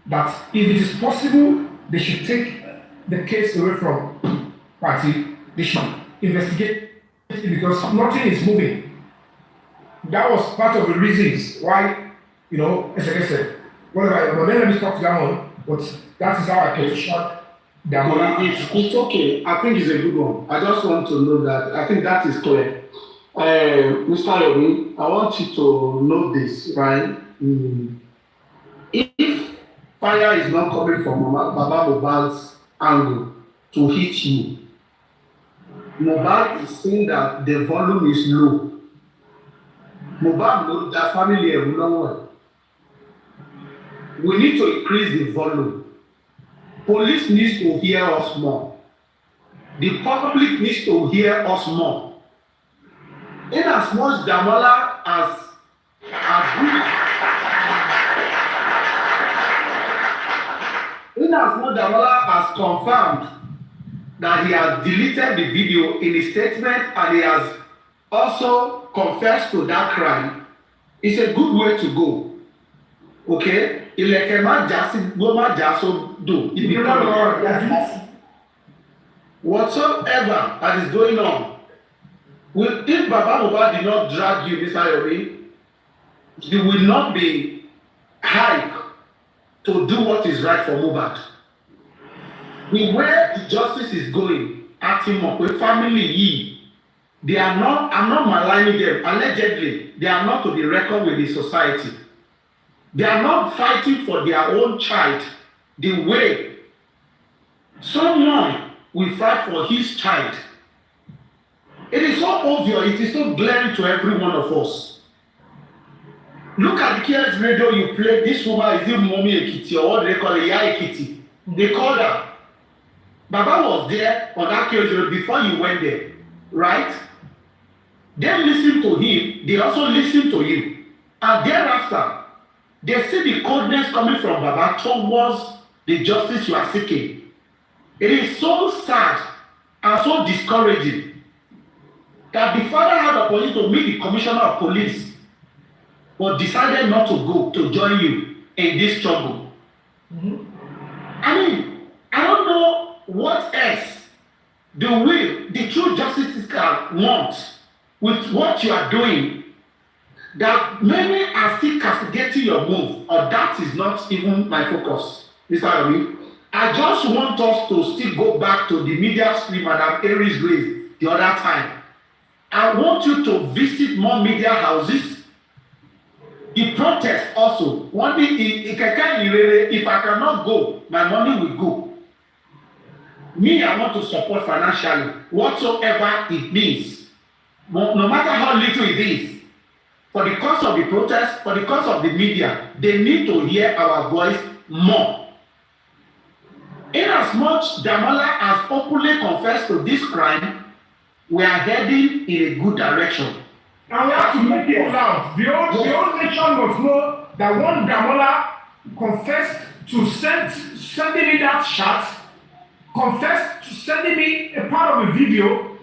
that if it is possible, they should take the case away from party, they should investigate it because nothing is moving. That was part of the reasons why, as I said, whatever, but then let me stop to that one, but that is how I petitioned Damola.
It's okay. I think it's a good one. I just want to know that. I think that is clear. Mr. Yomi, I want you to know this, right? If fire is not coming from Baba Mohbad's angle to hit you, Mohbad is saying that the volume is low. Mohbad knows that family is low. We need to increase the volume. Police needs to hear us more. The public needs to hear us more. In as much Damola has agreed, in as much Damola has confirmed that he has deleted the video in his statement and he has also confessed to that crime, it's a good way to go. Okay? Whatsoever that is going on, if Baba Mohbad did not drag you, Mr. Yomi, you will not be hype to do what is right for Mohbad. With where the justice is going, at him up with family, they are not, I'm not maligning them, allegedly, they are not to be reckoned with the society. They are not fighting for their own child the way someone will fight for his child. It is so obvious, it is so glaring to every one of us. Look at the KS radio you played. This woman is it Mommy Ekiti or what do they call it? Ya Ekiti. They called her. Baba was there on that KS before you went there, right? They listened to him, they also listened to you. And thereafter, they see the coldness coming from Baba towards the justice you are seeking. It is so sad and so discouraging that the father had a opportunity to meet the commissioner of police but decided not to go to join you in this trouble. I mean, I don't know what else the true justice can want with what you are doing, that many are still castigating your move, or that is not even my focus, Mr. Yomi. I just want us to still go back to the media stream Madam Aries Grace the other time. I want you to visit more media houses. The protest also. One thing, if I cannot go, my money will go. Me, I want to support financially, whatsoever it means. No matter how little it is. For the cause of the protest, for the cause of the media, they need to hear our voice more.
Inasmuch Damola has openly confessed to this crime, we are heading in a good direction.
And we have to make it loud. The whole nation must know that one Damola confessed to sending me that chat, confessed to sending me a part of a video,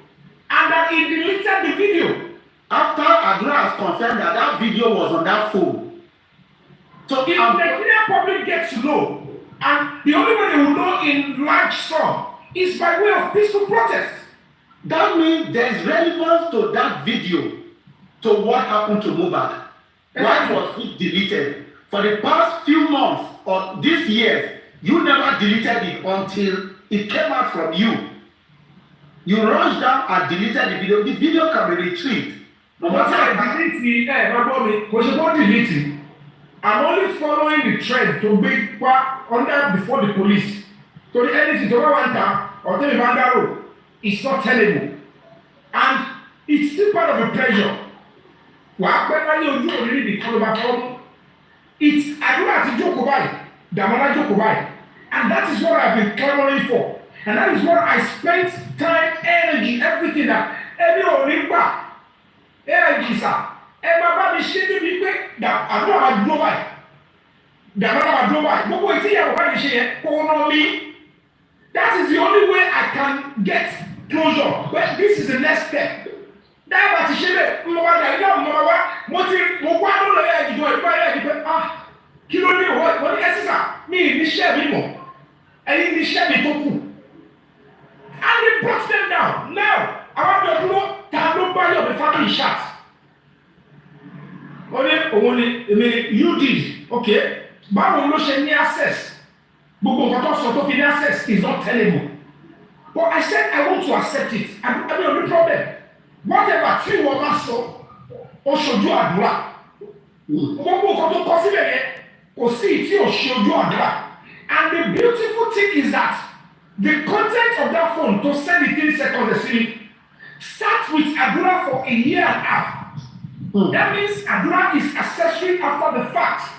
and that he deleted the video.
After Adura has confirmed that that video was on that phone. So
if the Nigerian public gets to know, and the only way they will know in large sum is by way of peaceful protest.
That means there is relevance to that video to what happened to Mohbad. Why was it deleted? For the past few months or this year, you never deleted it until it came out from you. You rushed down and deleted the video. The video can be retrieved. No matter
how delete it. I'm only following the trend to be under before the police. So the anything to one time or tell me Bandaro, it's not tenable. And it's still part of the pressure. It's Adura to Jokobai, Damola Jokobai. And that is what I've been clamoring for. And that is what I spent time, energy, everything that every Olimba, energy, sir. Everybody shading me that Adura had blown by. Damola had blown by. But what is it? That is the only way I can get closure. But this is the next step. That is and they brought them down. Now, I want to know that nobody of the family shot. Only, you did, okay? But we don't any access. But access is not tenable. But I said I want to accept it. I don't have any problem. Whatever three women saw, or should do Adura. And the beautiful thing is that the content of that phone to send the 3 seconds a series starts with Adura for a year and a half. That means Adura is accessory after the fact.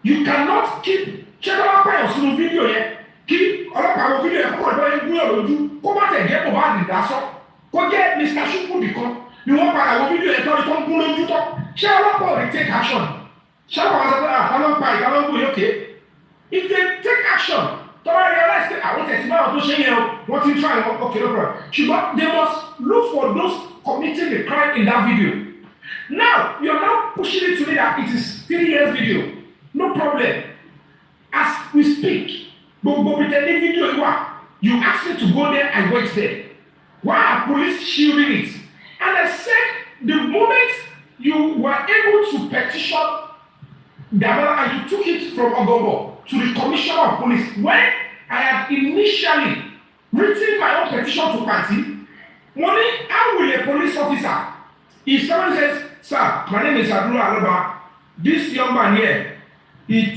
You cannot keep check out my video here. Keep all of our video and come out and get over the dasso. Go get Mr. Shuku because you want our video and come to talk. Shall I take action? Shall I okay? If they take action, don't realize that I want to share what you try. Okay, no problem. They must look for those committing the crime in that video. Now, you're now pushing it to me that it is 3 years video. No problem. As we speak, but with any video you asked me to go there and wait there. Why are police shielding it? And I said, the moment you were able to petition Damola and you took it from Ogogo to the commissioner of police, when I had initially written my own petition to party, money, how will a police officer, if someone says, sir, my name is Adura Aloba, this young man here, I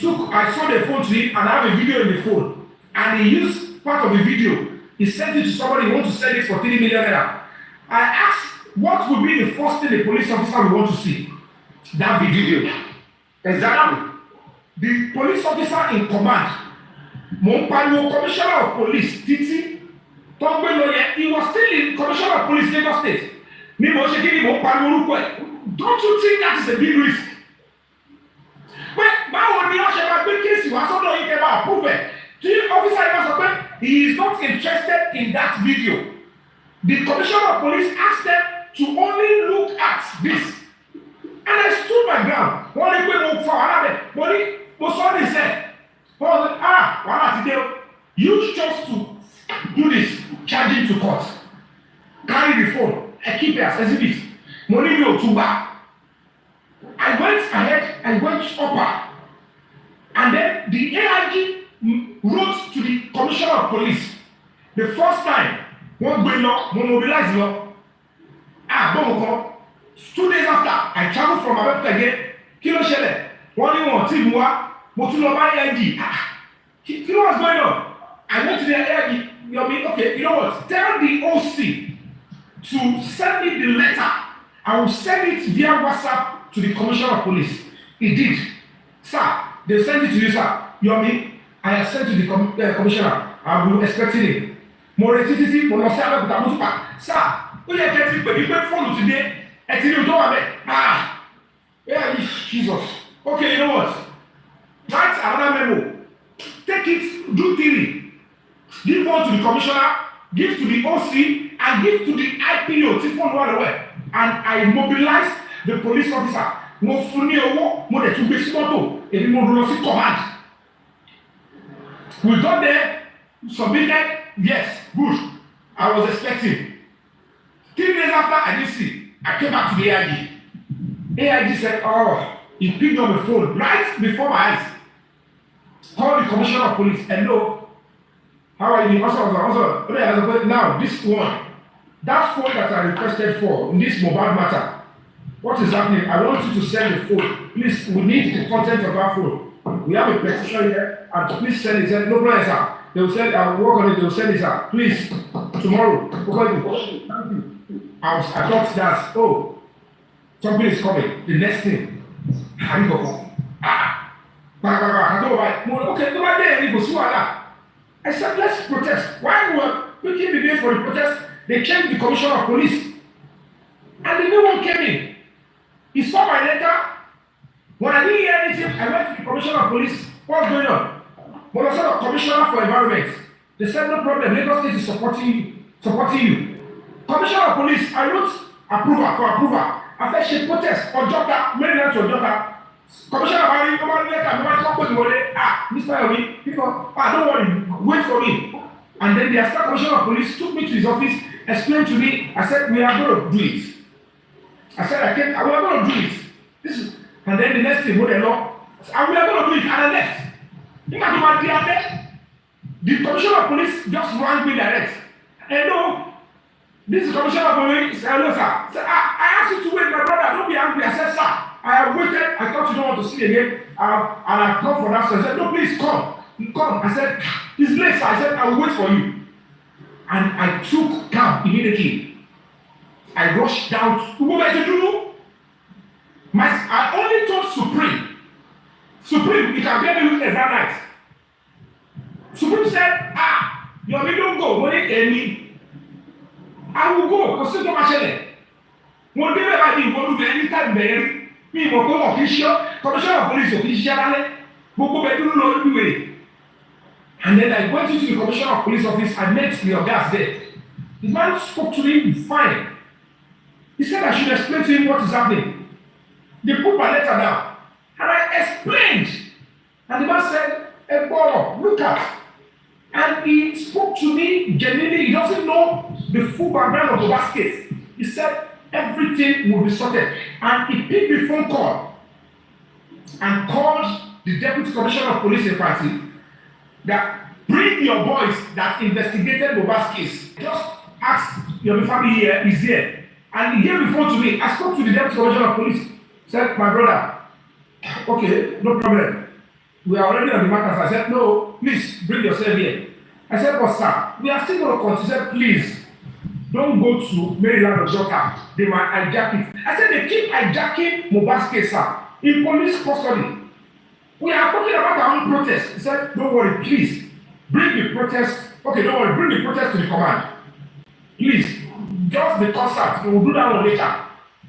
saw the phone to him and I have a video in the phone, and he used part of the video. He sent it to somebody who wants to sell it for 3 million naira. I asked, what would be the first thing the police officer would want to see? That video. Exactly. The police officer in command, Mompano, commissioner of police, Titi, Tombe Lawyer, he was still in commissioner of police, Lagos State. Don't you think that is a big risk? But báwo ni wọ́n ṣe máa gbé kéèsì wá sọ́dọ̀ yìí kẹ́ máa prove it? The officer yìí sọ pé he is not interested in that video. The commissioner of police asked them to only look at this. And I stood my ground. Wọ́n ní pé mo fa wàhálà bẹ̀. Mo sọ ní sẹ́. Wọ́n ní wàhálà ti dé o. You chose to do this, charging to court. Carry the phone. I keep it as exhibit. Mo ní mi ò tún gbà. I went ahead and went upper. And then the AIG wrote to the commissioner of police. The first time, one gbé lọ, mo mobilize lọ. Bọ́mọ̀ kan, 2 days after, I traveled from Abeokuta again. Kí ló ṣẹlẹ̀? Wọ́n ní wọn tí mu wá, mo tún lọ bá AIG. Kí ló was going on? I went to the AIG, Yomi, okay, you know what? Tell the OC to send me the letter. I will send it via WhatsApp to the commissioner of police. He did. Sir, they sent it to you, sir. Yomi, I have sent to the commissioner. I've been expecting it. Mo retí títí mo lọ sí Abẹ́òkúta mo tún pa. Sir, ó yẹ kẹ́ ti pè mí pé fóònù ti dé. Ẹ ti rí ojú wa bẹ́ẹ̀. Yeah, Jesus. Okay, you know what? Write another memo. Take it, do 3. Give one to the commissioner, give to the OC, and give to the IPO, chief phone one away. And I mobilize the police officer. Mo fún ní owó, mo dẹ̀ tún gbé sí mọ́tò, èmi mo lọ sí command. We got there, submitted, yes, good. I was expecting. 3 days after I didn't see, I came back to the AIG. AIG said, oh, he picked up the phone right before my eyes. Called the commissioner of police. Hello, how are you? Also, now this one, that phone that I requested for in this mobile matter, what is happening? I want you to send the phone. Please, we need the content of that phone. We have a petition here, and please send it. No problem, sir. They will send. I will work on it. They will send it, sir. Please, tomorrow. I thought that. Oh, something is coming. The next thing. How you go? Okay, go back there and go see what. I said, let's protest. Why were we keep the day for the protest? They changed the commissioner of police, and the new one came in. He saw my letter. When I didn't hear anything, I went to the commissioner of police. What's going on? When I saw the commissioner for environment, they said no problem. Lagos State is supporting you. Commissioner of police, I wrote approval. I said she protest Ojota, Maryland to Ojota. Commissioner Fabayi, nobody letter, nobody come put me. Mr. Yomi, people, don't worry, wait for me. And then the assistant commissioner of police took me to his office, explained to me. I said, we are going to do it. I said, we are going to do it. And then the next thing, what they know, and we are going to do it, and I left. The commissioner of police just rang me direct. Hello, this is commissioner of police. Hello, sir. Sir, I asked you to wait, my brother. Don't be angry. I said, sir, I have waited. I thought you don't want to see again. And I've come for that. So I said, no, please come. Come. I said, it's late, sir. I said, I will wait for you. And I took cab immediately. I rushed down to go back to Dulu. I only told Supreme, you can get me witness that night. Supreme said, Yomi, don't go. Money any. I will go. Because it's not my one day I didn't go to anytime there. Me, go official, commissioner of police official, and then I went into the commissioner of police office. I met the guys there. The man spoke to me fine. He said I should explain to him what is happening. They put my letter down, and I explained. And the man said, hey, boy, look at. And he spoke to me genuinely. He doesn't know the full background of the basket. He said everything will be sorted. And he picked the phone call and called the deputy commissioner of police in party that bring your boys that investigated Mohbad's case. Just ask your family here is here. And he gave the phone to me. I spoke to the deputy commissioner of police. Said, my brother, okay, no problem. We are already on the matter. I said, no, please bring yourself here. I said, but sir, we are still going to continue. He said, please, don't go to Maryland or Georgia. They might hijack it. I said, they keep hijacking Mohbad's case, sir, in police custody. We are talking about our own protest. He said, don't worry, please, bring the protest. Okay, don't worry, bring the protest to the command. Please, just the concert. We will do that one later.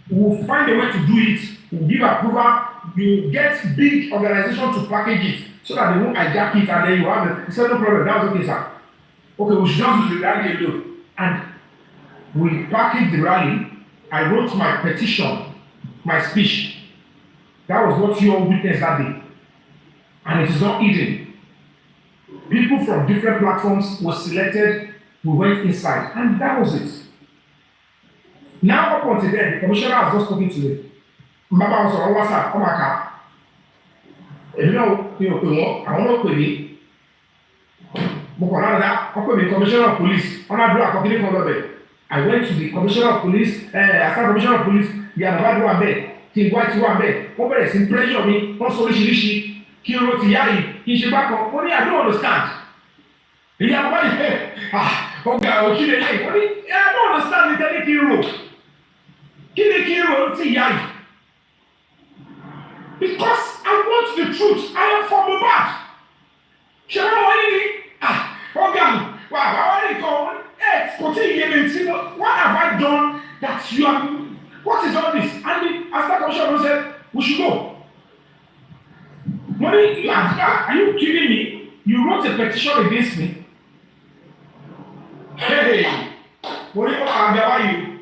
We will find a way to do it. We will give approval. We will get big organization to package it so that they won't hijack it and then you have it. He said, no problem, that's okay, sir. Okay, we should just do the rally alone. And we packaged the rally. I wrote my petition, my speech. That was what you all witnessed that day. And it is not hidden. People from different platforms were selected. We went inside. And that was it. Now, up until then, the commissioner has just spoken to me. Mbaba was on WhatsApp, on my car. And I want to pay me. Commissioner of police. I went to the commissioner of police, assistant commissioner of police, the Anabadu Ambe, King White Ambe, what is in pressure on me, not so rishi, Kiro Tiari, Ishibako, only I don't understand. The Yabadi, okay, I don't understand the Kiro. Kiro Tiari. Because I want the truth. I am from Mohbad. Organ, wow, I call it. What have I done that you are? What is all this? And after commission said, we should go. Money, are you kidding me? You wrote a petition against me. Hey, what do you about you?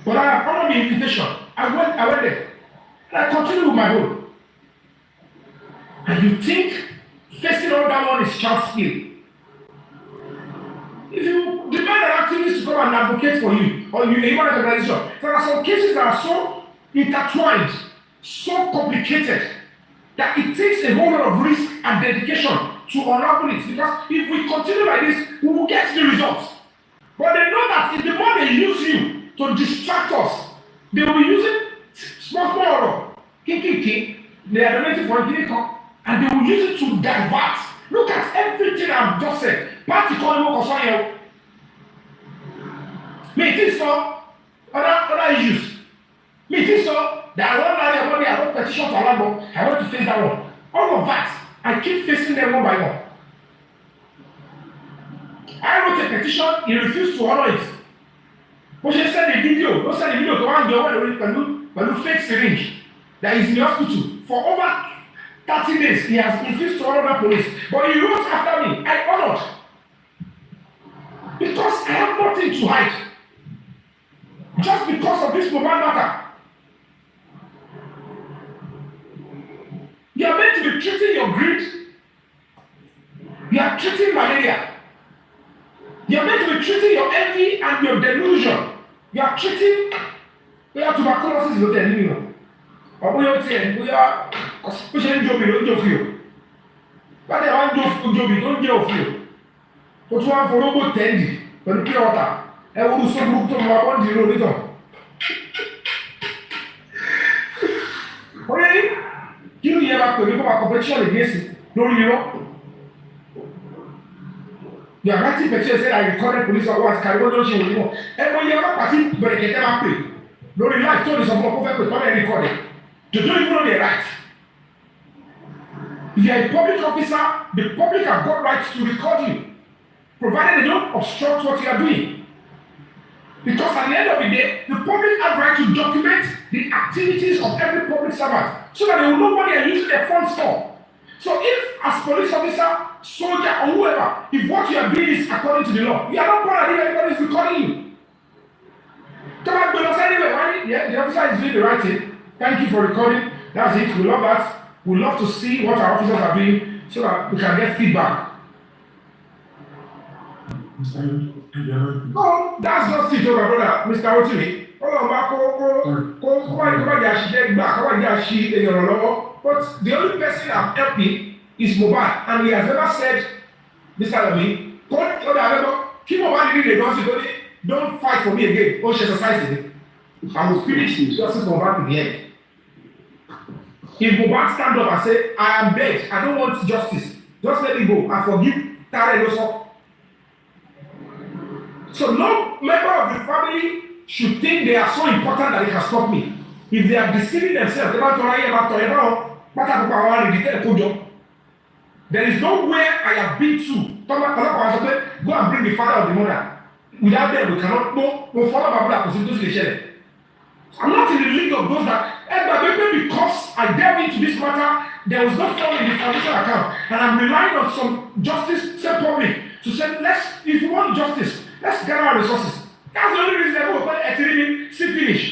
But I have followed the invitation. I went there. And I continued with my road. And you think facing all that one is child's play? If you demand an activist to come and advocate for you, or you human rights organization, there are some cases that are so intertwined, so complicated, that it takes a whole lot of risk and dedication to unravel it. Because if we continue like this, we will get the results. But they know that if the more they use you to distract us, they will be using small, they are donating for a and they will use it to divert. Look at everything I've just said. Party calling more concern here. Me think so. Other issues. Me think so. That I want petition to Alabo. I want to face that one. All of that, I keep facing them one by one. I wrote a petition. He refused to honor it. But she sent a video. Don't send a video to one girl with fake syringe that is in the hospital for over 30 days. He has refused to honor that police. But he wrote after me. I honored. Because I have nothing to hide. Just because of this mobile matter. You are meant to be treating your greed. You are treating malaria. You are meant to be treating your envy and your delusion. You are treating tuberculosis is not anymore. Or we are saying we are especially Yomi don't do you. But they want to Yomi don't do you. But you have for robot tendi, but pure water. I will so move to my one zero little. Okay? You hear about the competition against it. No, you know. You are writing petition say I recorded police or what carry on she will know. And when you have a party, but they get them pay. No, the life told you some more perfect with and recorded. You don't even know the right. If you are a public officer, the public have got rights to record you, provided they don't obstruct what you are doing. Because at the end of the day, the public have right to document the activities of every public servant so that they will know what they are using their funds for. So if as police officer, soldier or whoever, if what you are doing is according to the law, you are not bothered if anybody is recording you. Come on, but anyway, yeah, the officer is doing the right thing. Thank you for recording. That's it. We love that. We love to see what our officers are doing so that we can get feedback. No, that's just it, my brother, Mr. Otimi. But the only person I'm helping is Mobile, and he has never said, Mr. Yomi, don't fight for me again. Don't exercise it. I will finish justice from back to the end. If Mobile stand up and say, I am dead, I don't want justice, just let me go. I forgive Tare Loso. So no member of the family should think they are so important that they can stop me. If they are deceiving themselves, there is nowhere I have been to. Go and bring the father of the mother. Without them, we cannot go follow my brother. I'm not in the league of those that, maybe because I delve into this matter, there was no fund in the foundation account, and I'm relying on some justice, say public, to say, if you want justice, let's gather our resources. That's the only reason I go at see finish.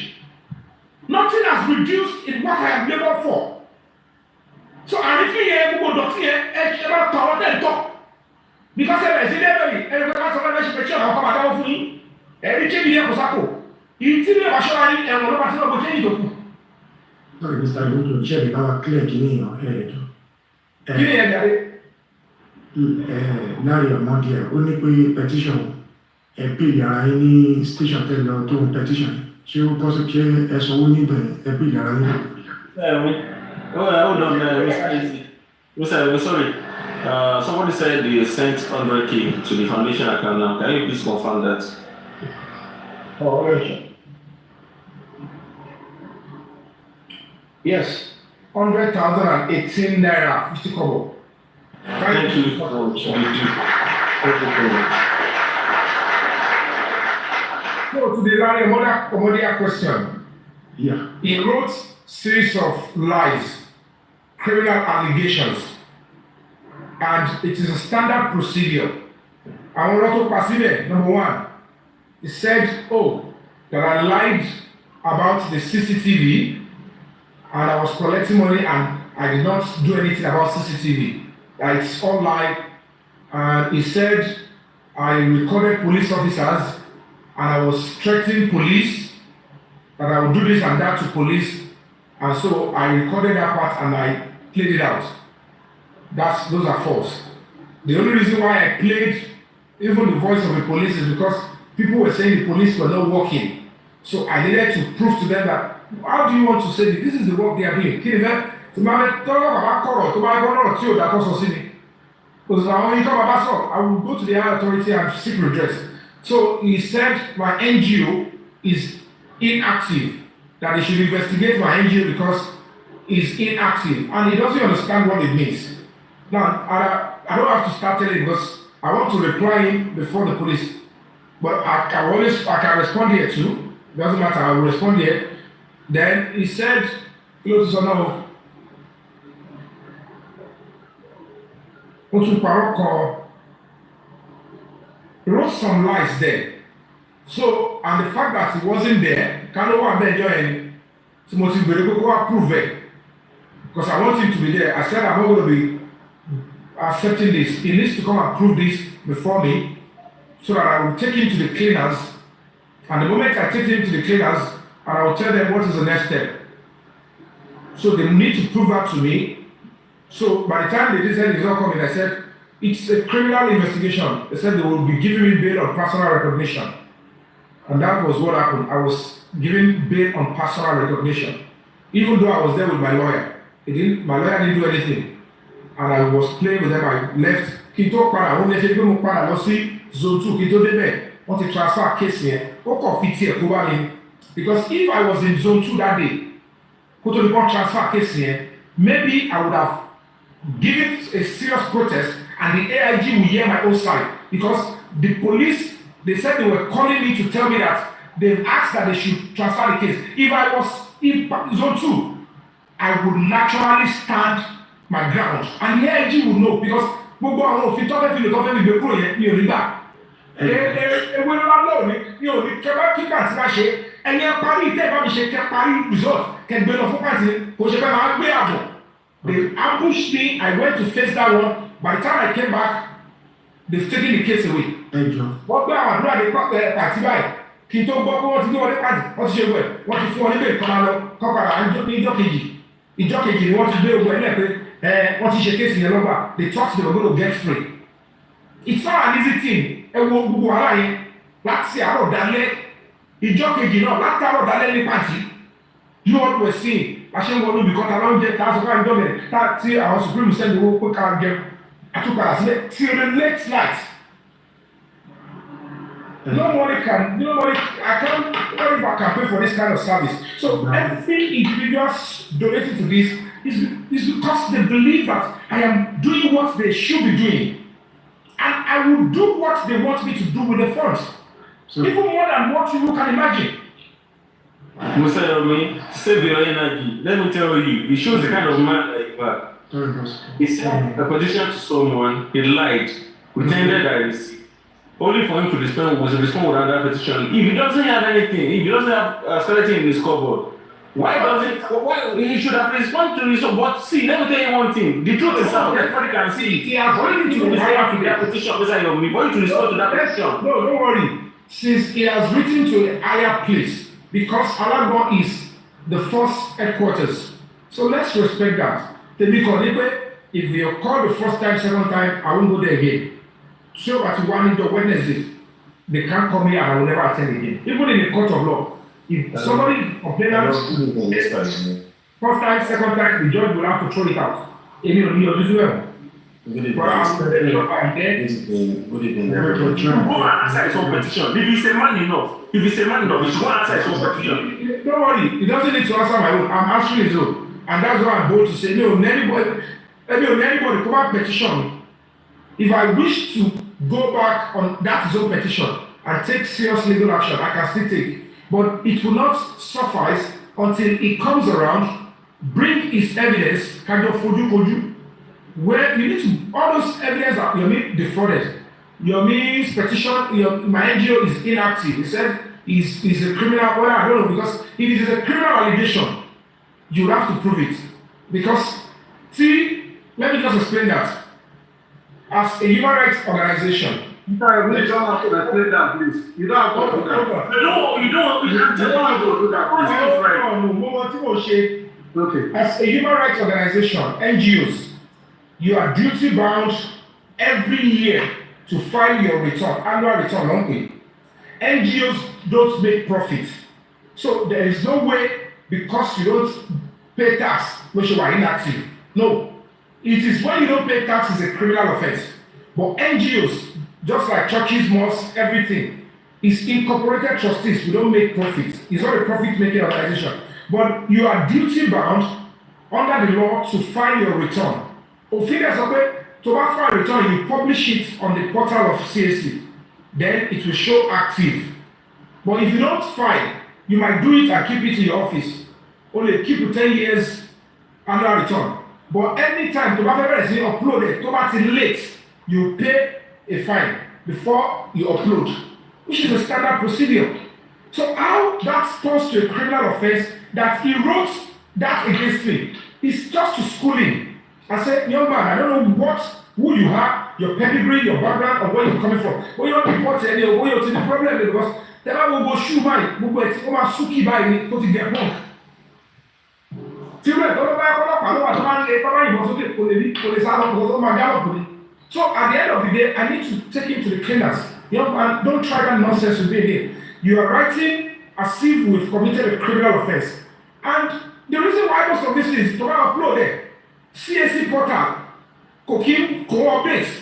Nothing has reduced in what I have labored for. So and if you hear go doctor here, about power then talk. Because everybody come down for you. Every change here for Sako. You tell me about showing and one of us change it.
Sorry, Mr. Luto, check it out clear to me in your head. Now you're not here. Only petition. Ẹbí yàrá yín ní station tẹ́lẹ̀ lọ tó ń petition ṣé ó bọ́ sí ṣé ẹ̀sùn owó níbẹ̀ ẹbí yàrá yín.
Hold on, Mr. Sorry. Somebody said they sent 100K to the foundation account now. Can you please confirm that?
Oh, okay. Yes, 100,018 naira 50 kobo.
Thank you.
So to the line, another question.
Yeah.
He wrote series of lies, criminal allegations, and it is a standard procedure. I want to pass it. Number one, he said, "Oh, that I lied about the CCTV, and I was collecting money, and I did not do anything about CCTV. That it's all lie." And he said, "I recorded police officers, and I was threatening police that I would do this and that to police, and so I recorded that part and I played it out." Those are false. The only reason why I played even the voice of the police is because people were saying the police were not working. So I needed to prove to them that, how do you want to say this is the work they are doing? Because I will go to the higher authority and seek redress. So he said my NGO is inactive, that they should investigate my NGO because it's inactive, and he doesn't understand what it means. Now, I don't have to start telling because I want to reply him before the police, but I can respond here too. Doesn't matter, I will respond here. Then he said, he wrote some lies there. So, and the fact that he wasn't there, can't no one there join Timothy Bereko approve it. Because I want him to be there. I said I'm not going to be accepting this. He needs to come and prove this before me so that I will take him to the cleaners. And the moment I take him to the cleaners, and I will tell them what is the next step. So they need to prove that to me. So by the time they said it's not coming, I said, it's a criminal investigation. They said they will be giving me bail on personal recognition. And that was what happened. I was given bail on personal recognition. Even though I was there with my lawyer. My lawyer didn't do anything. And I was playing with them. I left. Kito para, when they said, "Go para, go see zone 2, Kito debe." Want to transfer case here. Because if I was in zone 2 that day, go to the transfer case here, maybe I would have given a serious protest and the AIG will hear my own side. Because the police, they said they were calling me to tell me that they've asked that they should transfer the case. If I was in zone 2, I would naturally stand my ground. And the AIG would know because gbogbo àwọn òfin tọ́fẹ́ fi lè tọ́fẹ́ fi gbé kúrò yẹn ní onígbà. Ewé ńlá lọ́wọ́ ní òní kẹ́bá kíkà tí bá ṣe ẹ̀yẹ parí ìtẹ́ ìbá mi ṣe kẹ́ parí result kẹ́gbẹ́ lọ fún pàtì kò ṣe fẹ́ máa gbé àbọ̀. They ambushed me. I went to face that one. By the time I came back, they've taken the case away. Wọ́n gbé àwọn àdúrà ní pàtí báyìí kí n tó gbọ́ pé wọ́n ti gbé wọlé pàtì wọ́n ti ṣe wẹ̀ wọ́n ti fún wọn níbẹ̀ kọ́ra lọ kọ́kọ́ra ní ìjọ kejì ni wọ́n ti gbé owó ẹlẹ́ pé wọ́n ti ṣe kéèsì yẹn lọ́gbà. They thought they were going to get free. It's not an easy thing. Ẹ wo gbogbo wàhálà yẹn láti àárọ̀ dalẹ́ ìjọ kejì náà láti àárọ̀ dalẹ́ ní pàtì. You know what we're seeing? Àṣẹ ń wọnú bìkọ́ta lọ́njẹ́ tá a sọ ká ń jọ́bẹ̀rẹ̀ tí àwọn supreme send owó pé ká jẹun àtúpadà sílẹ̀ till the late night. Nobody, I can't pay for this kind of service. So every individual donating to this is because they believe that I am doing what they should be doing. And I will do what they want me to do with the funds. So, even more than what you can imagine.
Mr. Yomi, save your energy. Let me tell you, it shows the kind of man that you are. He sent a petition to someone, he lied, pretended that he's sick, only for him to respond with another petition. If he doesn't have anything, if he doesn't have skeleton in his cupboard, why he should have responded to this? But see, let me tell you one thing. The truth is out, everybody can see it.
He has
for you to respond to that petition, Mr. Yomi, for you to respond to that petition.
No, don't worry. Since he has written to a higher place, because Alagbon is the first headquarters. So let's respect that. If they are called the first time, second time, I won't go there again. So at one into Wednesday, they can't come here and I will never attend again. Even in the court of law. If somebody complains, first time, second time, the judge will have to throw it out. Any of you as well.
Go and answer his own petition. If he's a man enough, he should go and answer his own petition.
Don't worry, he doesn't need to answer my own. I'm answering his own. And that's why I'm bold to say, anybody come out petition. If I wish to go back on that his own petition and take serious legal action, I can still take. But it will not suffice until he comes around, bring his evidence, kind of foju, where you need to, all those evidence that Yomi defrauded. Yomi's petition, my NGO is inactive. He said he's a criminal. Well, I don't know, because if it is a criminal allegation, you have to prove it. Because, see, let me just explain that. As a human rights organization,
You don't have to explain that, please. You don't have to do that.
You don't have to do that.
Okay.
As a human rights organization, NGOs, you are duty bound every year to file your return, annual return, don't we? NGOs don't make profit. So there is no way, because you don't pay tax, which you are inactive. No. It is when you don't pay tax is a criminal offense. But NGOs, just like churches, mosques, everything, is incorporated trustees. We don't make profit. It's not a profit-making organization. But you are duty-bound under the law to file your return. To file return, you publish it on the portal of CAC. Then it will show active. But if you don't file, you might do it and keep it in your office. Only keep it 10 years annual return. But anytime to upload it, to late, you pay a fine before you upload, which is a standard procedure. So how that turns to a criminal offense that he wrote that against me is just to school him. I said, young man, I don't know who you are, your pedigree, your background, or where you're coming from. When you're not reporting any or where you're the problem because the man will go shoot by, suki by me, to get wrong. So at the end of the day, I need to take him to the cleaners. Young man, don't try that nonsense with me again. You are writing as if we've committed a criminal offense. And the reason why most of this is to upload it. CAC portal, Kokim, co-updates.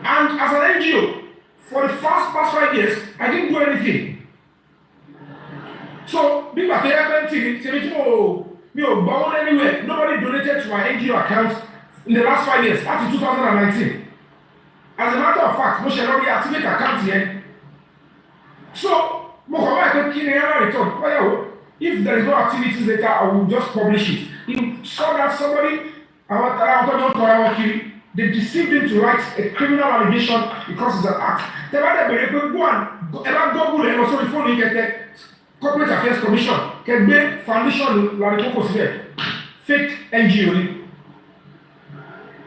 And as an NGO, for the past 5 years, I didn't do anything. So, me bound anywhere. Nobody donated to my NGO account in the last 5 years, up to 2019. As a matter of fact, we shall already activate account here. So, if there is no activities later, I will just publish it. He saw that somebody, they deceived him to write a criminal allegation because it's an act. They Corporate Affairs Commission, foundation, fake NGO.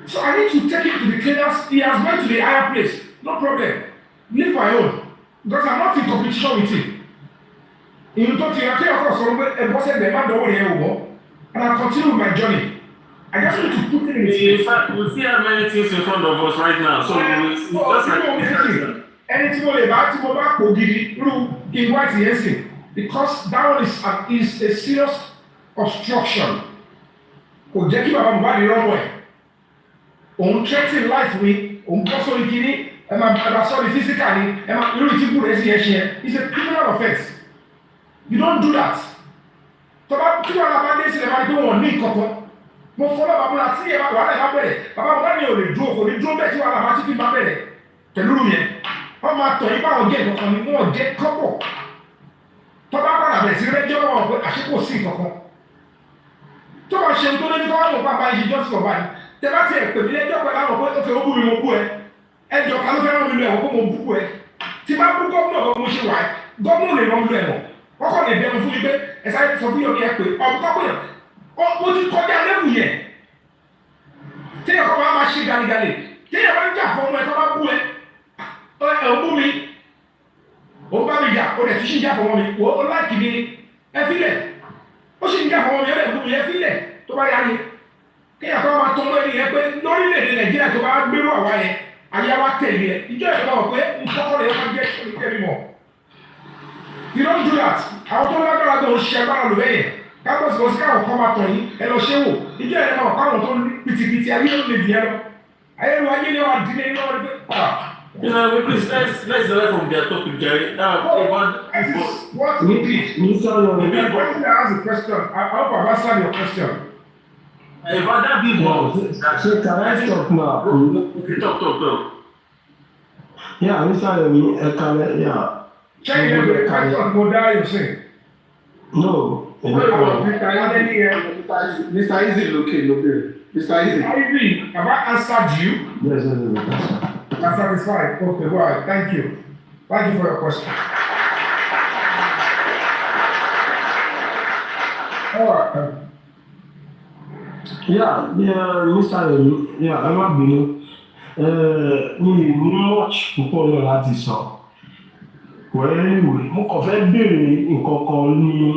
So I need to take him to the cleaners. He has went to the higher place. No problem. Leave my own. Because I'm not in competition with him. You talk to your and I continue with my journey. I just need to put it in
In fact, we see how many things in front of us right now. So it's just like
anything because that one is a serious obstruction. Kò jẹ́ kí bàbá mi bá di wrong way. Òun threaten life mi, òun kọ́ sórí kìíní, ẹ máa sọ́ọ́dì physically, ẹ máa irú ìtìkú rẹ̀ sí ẹ̀ṣin ẹ̀. It's a criminal offence. You don't do that. Tọ́ba kí wàá bá dé sílẹ̀ máa gbé wọn ní ìkọ̀kọ̀. Mo fọlọ́ bàbá mi àti ìyẹn wàhálà ẹ̀ bá bẹ̀rẹ̀. Bàbá mi bá ní òòlè dúró, kò ní dúró bẹ́ẹ̀ tí wàhálà bá ti fi bá bẹ̀rẹ̀. Pẹ̀lú yẹn, wọ́n máa tọ̀ yín báwọn gé ìkọ̀kan ni wọ́n jẹ́ kọ́pọ̀. Tọ́ba padà bẹ̀rẹ̀ sí rẹ́jọ́ wọn pé àṣekò sí ìkọ̀kan. Tó bá ṣe tó lójú káwọn ọ̀pá bá yìí jọ́sìn ọ̀bá ni tẹ́lá tí ẹ̀ pè mí lẹ́jọ́ pẹ̀lú àwọn ọ̀pọ̀ òkè ó bú mi mo bú ẹ ẹjọ́ kan ló fẹ́ rán mi lọ ẹ̀wọ̀n kó mo bú ẹ tí bá bú gómìnà kan mo ṣe wà ẹ́ gómìnà lè rán mi lọ ẹ̀wọ̀n wọ́n kọ́ lè bẹ̀rù fún mi pé ẹ̀sà sọ fún yọ̀mí ẹ pé ọ̀pọ̀ kọ́ yẹn ó ti kọjá lẹ́wù yẹn téèyàn kọ́ máa ṣe galigale téèyàn bá ń jà fún ọmọ ẹ tó bá bú ẹ ẹ̀ ń bú mi ó bá mi jà ó dẹ̀ tún ṣì ń jà fún ọmọ mi ó láìkì mi ẹ fílẹ̀ ó sì ń jà fún ọmọ mi ó dẹ̀ bú mi ẹ fílẹ̀ tó bá yá ni kéèyàn tó máa tọ́ lórí yẹn pé lórílẹ̀‐èdè Nàìjíríà tó bá gbérú àwa yẹn ayé wa tẹ̀lé ẹ ìjọ ìjọba wọ̀ pé nkọ́kọ́ rẹ̀ máa jẹ́ ìkẹ́mi mọ̀. You don't do that. Àwọn tó lágbára tó ń ṣe agbára lò bẹ́yẹn kápẹ́ sọ̀rọ̀ sí káwọn kọ́ máa tọ̀ yín ẹ lọ ṣé wò ìjọ ìjọba wọ̀ káwọn tó pìtìpìtì ayé ló lè dìé lọ. Ayé ló ayé ni wọ́n dín ní lọ́wọ́ pé
please let's away from their topic, Jerry.
What we did. The person that asked the question, I hope I've answered your question.
About that big one.
So can I talk now?
Okay, talk.
Yeah, Mr. Yomi, yeah.
Check it out, the question mo dá yóò sìn.
No,
Mr. Easy lókè. Mr. Easy.
Ivy, have I answered you?
yes.
I'm satisfied. Okay, right. Thank you. Thank you for your question. All right.
Yeah, Mr. Yomi, yeah, ẹ má bínú. Mi ní much púpọ̀ náà láti sọ. Well, anyway, mo kàn fẹ́ béèrè nǹkan kan ní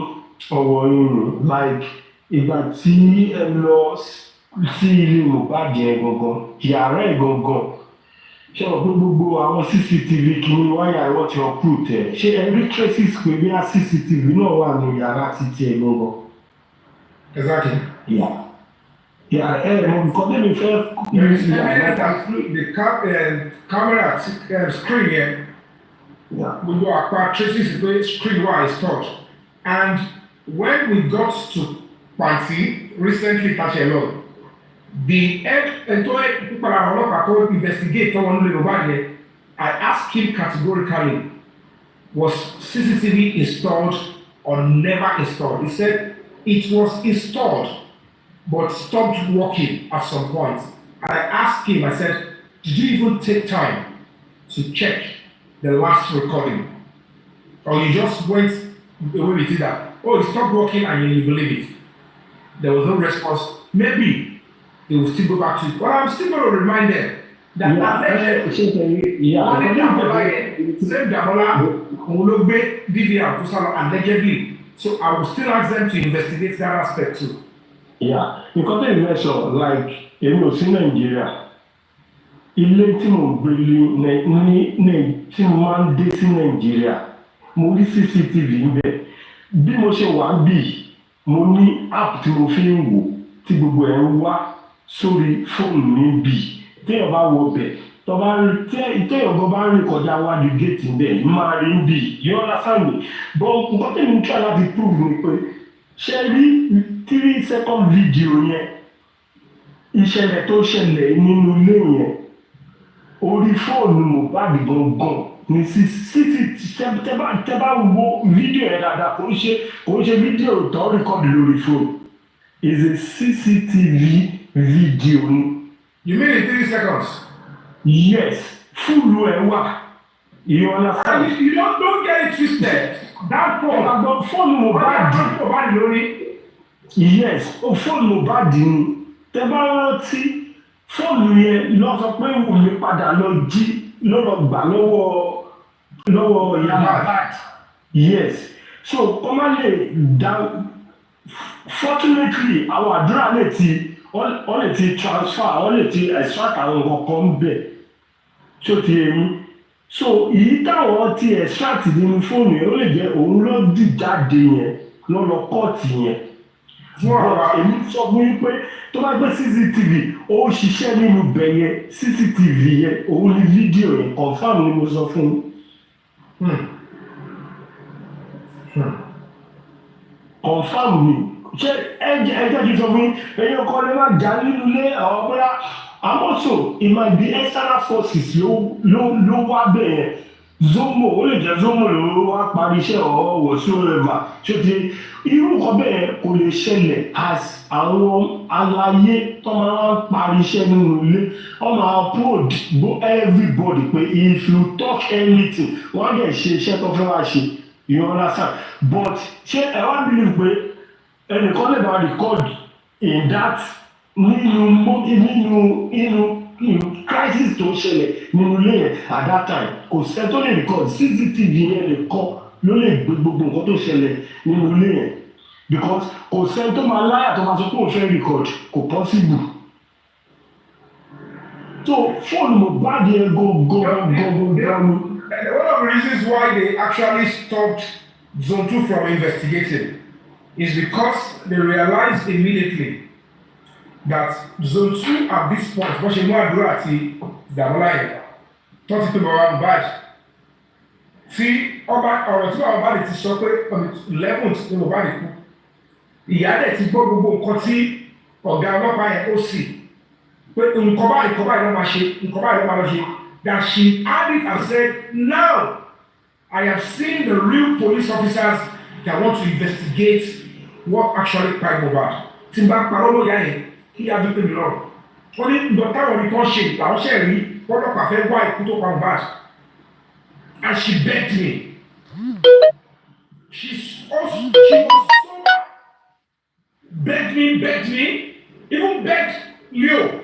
ọwọ́ yín ni, like ìgbà tí ẹ lọ sí ilé Mohbad yẹn gangan, yàrá ẹ̀ gangan, ṣé o pé gbogbo àwọn CCTV kìíní wáyà ẹ̀wọ̀n ti uproot ẹ̀? Ṣé ẹ rí traces pé bí a CCTV náà wà ní yàrá títí ẹ̀ gangan?
Exactly.
Yeah, mo nǹkan tẹ́mi fẹ́
The camera screen here. Gbogbo àpá traces pé screen wà installed, and when we got to Panti recently Tashelo, the head ẹ̀tọ́ ìpàdé ọlọ́pàá tó investigate tọ́wọ́n lórí Mohbad yẹn, I asked him categorically, was CCTV installed or never installed? He said it was installed but stopped working at some point. And I asked him, I said, did you even take time to check the last recording? Or you just went away with it that, oh, it stopped working and you believe it? There was no response. Maybe they will still go back to it. But I'm still going to remind them that same Damola will be DVR to allegedly. So I will still ask them to investigate that aspect too.
Yeah, nǹkan tẹ́ ìlú ẹ̀ sọ, like èmi ò sí Nàìjíríà, ilé tí mo ń gbé tí mo máa ń dé sí Nàìjíríà, mo rí CCTV níbẹ̀. Bí mo ṣe wà bí, mo ní app tí mo fi ń wò tí gbogbo ẹ̀ ń wá sórí fóònù mi bí. Téèyàn bá wọ bẹ̀, téèyàn bá rìn kọjá wájú géètì níbẹ̀, máa rí bí. You understand me? But nǹkan tẹ́ mi ń try láti prove ni pé ṣe rí 3-second video yẹn, ìṣẹ̀lẹ̀ tó ṣẹlẹ̀ nínú ilé yẹn, orí fóònù Mohbad gangan ní tẹ́ bá wo fídíò yẹn dáadáa, kò ń ṣe fídíò tó rìkọ́dì lórí fóònù, is a CCTV video ni.
You mean in 3 seconds?
Yes, fúlù ẹ̀ wà. You understand?
And you don't get it twisted. That phone Mohbad lórí.
Yes, fóònù Mohbad ni. Tẹ́ bá rántí fóònù yẹn lọ sọ pé Wùmí padà lọ jí lọ́rọ̀ gbà lọ́wọ́ ìyá Mohbad. Yes, so kọ́ má lè dá, fortunately àwọn àdúrà lè ti transfer, wọ́n lè ti extract àwọn nǹkan bẹ̀ tó ti ẹ̀yìn. So èyí táwọn ti extract nínú fóònù yẹn ó lè jẹ́ òun ló jù jáde yẹn lọ́lọ́ kọ́ọ̀tì yẹn. Èmi sọ fún yín pé tó bá gbé CCTV ó ṣiṣẹ́ nínú bẹ̀ yẹn, CCTV yẹn òun ní fídíò yẹn, confam ni mo sọ fún yín. Confam ni. Ṣé ẹ jẹ́ kí n sọ fún yín, ẹ̀yin ọkọ lè má jà nínú ilé àwọn bóyá. And also, it might be external forces ló wá bẹ̀rẹ̀. Zomo, ó lè jẹ́ Zomo ló wá parí iṣẹ́ or whatsoever. Ṣé ti irú nǹkan bẹ́ẹ̀ kò lè ṣẹlẹ̀ as àwọn aláyé tó máa ń parí iṣẹ́ nínú ilé. Wọ́n máa upload everybody pé if you talk anything, wọ́n á dẹ̀ ṣe iṣẹ́ tó fẹ́ wá ṣe. You understand? But ṣé ẹ wá believe pé ẹnìkan lè máa record in that nínú crisis tó ń ṣẹlẹ̀ nínú ilé yẹn at that time, kò sẹ́ tó lè record, CCTV yẹn lè kọ́ ló lè gbé gbogbo nǹkan tó ṣẹlẹ̀ nínú ilé yẹn, because kò sẹ́ tó máa láyà tó máa sọ pé òun fẹ́ record, kò possible. So fóònù Mohbad yẹn go.
One of the reasons why they actually stopped Zone 2 from investigating is because they realized immediately that Zone 2 at this point, wọ́n ṣe mú àdúrà àti Dàmọ́lá yẹn tó ti pè bàbá Mohbad tí ọ̀rọ̀ tí bàbá Mohbad ti sọ pé on the 11th ní Mohbad kú, ìyá dẹ̀ ti gbọ́ gbogbo nǹkan tí ọ̀gá ọlọ́pàá yẹn ó sì pé nǹkan báyìí ló máa ṣe, nǹkan báyìí ló máa lọ ṣe, that she had it and said, now I have seen the real police officers that want to investigate what actually cried Mohbad. Tí n bá parọ́ lóyà yẹn kí á dúpẹ́ mi lọ́rùn. Wọ́n ní ìgbà táwọn nìkan ṣe làwọn ṣe rí ọlọ́pàá fẹ́ wá ikú tó pa Mohbad. And she begged me. She was so begged me, even begged Leo.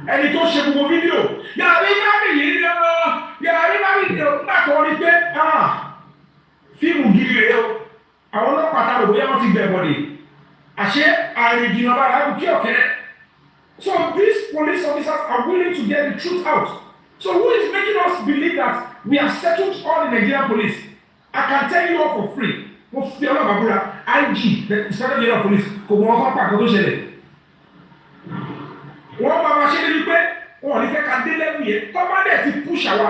Ẹni tó ṣe gbogbo fídíò yàrá ìbámi yìí ni yàrá ìbámi yìí nígbà tó rí pé fíìmù gidi rèé o àwọn ọlọ́pàá ta ló bóyá wọ́n ti gbẹ̀ bọ̀dé àṣé àrèjìnà bá rà kí ọ̀kẹ́rẹ́. So these police officers are willing to get the truth out. So who is making us believe that we have settled all the Nigerian police? I can tell you all for free. Mo fi ọlọ́pàá búra IG the Inspector General of Police kò mọ ọkọ̀ pàkó tó ṣẹlẹ̀. Wọ́n máa ma ṣe débi pé wọn ò ní fẹ́ ká dé lẹ́bù yẹn tó bá dẹ̀ ti push àwa.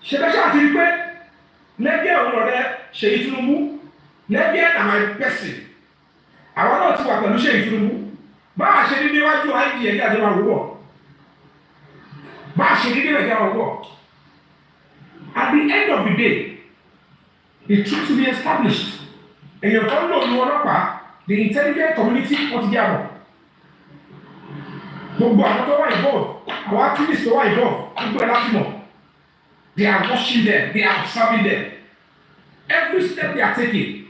Ṣèbẹ́sẹ̀ àti rí pé lẹ́gbẹ̀ẹ́ òun ọ̀rẹ́ Ṣèyí Tinubu lẹ́gbẹ̀ẹ́ na my person. Àwọn náà ti wà pẹ̀lú Ṣèyí Tinubu. Bá a ṣe ní níwájú IG ẹ̀dí àti máa wúwọ̀. Bá a ṣe ní níwájú ẹ̀dí máa wúwọ̀. At the end of the day, the truth will be established. And your the intelligent community wọ́n ti jẹ́ àbọ̀. Gbogbo àwọn tó wà involved, àwọn activists tó wà involved, gbogbo ẹ̀ láti mọ̀. They are watching them, they are observing them. Every step they are taking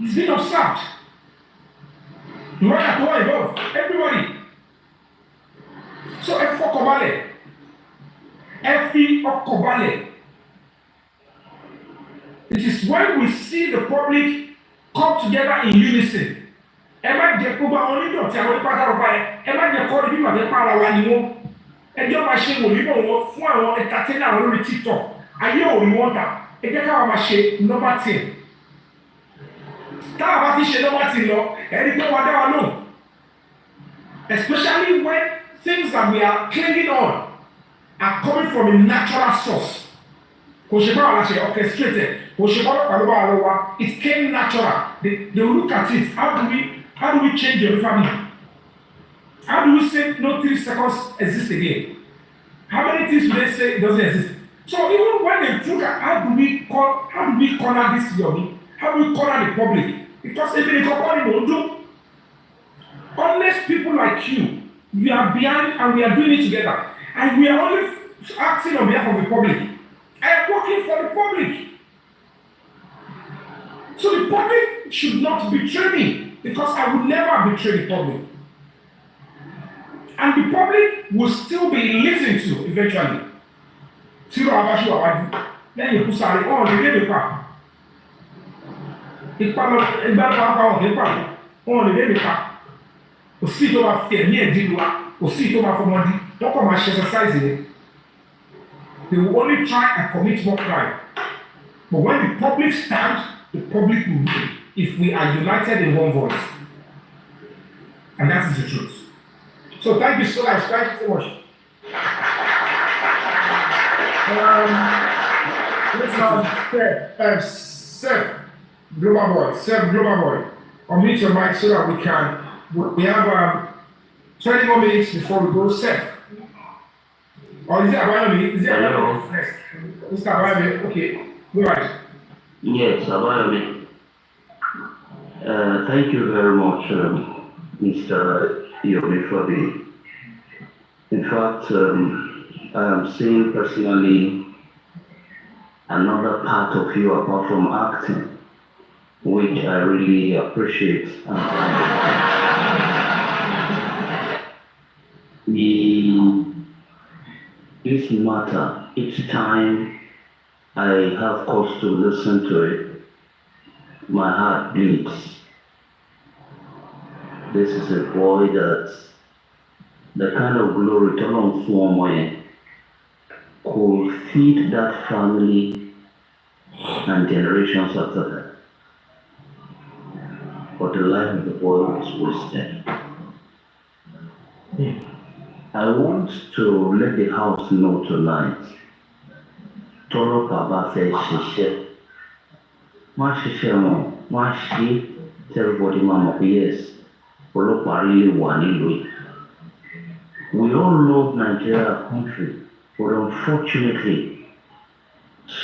is being observed. The one that wà involved, everybody. So ẹ fọkàn balẹ̀, ẹ fi ọkàn balẹ̀. It is when we see the public come together in unison. Ẹ má jẹ́ kó bá wọn nídọ̀ tí àwọn onípàtà ọ̀pá ẹ̀ ẹ má jẹ́ kọ́ ní bí màdé para wa ni wọ́n. Ẹjọ́ máa ṣe wòlíbọ̀ wọn fún àwọn entertainer àwọn lórí TikTok. Ayé òní wọn dà. Ẹ jẹ́ káwọn máa ṣe normal thing. Táwọn bá ti ṣe normal thing lọ, ẹni pé wọ́n dá wa lóhùn. Especially when things that we are clinging on are coming from a natural source. Kò ṣe báwa la ṣe orchestrated. It came natural. They will look at it. How do we change your family? How do we say no 3 seconds exist again? How many things do they say it doesn't exist? So even when they look at how do we corner this Yomi? How do we corner the public? Because even if you do, honest people like you, we are behind and we are doing it together. And we are only acting on behalf of the public. I am working for the public. So the public should not betray me because I will never betray the public. And the public will still be listened to eventually. Tiro Abashu Awadi, then you put on the day paper. It's part of the paper. On the day paper. O see to my fear, near Didua, o see to my family, don't come and exercise it. They will only try and commit more crime. But when the public stands, the public will win if we are united in one voice. And that is the truth. So thank you so much. Thank you so much. Let's now Seth, Global Boy. Unmute your mic so that we can. We have 20 more minutes before we go. Seth. Or is it Abayomi? Is it Abayomi next? Mr. Abayomi, okay. Go ahead.
Yes, Fabayi. Thank you very much, Mr. Yomi, for the. In fact, I am seeing personally another part of you apart from acting, which I really appreciate. This matter, each time I have cause to listen to it, my heart bleeds. This is a boy that the kind of glory Tolong Fuomoye could feed that family and generations after that. But the life of the boy was wasted. I want to let the house know tonight. Toro Baba says Shishe. Ma Shishe mo, ma Shi, everybody mama yes. Olo pari wani lui. We all love Nigeria country, but unfortunately,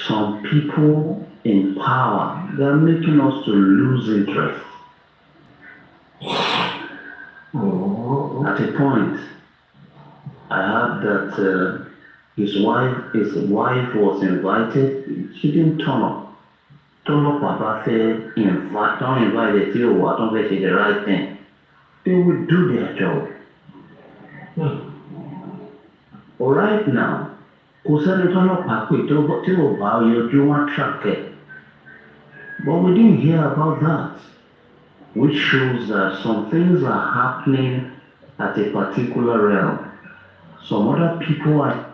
some people in power, they are making us to lose interest. At a point, I heard that his wife was invited. She didn't turn up. Turn up about don't invite the few, don't say the right thing. They will do their job. But right now, kò sẹ́ni tọ́lọ́pàá pè tí ò bá yọjú wọn track it. But we didn't hear about that, which shows that some things are happening at a particular realm. Some other people are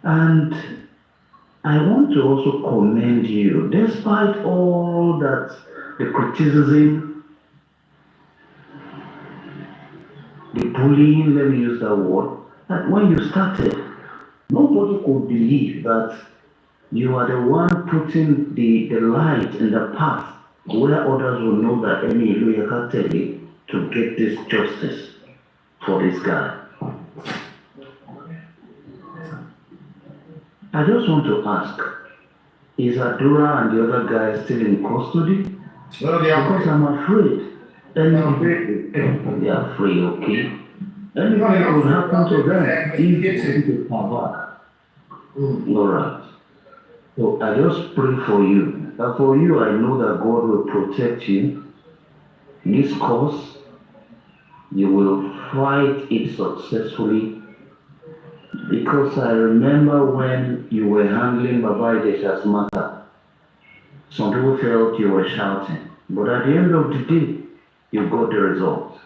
and I want to also commend you, despite all that, the criticism, the bullying, let me use that word, that when you started, nobody could believe that you are the one putting the light in the path where others will know that any Iluyakateli to get this justice for this guy. I just want to ask, is Adura and the other guys still in custody?
No, they are
Because I'm afraid. They are free, okay? Anything will happen to them if they get power. Alright. So I just pray for you. And for you, I know that God will protect you. This cause, you will fight it successfully. Because I remember when you were handling Fabayi Desha's matter, some people felt you were shouting. But at the end of the day, you got the result.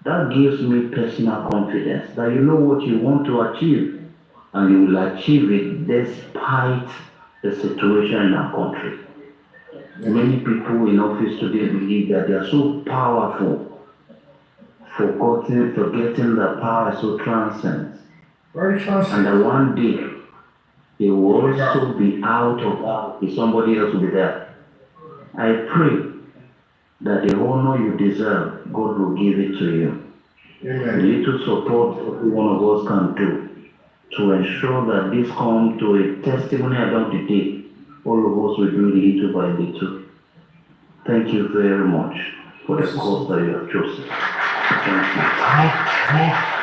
That gives me personal confidence that you know what you want to achieve and you will achieve it despite the situation in our country. Many people in office today believe that they are so powerful, forgetting that power so transcends. And that one day they will also be out of power, somebody else will be there. I pray that the honor you deserve, God will give it to you.
Amen.
You need to support what every one of us can do to ensure that this comes to a testimony about the day. All of us will do little by little. Thank you very much for the cause that you have chosen. Thank you.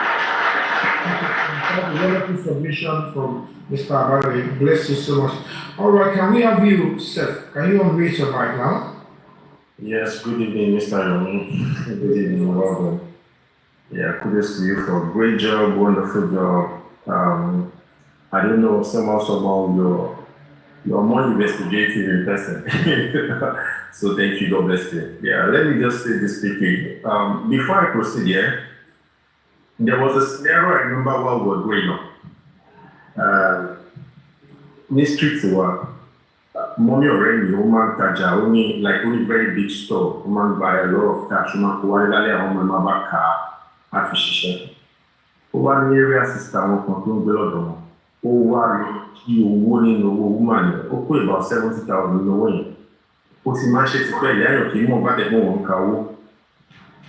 That's a wonderful submission from Mr. Fabayi. Bless you so much. All right, can we have you, Seth? Can you unmute your mic now?
Yes, good evening, Mr. Yomi. Good evening, well done. Yeah, kudos to you for a great job, wonderful job. I don't know, somehow you're more investigative in person. So thank you, God bless you. Yeah, let me just say this quickly. Before I proceed here, there was a scenario I remember while we were growing up. In the streets were mommy already, woman taja, only very big store, woman buy a lot of cash, woman who are really a woman about car, afishisha. Over the area sister, one control below them. Over you winning the woman, okay, about 70,000 in the way. What's in my shit to pay? I don't care about the home cow.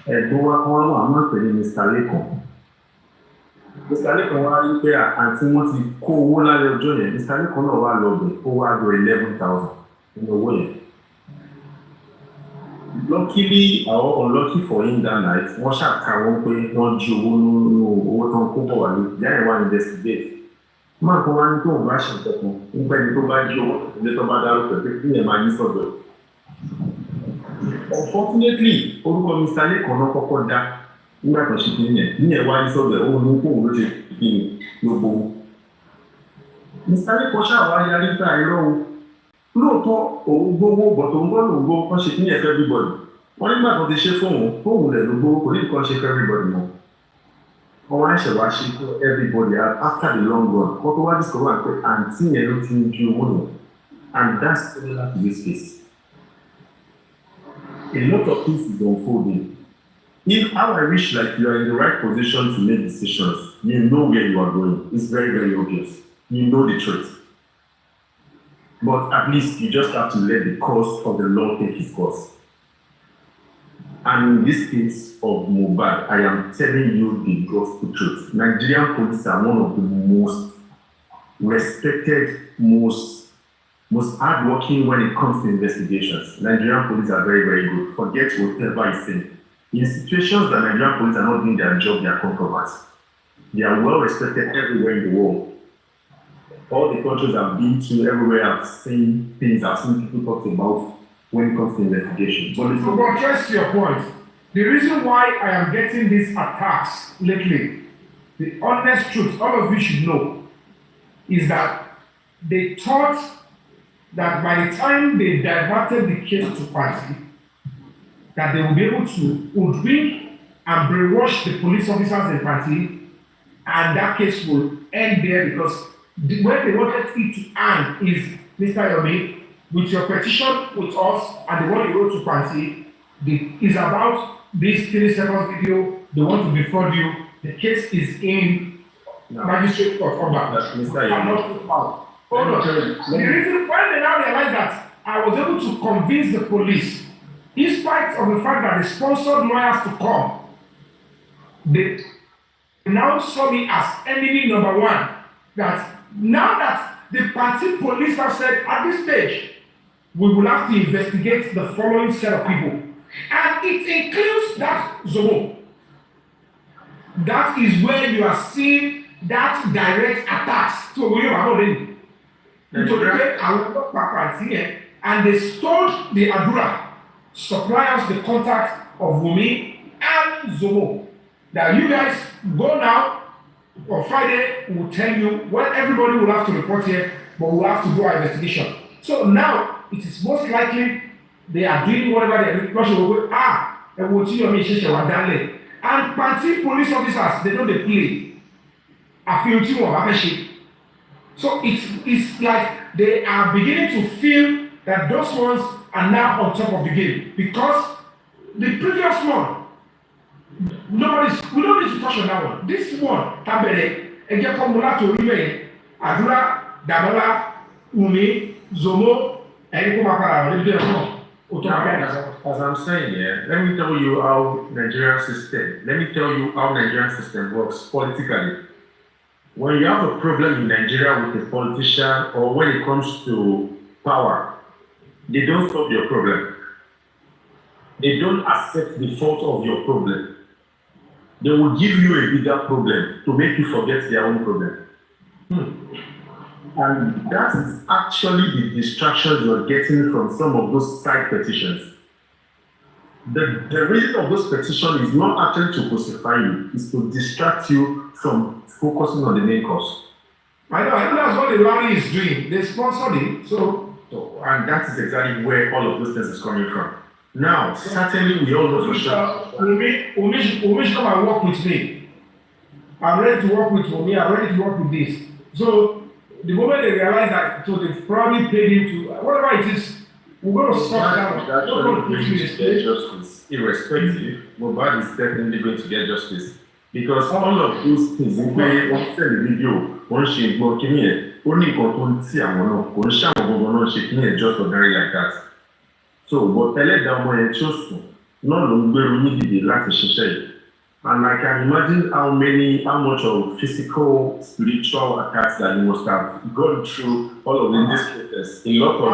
And do what I'm not telling Mr. Leko. Mr. Leko, why you pay and see what you call one of your journey? Mr. Leko, no, I love it. Over 11,000 in the way. Luckily, or unlucky for him that night, one shot can pay, not you, what on Cobo, the other one investigate. Man, come on, go bash and talk. You can go back you, little matter of the money for the. Unfortunately, Oruko Mr. Leko no kokoda. Nígbà kan ṣe kí ní ẹ̀ wá ní sọ́bẹ̀ ó ní kó ló ṣe kí ni gbogbo. Mr. Leko ṣàwárí arígbà irọ́ o. Lóòótọ́ òun gbówó bọ̀ tó ń gbọ́ lòun gbówó kan ṣe kí ní ẹ̀ fẹ́ everybody. Wọ́n nígbà kan ti ṣe fóun rẹ̀ ló gbówó kò ní nǹkan ṣe fẹ́ everybody mọ́. Wọ́n wá ṣẹ̀ wá ṣe fún everybody after the long run. Kó tó wá discover pé àǹtí yẹn ló ti ń ju owó yẹn. And that's similar to this case. A lot of things is unfolding. If how I wish like you are in the right position to make decisions, you know where you are going. It's very, very obvious. You know the truth. But at least you just have to let the course of the law take its course. And in this case of Mohbad, I am telling you the gospel truth. Nigerian police are one of the most respected, most hardworking when it comes to investigations. Nigerian police are very, very good. Forget whatever is said. In situations that Nigerian police are not doing their job, they are compromised. They are well respected everywhere in the world. All the countries I've been to, everywhere I've seen things, I've seen people talk about when it comes to investigation.
But to address your point, the reason why I am getting these attacks lately, the honest truth, all of you should know, is that they thought that by the time they diverted the case to party, that they will be able to hoodwink and brainwash the police officers in party, and that case will end there because where they wanted it to end is, Mr. Yomi, with your petition with us and the one you wrote to party, is about this 3 seconds video, they want to defraud you, the case is in magistrate court order.
Mr. Yomi.
Hold on. The reason when they now realize that I was able to convince the police, in spite of the fact that they sponsored lawyers to come, they now saw me as enemy number one. That now that the party police have said at this stage, we will have to investigate the following set of people. And it includes that Zomo. That is where you are seeing that direct attacks. So we are already. And they stole the Adura, supply us the contact of Wumi and Zomo. That you guys go now, on Friday, we'll tell you when everybody will have to report here, but we'll have to do our investigation. So now, it is most likely they are doing whatever they are doing. And we'll see Yomi and party police officers, they know they play. So it's like they are beginning to feel that those ones are now on top of the game. Because the previous one, we don't need to touch on that one. This one, Tabere, Egekomula to Rime, Adura, Damola, Umi, Zomo, and Kumakara.
As I'm saying here, let me tell you how Nigerian system works politically. When you have a problem in Nigeria with a politician or when it comes to power, they don't solve your problem. They don't accept the fault of your problem. They will give you a bigger problem to make you forget their own problem. And that is actually the distractions you're getting from some of those side petitions. The reason of those petitions is not actually to crucify you, it's to distract you from focusing on the main cause.
I know that's what the rally is doing. They sponsored it,
and that is exactly where all of those things is coming from. Now, certainly we all know for sure.
Umi should come and work with me. I'm ready to work with Umi, I'm ready to work with this. So, the moment they realize that, so they've probably paid him to, whatever it is, we're going to sort that out.
Justice, irrespective, Mohbad is definitely going to get justice. Because all of those things, when one send the video, one shake, but can you only control see and one sham governor shaking it just ordinary like that. So, but tell it that when it shows no longer need the lack of share. And I can imagine how much of physical, spiritual attacks that you must have gone through all of this process. A lot of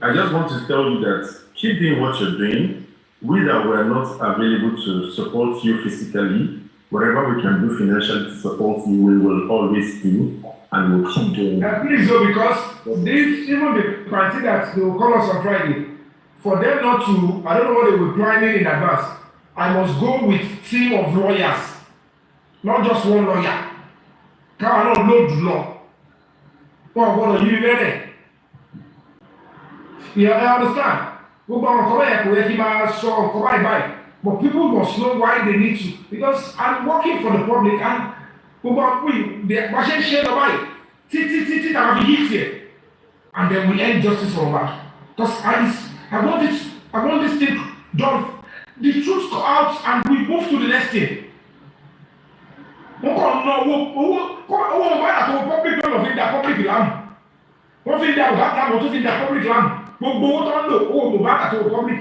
I just want to tell you that keep doing what you're doing. We that were not available to support you physically, whatever we can do financially to support you, we will always do, and we'll keep doing it.
Please go, because this, even the party that they will call us on Friday, for them not to, I don't know what they were planning in advance, I must go with team of lawyers, not just one lawyer. Come on, load law. What are you ready? Yeah, I understand. But people must know why they need to, because I'm working for the public and they share the money. And then we end justice for that. Because I want it I want this thing done. The truth come out and we move to the next thing. Wọ́n kàn ná owó mobile àti public land of India public land. Wọ́n fi ń da ọ̀gá land wọ́n tún fi ń da public land. Gbogbo owó tó ń lò owó mobile àti owó public.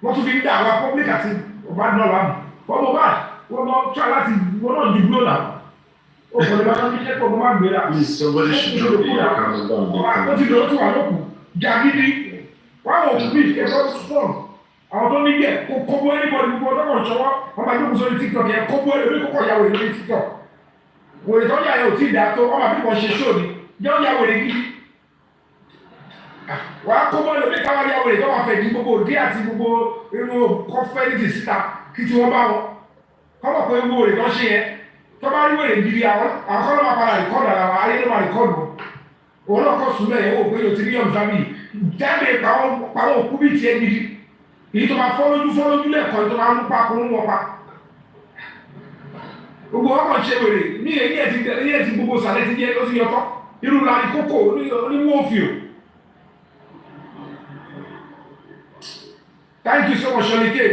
Wọ́n tún fi ń da àwọn public àti ọba náà land. Wọ́n mobile wọ́n lọ try láti wọ́n náà dìbò náà. Ó kọ̀ lè bá tán ní ṣẹ́kọ̀ọ́ mọ́ máa gbéra.
Please, somebody should drop the account down.
Ó ti lọ tún wà lókun. Jàgídí. Wọ́n àwọn òkú bíi ẹ̀kọ́ sọ̀rọ̀. Àwọn tó ní yẹ kó kóbó ẹnìbọdì gbogbo ọdọ́kọ̀ ìṣọwọ́ wọ́n máa jókòó sórí TikTok yẹn kóbó ẹlòmí kókò ya wèrè lórí TikTok. Wèrè tó yà yẹn ò tí ì dá tó ọmọ àbí wọ́n ṣe ṣó ni yẹ́ ó ya wèrè gidi. Wà á kóbó ẹlòmí káwá ya wèrè tó wà fẹ̀ ní gbogbo òdí àti gbogbo inú kọfẹ́ ní ti síta kí tí wọ́n bá wọn. Kọ́mọ̀ pé gbogbo wèrè tó ṣe yẹn tó bá rí wèrè gidi àwọn kọ́lọ́ máa padà rìkọ́dù ara wa ayé ló máa rìkọ́dù. Òun náà kọ́ sùn lẹ́yìn ó pé yóò ti rí ọ̀n family jáde pàwọn òkú bíi tiẹ̀ gidi. Èyí tó máa fọ́lójú lẹ́ẹ̀kan tó máa ń pa kó ń wọ́n pa. Gbogbo ọkọ̀ ṣe wèrè ní èyí ẹ̀ ti gbogbo sàlẹ̀ ti jẹ́ ó ti yọtọ́. Irú la ní kókò oníwó fi o. Thank you so much, Sholike.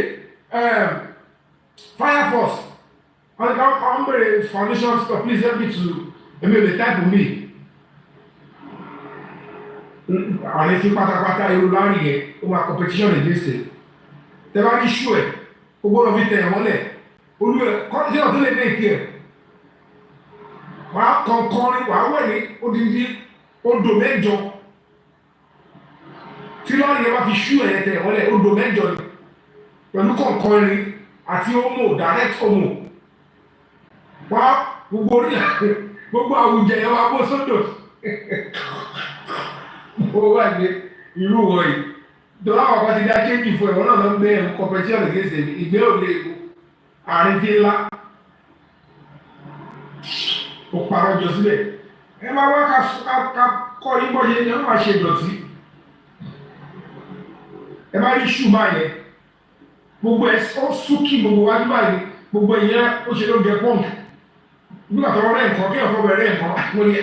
Fire Force. I'm very foundation stuff. Please help me to maybe type of me. Àwọn ẹ̀fín pátápátá irú láàrin yẹn ó máa competition against it. Tẹ́bá ní ṣú ẹ̀ ó gbọ́dọ̀ fi tẹ̀yàn mọ́lẹ̀ olú ẹ̀ kọ́ńtì náà tó lè dé ìkí ẹ̀ wà á kọ̀ọ̀kan wà á wẹ̀ ní odindi odò mẹ́jọ tí lọ́ọ̀rì yẹn bá fi ṣú ẹ̀ tẹ̀yàn mọ́lẹ̀ odò mẹ́jọ ni pẹ̀lú kọ̀ọ̀kan rin àti homo direct homo wà á gbogbo àwùjẹ yẹn wà á bó sódò ó wà ní irú wọ̀nyí dọ́là wà bá ti dá kéjì fún ẹ̀wọ̀n náà lọ gbé ẹ̀mú competition against ẹ̀mí ìgbé òde èkó àárín tí ńlá ó parọ́ jọ sílẹ̀ ẹ máa wá ká kọ́ yín bọ́ ṣe ní wọ́n máa ṣe ìdọ̀tí ẹ máa rí ṣù máa yẹn gbogbo ẹ̀ ó súnkì gbogbo wájú báyìí gbogbo ìyẹn ó ṣe ló gẹ pọ́ǹkì nígbà tó rẹ̀ nǹkan kí ọ̀fọ́ bẹ̀rẹ̀ nǹkan mo ní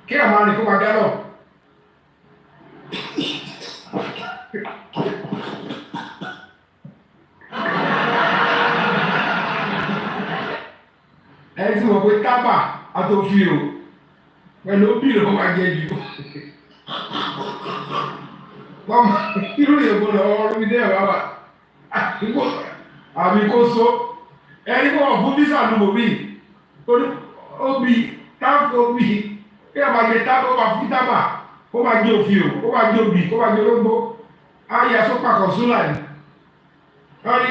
kí ọ̀ máa rìn kó máa dá lọ. Ẹni tí mo pe tábà àtòfin o pẹ̀lú òbí ló máa jẹ jù wọ́n irú ìyẹ̀bù lọ́wọ́ orí dé ẹ̀rọ wà àbí kó so ẹni kó fún visa ló mọ̀ bí òbí táàfù òbí kí ẹ máa jẹ tábà ó máa fi tábà ó máa jẹ òfin o ó máa jẹ òbí ó máa jẹ olóńgbò ayé asọ́pà kọ̀súlà ni wọ́n ní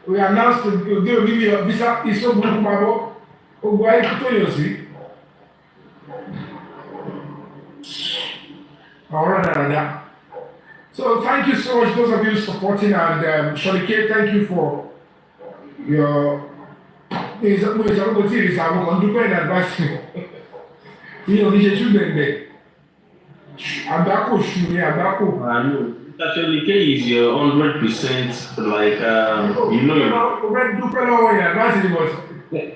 we announced to give you a visa ìṣògùn máa bọ́ ogun ayé tó yọ sí ọ̀rọ̀ dáadáa. So thank you so much those of you supporting and Sholike, thank you for your ìṣàkóso tí ìrìsà àwọn kan dúpẹ́ in advance ní oníṣẹ́ ṣùgbẹ̀gbẹ̀ àgbákò ṣù ní àgbákò.
Sholike is your 100% like you know.
O fẹ́ dúpẹ́ lọ́wọ́ in advance ni but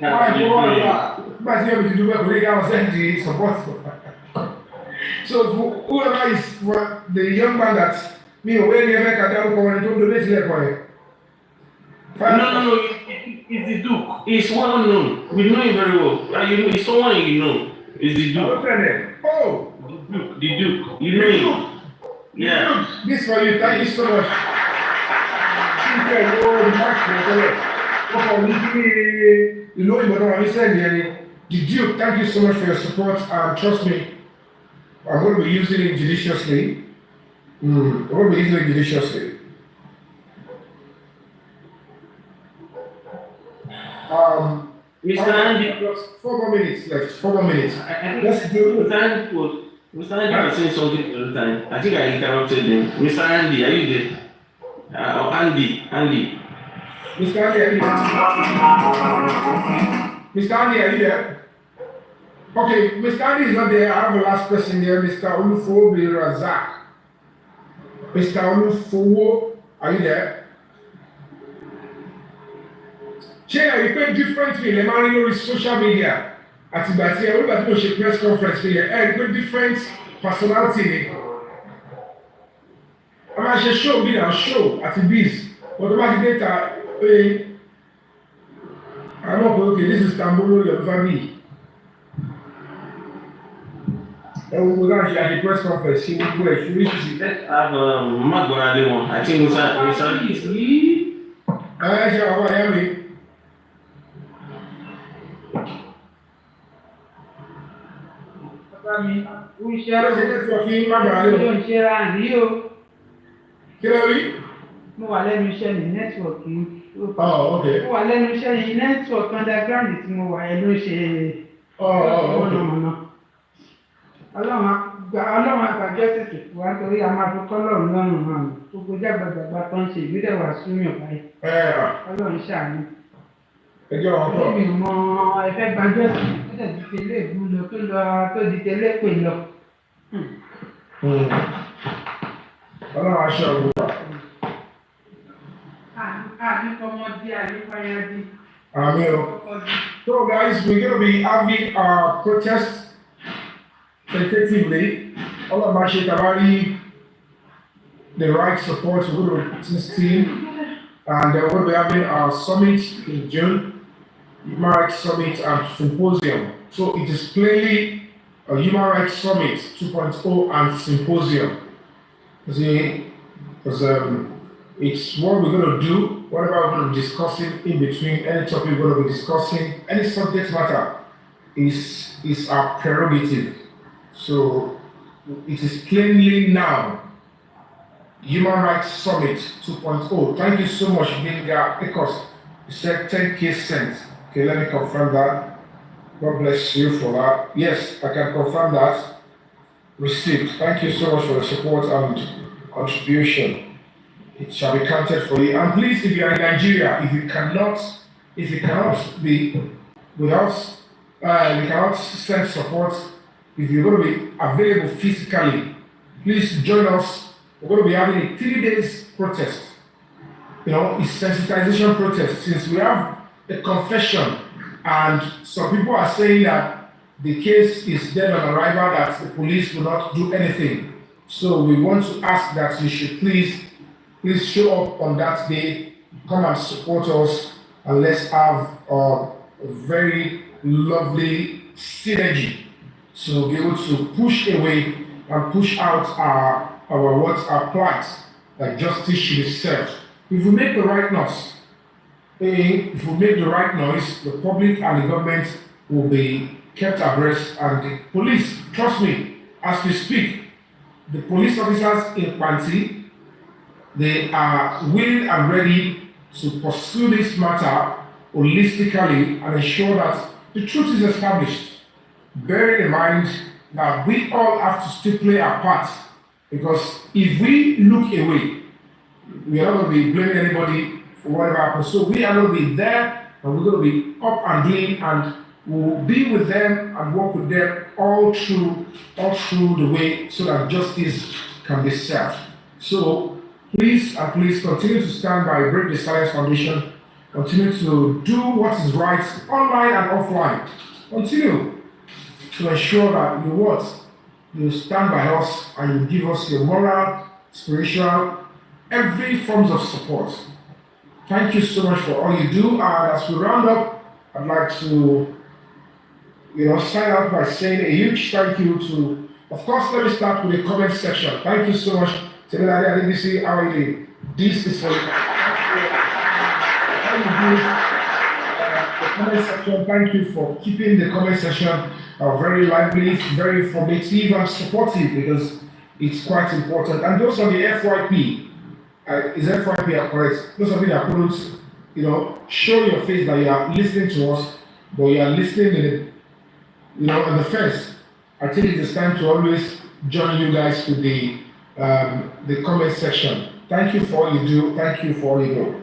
why go on nígbà tí yóò fi dúpẹ́ kò ní ká wọ́n send the support. So for whoever is for the young man that mi ò wé ní ẹgbẹ́ kàdé orúkọ wọn ni tó ń donate lẹ́kọ̀ọ́ rẹ̀.
No, it's the Duke. It's well known. We know him very well. You know, it's someone you know. It's the Duke.
Oh,
the Duke. You know him. Yeah.
This for you. Thank you so much. You know him, but I'm saying the Duke. Thank you so much for your support. Trust me, I'm going to be using it judiciously. I'm going to be using it judiciously.
Mr. Andy,
4 more minutes left. 4 more minutes.
Let's do it. Mr. Andy was saying something all the time. I think I interrupted him. Mr. Andy, are you there? Andy.
Mr. Andy, are you there? Mr. Andy, are you there? Okay, Mr. Andy is not there. I have a last person there, Mr. Olufo Razak. Mr. Olufo, are you there? Ṣé ẹ̀rí pé different way lè máa rí lórí social media àtìgbà tí ẹ̀rí gbà tí mo ṣe press conference fi yẹn ẹ̀rí pé different personality ni. a máa ṣe show bí na show àti biz automatic data pé àwọn ọkọ̀ òkè this is tambolo your family ẹ̀wọ̀n kò láti ṣe àti press conference ṣe gbogbo ẹ̀ ṣe oríṣiríṣi.
Let's have Magbonale one. I think Musa
ẹ ṣe àwọn àyà mi.
Bàbá mi, ó ń ṣe
Kí ló ṣe network yín Magbonale o?
ló ń ṣe ra àní o.
Kí ló rí?
Mo wà lẹ́nu iṣẹ́ ní nẹ́tíwọ̀kì.
Oh, okay.
Mo wà lẹ́nu iṣẹ́ ní nẹ́tíwọ̀kì underground tí mo wà ẹ̀ ló ń ṣe mọ̀nàmọ́ná. Ọlọ́run àgbàjọ́ sì fún wa torí a máa fi kọ́lọ́run lọ́rùn náà ni. Gbogbo jágbàjàgbà tó ń ṣe ìbílẹ̀ wà súnmọ́ báyìí. Ọlọ́run ṣàánú.
Ẹjọ́ ọkọ̀.
Mi ò mọ ẹ̀fẹ́ gbàjọ́ sí tó dẹ̀ di tẹ́lẹ̀ ìbú lọ tó di tẹ́lẹ̀ pè lọ.
Ọlọ́run aṣọ òwúrọ̀. So guys, we're going to be having a protest tentatively. All of my shit already the right support we're going to this team, and we're going to be having a summit in June, human rights summit and symposium. So it is plainly a human rights summit 2.0 and symposium. It's what we're going to do, whatever we're going to be discussing in between, any topic we're going to be discussing, any subject matter is our prerogative. So it is plainly now Human Rights Summit 2.0. Thank you so much, Binga Ecos. You said 10K cents. Okay, let me confirm that. God bless you for that. Yes, I can confirm that. Received. Thank you so much for the support and contribution. It shall be counted for you. And please, if you are in Nigeria, if you cannot be with us, we cannot send support. If you're going to be available physically, please join us. We're going to be having a 3 days protest. It's sensitization protest. Since we have a confession, and some people are saying that the case is dead on arrival, that the police will not do anything. So we want to ask that you should please show up on that day, come and support us, and let's have a very lovely synergy to be able to push away and push out our plight, that justice should be served. If we make the right noise, the public and the government will be kept abreast, and the police, trust me, as we speak, the police officers in Panti, they are willing and ready to pursue this matter holistically and ensure that the truth is established. Bearing in mind that we all have to still play our part, because if we look away, we are not going to be blaming anybody for whatever happens. So we are going to be there, and we're going to be up and doing, and we'll be with them and work with them all through the way, so that justice can be served. So please continue to stand by Break the Silence Foundation. Continue to do what is right online and offline. Continue to ensure that you stand by us and you give us your moral, spiritual, every forms of support. Thank you so much for all you do. And as we round up, I'd like to sign out by saying a huge thank you to, of course, let me start with the comment section. Thank you so much. How are you doing? This is for the comment section. Thank you for keeping the comment section very lively, very informative and supportive, because it's quite important. And those on the FYP, is FYP correct? Those of you that couldn't, show your face that you are listening to us, but you are listening in the fence. I think it is time to always join you guys with the comment section. Thank you for all you do. Thank you for all you do.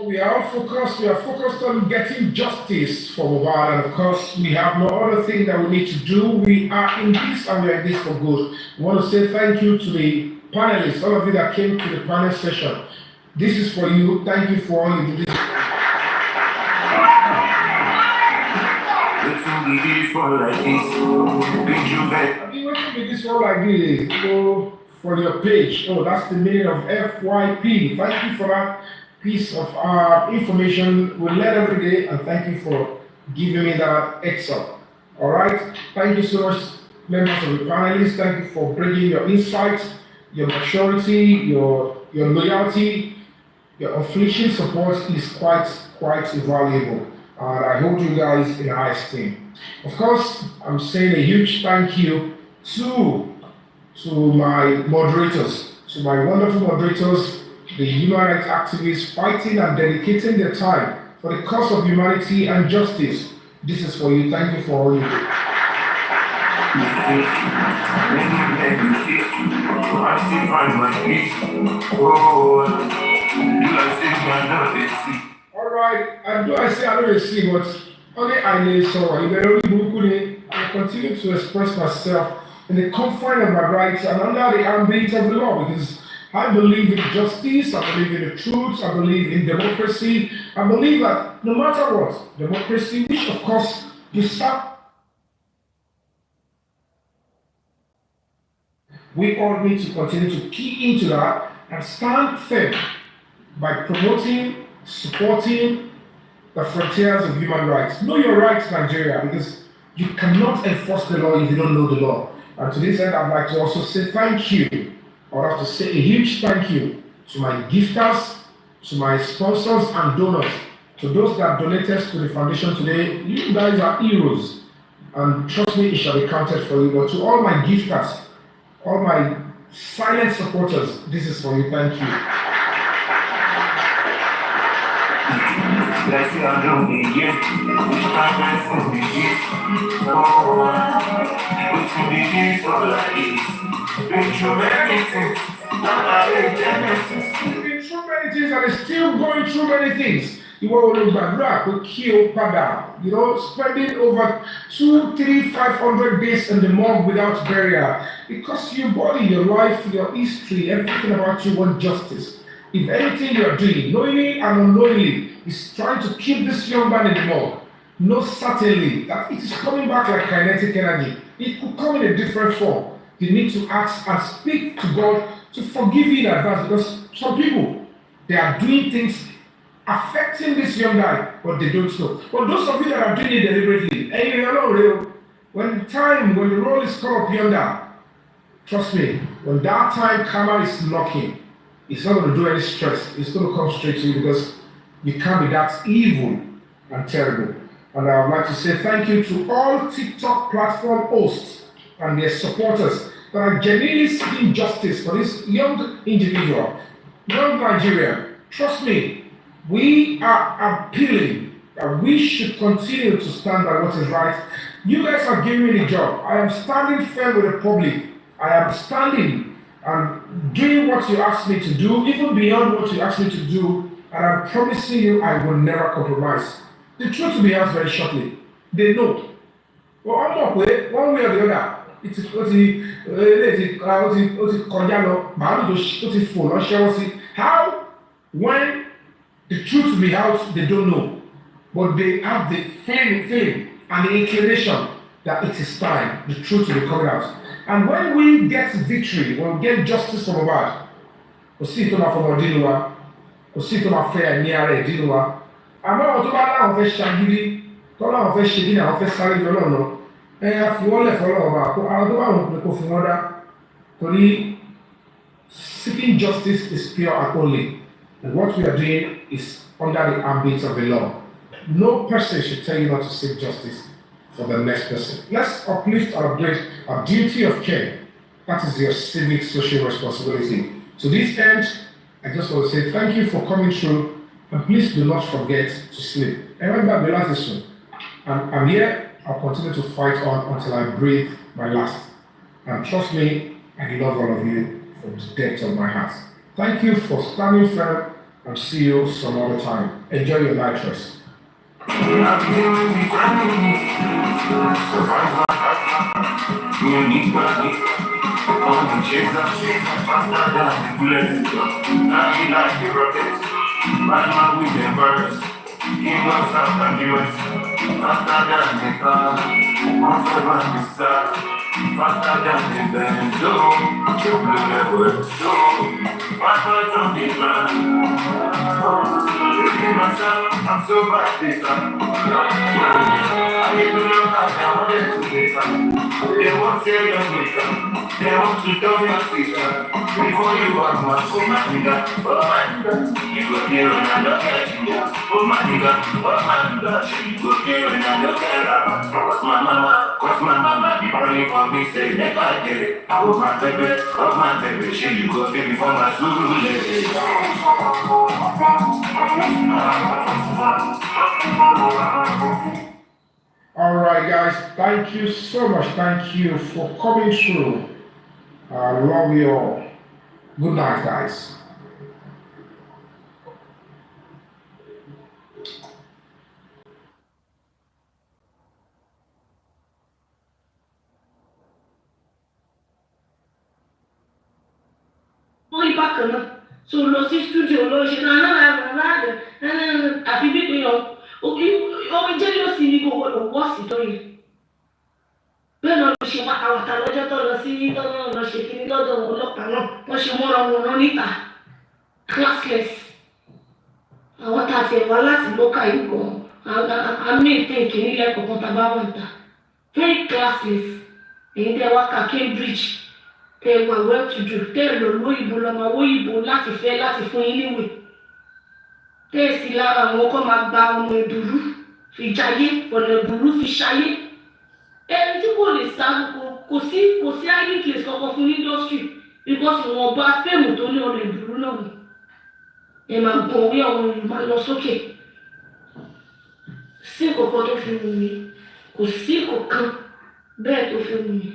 We are focused on getting justice for Mohbad, and of course we have no other thing that we need to do. We are in this, and we are in this for good. We want to say thank you to the panelists, all of you that came to the panel session. This is for you. Thank you for all you do.
Waiting be this for like this. Big you back.
I mean, what be this one like this? Go for your page. Oh, that's the meaning of FYP. Thank you for that piece of information we learn every day, and thank you for giving me that excerpt. All right. Thank you so much, members of the panelists. Thank you for bringing your insights, your maturity, your loyalty, your unflinching support is quite invaluable. And I hold you guys in high esteem. Of course, I'm saying a huge thank you to my moderators, to my wonderful moderators, the human rights activists fighting and dedicating their time for the cause of humanity and justice. This is for you. Thank you for all you do.
I still find my peace. Oh, you like say my love.
All right, and do I say I don't see, but only I need so I continue to express myself in the confine of my rights and under the ambit of the law, because I believe in justice, I believe in the truth, I believe in democracy. I believe that no matter what, democracy, which of course you start, we all need to continue to key into that and stand firm by promoting, supporting the frontiers of human rights. Know your rights, Nigeria, because you cannot enforce the law if you don't know the law. And to this end, I'd like to also say thank you. I would have to say a huge thank you to my gifters, to my sponsors and donors, to those that donated to the foundation today. You guys are heroes, and trust me, it shall be counted for you. But to all my gifters, all my silent supporters, this is for you. Thank you.
Let's see how long we get. I'm for the kids. Oh, what's in the kids all like this? Been through many things.
Been through many things and is still going through many things. You want to look back, we kill Pada. You know, spending over 200, 300, 500 days in the morgue without burial. Because your body, your life, your history, everything about you want justice. If anything you are doing, knowingly and unknowingly, is trying to keep this young man in the morgue, know certainly that it is coming back like kinetic energy. It could come in a different form. You need to ask and speak to God to forgive you in advance, because some people, they are doing things affecting this young guy, but they don't know. But those of you that are doing it deliberately, and you know, when the roll is called up yonder, trust me, when that time karma is knocking, it's not going to do any stress. It's going to come straight to you, because you can't be that evil and terrible. And I would like to say thank you to all TikTok platform hosts and their supporters that are genuinely seeking justice for this young individual, young Nigerian. Trust me, we are appealing that we should continue to stand by what is right. You guys are giving me the job. I am standing firm with the public. I am standing and doing what you asked me to do, even beyond what you asked me to do, and I'm promising you I will never compromise. The truth will be asked very shortly. They know. Well, I'm not way, one way or the other. It's how, when the truth will be out, they don't know. But they have the feeling and the inclination that it is time, the truth will be coming out. And when we get victory, when we get justice from above, we'll see it from Odinua, we'll see it from fair near Odinua. I'm not to allow of a shaggy, don't allow of a shaggy, of a salary, no. And if you want to follow about, I don't want to go for order. To seeking justice is pure and only. And what we are doing is under the ambit of the law. No person should tell you not to seek justice for the next person. Let's uplift our duty of care. That is your civic social responsibility. To this end, I just want to say thank you for coming through, and please do not forget to sleep. And remember the last issue. I'm here, I'll continue to fight on until I breathe my last. And trust me, I love all of you from the depth of my heart. Thank you for standing firm, and see you some other time. Enjoy your night rest.
Survive, I'm the chaser, faster than the bullet. Flying like the rocket, Batman with the birds. King of South and US, faster than the car. I'm seven the star, faster than the benzo. The blue level, so my birds on the ground. Myself, I'm so bad this time. I need to know how I want it to be. They won't say you're nigga. They want to tell your sister. Before you are my nigga. Oh my nigga. You go here and I look at you. Oh my nigga. Oh my nigga. You go here and I look at her. Cause my mama be praying for me. Say that I get it. Oh my baby. She you go baby for my Zulu lady.
All right, guys. Thank you so much. Thank you for coming through. I love you all. Good night, guys.
Wọ́n bákan náà so lọ sí studio lọ ṣe náà àfi bí pé omi jẹ́ yóò sì ní gbogbo òwúọ̀sì tó yẹ. Bẹ́ẹ̀ náà ló ṣe wàtàwàtà lọ́jọ́ tó lọ sí tọ́nà lọ ṣe kíní lọ́dọ̀ ọlọ́pàá náà wọ́n ṣe mọ́ra wọn rán níta classless. Àwọn tá a ti wá láti lókà yìí gan àmì ìtẹ̀ ìkíní lẹ́kọ̀ọ́ kan tá a bá wà níta very classless. Èyí tẹ́ wá ka Cambridge tẹ́ wà well to do tẹ́ lọ lóyìnbó lọ́mọ wóyìnbó láti fẹ́ láti fún yín níwèé tẹ́ sì lára àwọn kan máa gba ọmọ ìdúró fi jayé ọ̀nà ìdúró fi ṣayé. Ẹni tí kò lè sá kò sí hiding place kankan fún industry because wọn bá fẹ́ẹ̀mù tó ní ọ̀nà ìdúró náà ni ẹ máa gbọ́n orí àwọn èèyàn máa lọ sókè. Sí kankan tó fi wù mí kò sí kankan bẹ́ẹ̀ tó fi wù mí.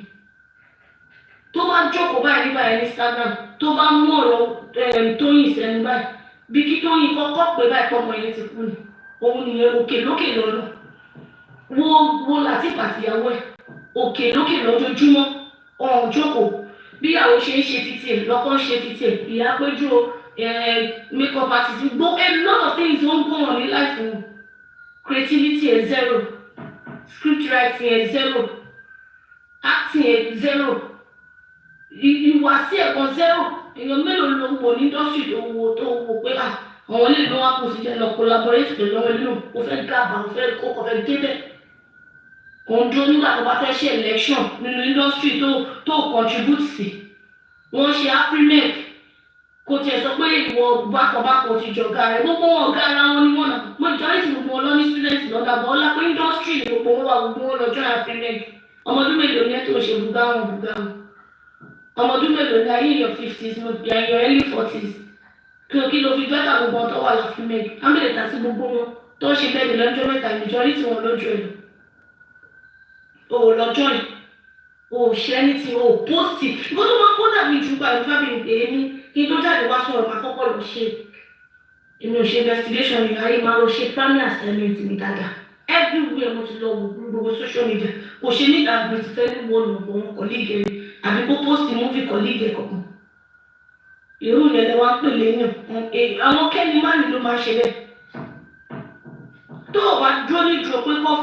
Tó bá jókòó báyìí nígbà yẹn ní Instagram tó bá mú ọ̀rọ̀ Tóyìn sẹ́nu báyìí bí kí Tóyìn kọ́kọ́ pé báyìí pọ̀ mọ́ yẹn ti kú ni òun nìyẹn òkè lókè lọ́nà wo Latif àtìyàwó ẹ̀ òkè lókè lójoojúmọ́ ọ̀hún jókòó bí àwọn ṣe ń ṣe títí ẹ̀ lọ́kọ́ ń ṣe títí ẹ̀ ìyá péjú makeup artist gbó a lot of things wọ́n ń gbọ́ wọn ní life wọn creativity ẹ̀ zero script writing ẹ̀ zero acting ẹ̀ zero ìwàsí ẹ̀kan zero èèyàn mélòó ló wò ní industry tó wò pé àwọn ilé ìlú wa kò sí jẹ́ lọ collaborate pẹ̀lú àwọn ìlú kò fẹ́ gàbà kò fẹ́ kó kò fẹ́ débẹ̀ òun dúró nígbà tó bá fẹ́ ṣe election nínú industry tó contribute sí wọ́n ṣe afrimec kò tiẹ̀ sọ pé ìwọ bákọ̀bákọ̀ ti jọ̀gá rẹ̀ gbogbo wọn ọ̀gá ara wọn ni wọ́n nà majority gbogbo wọn lọ ní student lọ́dà bọ́ ọlá pé industry ni gbogbo wọn wà gbogbo wọn lọ́jọ́ afrimec ọmọdún mélòó ni ẹ tó ṣe bùgá wọn ọmọdún mélòó ni ayé your 50s mo bí ayé your early 40s kí ló fi gbẹ́ta gbogbo ọ̀tọ̀ wà láfin mẹ́rin ámìlẹ̀ tàbí gbogbo wọn tó ṣe bẹ́ẹ̀ ní lọ́jọ́ mẹ́ta majority wọn lọ́jọ́ ẹ̀ o lọ́jọ́ ẹ̀ o ṣe anything o post it ìgbọ́n tó máa kó dàbí ju pa ìfẹ́ mi èmi kí n tó jáde wá sọ̀rọ̀ máa kọ́kọ́ lọ ṣe èmi ò ṣe investigation ní ayé máa lọ ṣe primary assignment mi dáadáa everywhere mo ti lọ wò gbogbo social media kò ṣe ní ìdàgbé ti fẹ́ ní wọ́n lọ wọn colleague ẹ̀ àbí kó post movie colleague ẹ̀ kọ̀ọ̀kan irú yẹn lè wá pè léyìn àwọn kẹ́ni má nílò máa ṣe bẹ́ẹ̀ tó o bá dúró ní dúró pé kọ́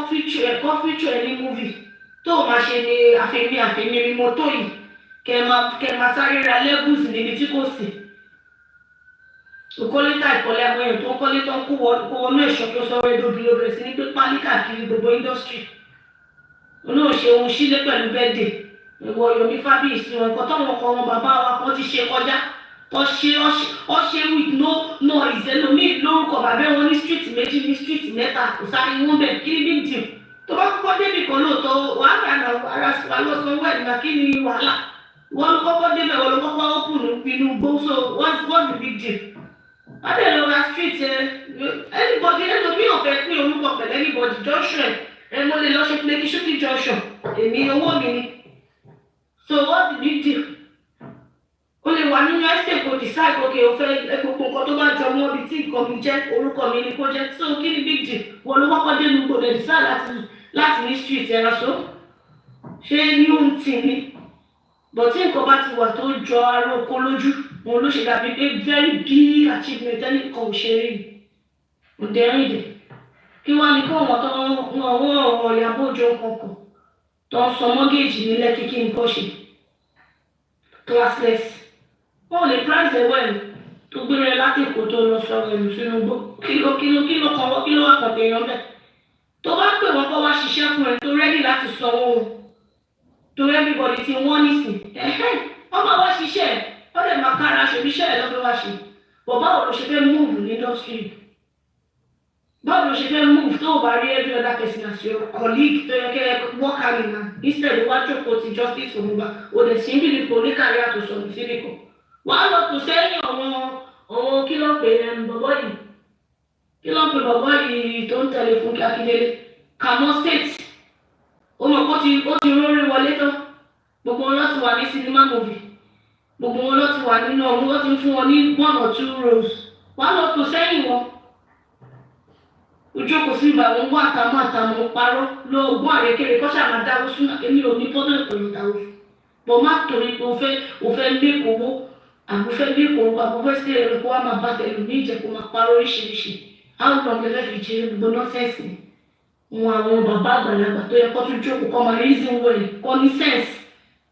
feature ẹ ní movie tó o máa ṣe ní àfẹ́mí mímọ́ tó yìí kẹ́ máa sáré ra levels níbi tí kò sí òkọ́lẹ́tà ìkọ́lẹ́ agbóyè tó ń kọ́lé tó ń kó wọnú ẹ̀ṣọ́ tó sọ rẹ̀ dòbí ló bẹ̀rẹ̀ sí ní pé pálí káàkiri gbogbo industry olóò ṣe ohun sílé pẹ̀lú bẹ́ẹ̀dẹ̀ ìwọ Yomi Fabayi sí wọn nǹkan táwọn ọkọ wọn bàbá wa kan ti ṣe kọjá ọṣẹ with no ìṣẹlómi lórúkọ bàbá wọn ní street méjì ní street mẹ́ta kò sáré wọn bẹ̀ kí ni big deal tó bá kọ́kọ́ débì kan lóòótọ́ wàá gbà náà ara lọ́sàn wẹ̀ nígbà kí ni wàhálà wọn ló kọ́kọ́ débẹ̀ wọn ló kọ́kọ́ open inú gbó so what's the big deal adé lọ ra street anybody ẹlòmíì ọ̀fẹ́ pín orúkọ pẹ̀lú anybody junction mo lè lọ ṣe play shooting junction èmi owó mi ni so what's the big deal o lè wà nínú estate kò decide ok o fẹ́ gbogbo nǹkan tó bá jọ mọ́ ibi tí nǹkan mi jẹ́ orúkọ mi ni kò jẹ́ so kí ni big deal wọn ló kọ́kọ́ dé nùgbò lè decide láti ní street ẹ̀rọ so ṣé ní ohun tì ní but tí nǹkan bá ti wà tó jọ ara oko lójú òun ló ṣe dàbí pé very big achievement ẹnì kan ò ṣe rí òde rìn dẹ̀ kí wọ́n ní kí wọ́n tó wọ́n ọ̀rọ̀ ìyàbọ̀ òjò kankan tó ń san mọ́gẹ́jì ní lẹ́kì kí nǹkan ṣe classless wọ́n ò lè price ẹ̀ wẹ̀lú tó gbére látìkò tó lọ sọ̀rọ̀ ẹ̀lú sínú gbó kí ló kàn wọ́n kí ló wà kàn téèyàn bẹ́ẹ̀ tó bá pè wọ́n kọ́ wá ṣiṣẹ́ fún ẹ tó rẹ́dì láti sanwó o tó everybody ti wọ́n nísìn wọ́n máa wá ṣiṣẹ́ ẹ̀ wọ́n lè máa kára aṣọ iṣẹ́ ẹ̀ lọ́fẹ́ wá ṣe bọ̀ báwo ló ṣe fẹ́ move ní industry báwo ló ṣe fẹ́ move tó o bá rí every other person as your colleague tó yẹ kẹ́ work hand in hand instead wá jókòó ti justice òmùgbà o lè sí níbi ipò oníkàrí àtòsọ̀rọ̀ síbì kan wọ́n á lọ tó sẹ́yìn àwọn kí ló ń pè bọ̀bọ̀ yìí kí ló ń pè bọ̀bọ̀ yìí tó ń tẹ̀lé fún kí Akíndélé Kamo State ó mọ̀ kó ti rórí wọlé tán gbogbo wọn ló ti wà ní cinema movie gbogbo wọn ló ti wà nínú ọ̀hún ó ti ń fún wọn ní 1 or 2 roles wọ́n á lọ tó sẹ́yìn wọn ojú kò sí ìgbà wọn gbọ́ àtàmọ́ parọ́ lọ ogún àrékèrè kọ́ṣà máa dáwó súnà èmi ò ní pọ́nlẹ̀ pẹ̀lú dáwó bọ̀ má torí pé o fẹ́ lékòwó àbúfẹ́ lékòwó àbúfẹ́ sí èrè kó wá máa bá tẹ̀lé ní ìjẹ̀kú máa parọ́ oríṣiríṣi how long lẹ́fẹ̀ẹ́ fi jẹ́ gbogbo nọ́sẹ̀sì wọn àwọn bàbá àgbàlagbà tó yẹ kó tún jókòó kọ́ máa reason well kọ́ ní sense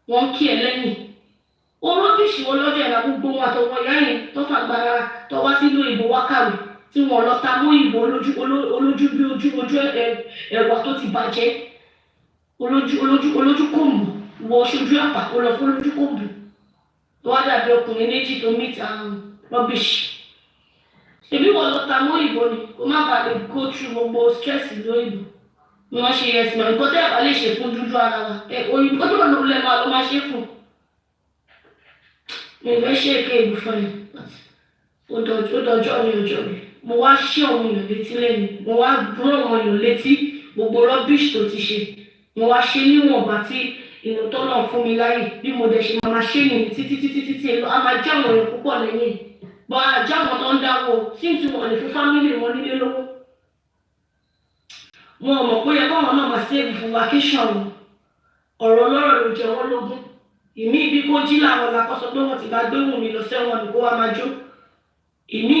wọ́n kí ẹ lẹ́yìn olóbìṣì wọn lọ́jọ́ ìlà gbogbo wọn àtọwọ́ ìyá yẹn tó fàgbára tó wá sílùú ìbò wákàwé tí wọ́n lọ ta mọ́ ìbò olójú bí ojú ẹ̀wà tó ti bàjẹ́ olójú kòmbù wọ ṣojú àpà ó lọ fún olójú kòmbù tó wá dàbí ọkùnrin méjì tó meet rubbish ṣèbí wọ́n lọ ta mọ́ ìbò ni kó má bàa lè go through gbogbo stress lóyìnbó ni wọ́n ṣe ẹ̀sìn náà nǹkan tẹ́ ẹ̀ bá lè ṣe fún dúdú ara wa òyìnbó tó lọ lẹ́ máa lọ máa ṣe fún mi ìfẹ́ ṣe èké ìlú fún ẹ̀ ó dọjọ́ ní ọjọ́ rẹ̀ mo wá ṣí àwọn èèyàn létí lẹ́nu mo wá dúró àwọn èèyàn létí gbogbo rubbish tó ti ṣe mo wá ṣe níwọ̀nba tí ìrùn tó náà fún mi láyè bí mo dẹ̀ ṣe máa ṣe nìyí títí a máa jẹ́ àwọn èèyàn púpọ̀ lẹ́yìn bọ́ àjẹ́ àwọn tó ń dáwọ́ sí ìtumọ̀ lè fún fámìlì wọn nílé lówó wọn ò mọ̀ pé yẹ káwọn náà máa save fún vacation ọ̀rọ̀ lọ́rọ̀ ló jẹ wọ́n lógún ìmí ibi kó jí làwọn làkọ́sọ pé wọ́n ti bá gbé wùn mí lọ sẹ́wọ̀n ní kó wá máa jó ìmí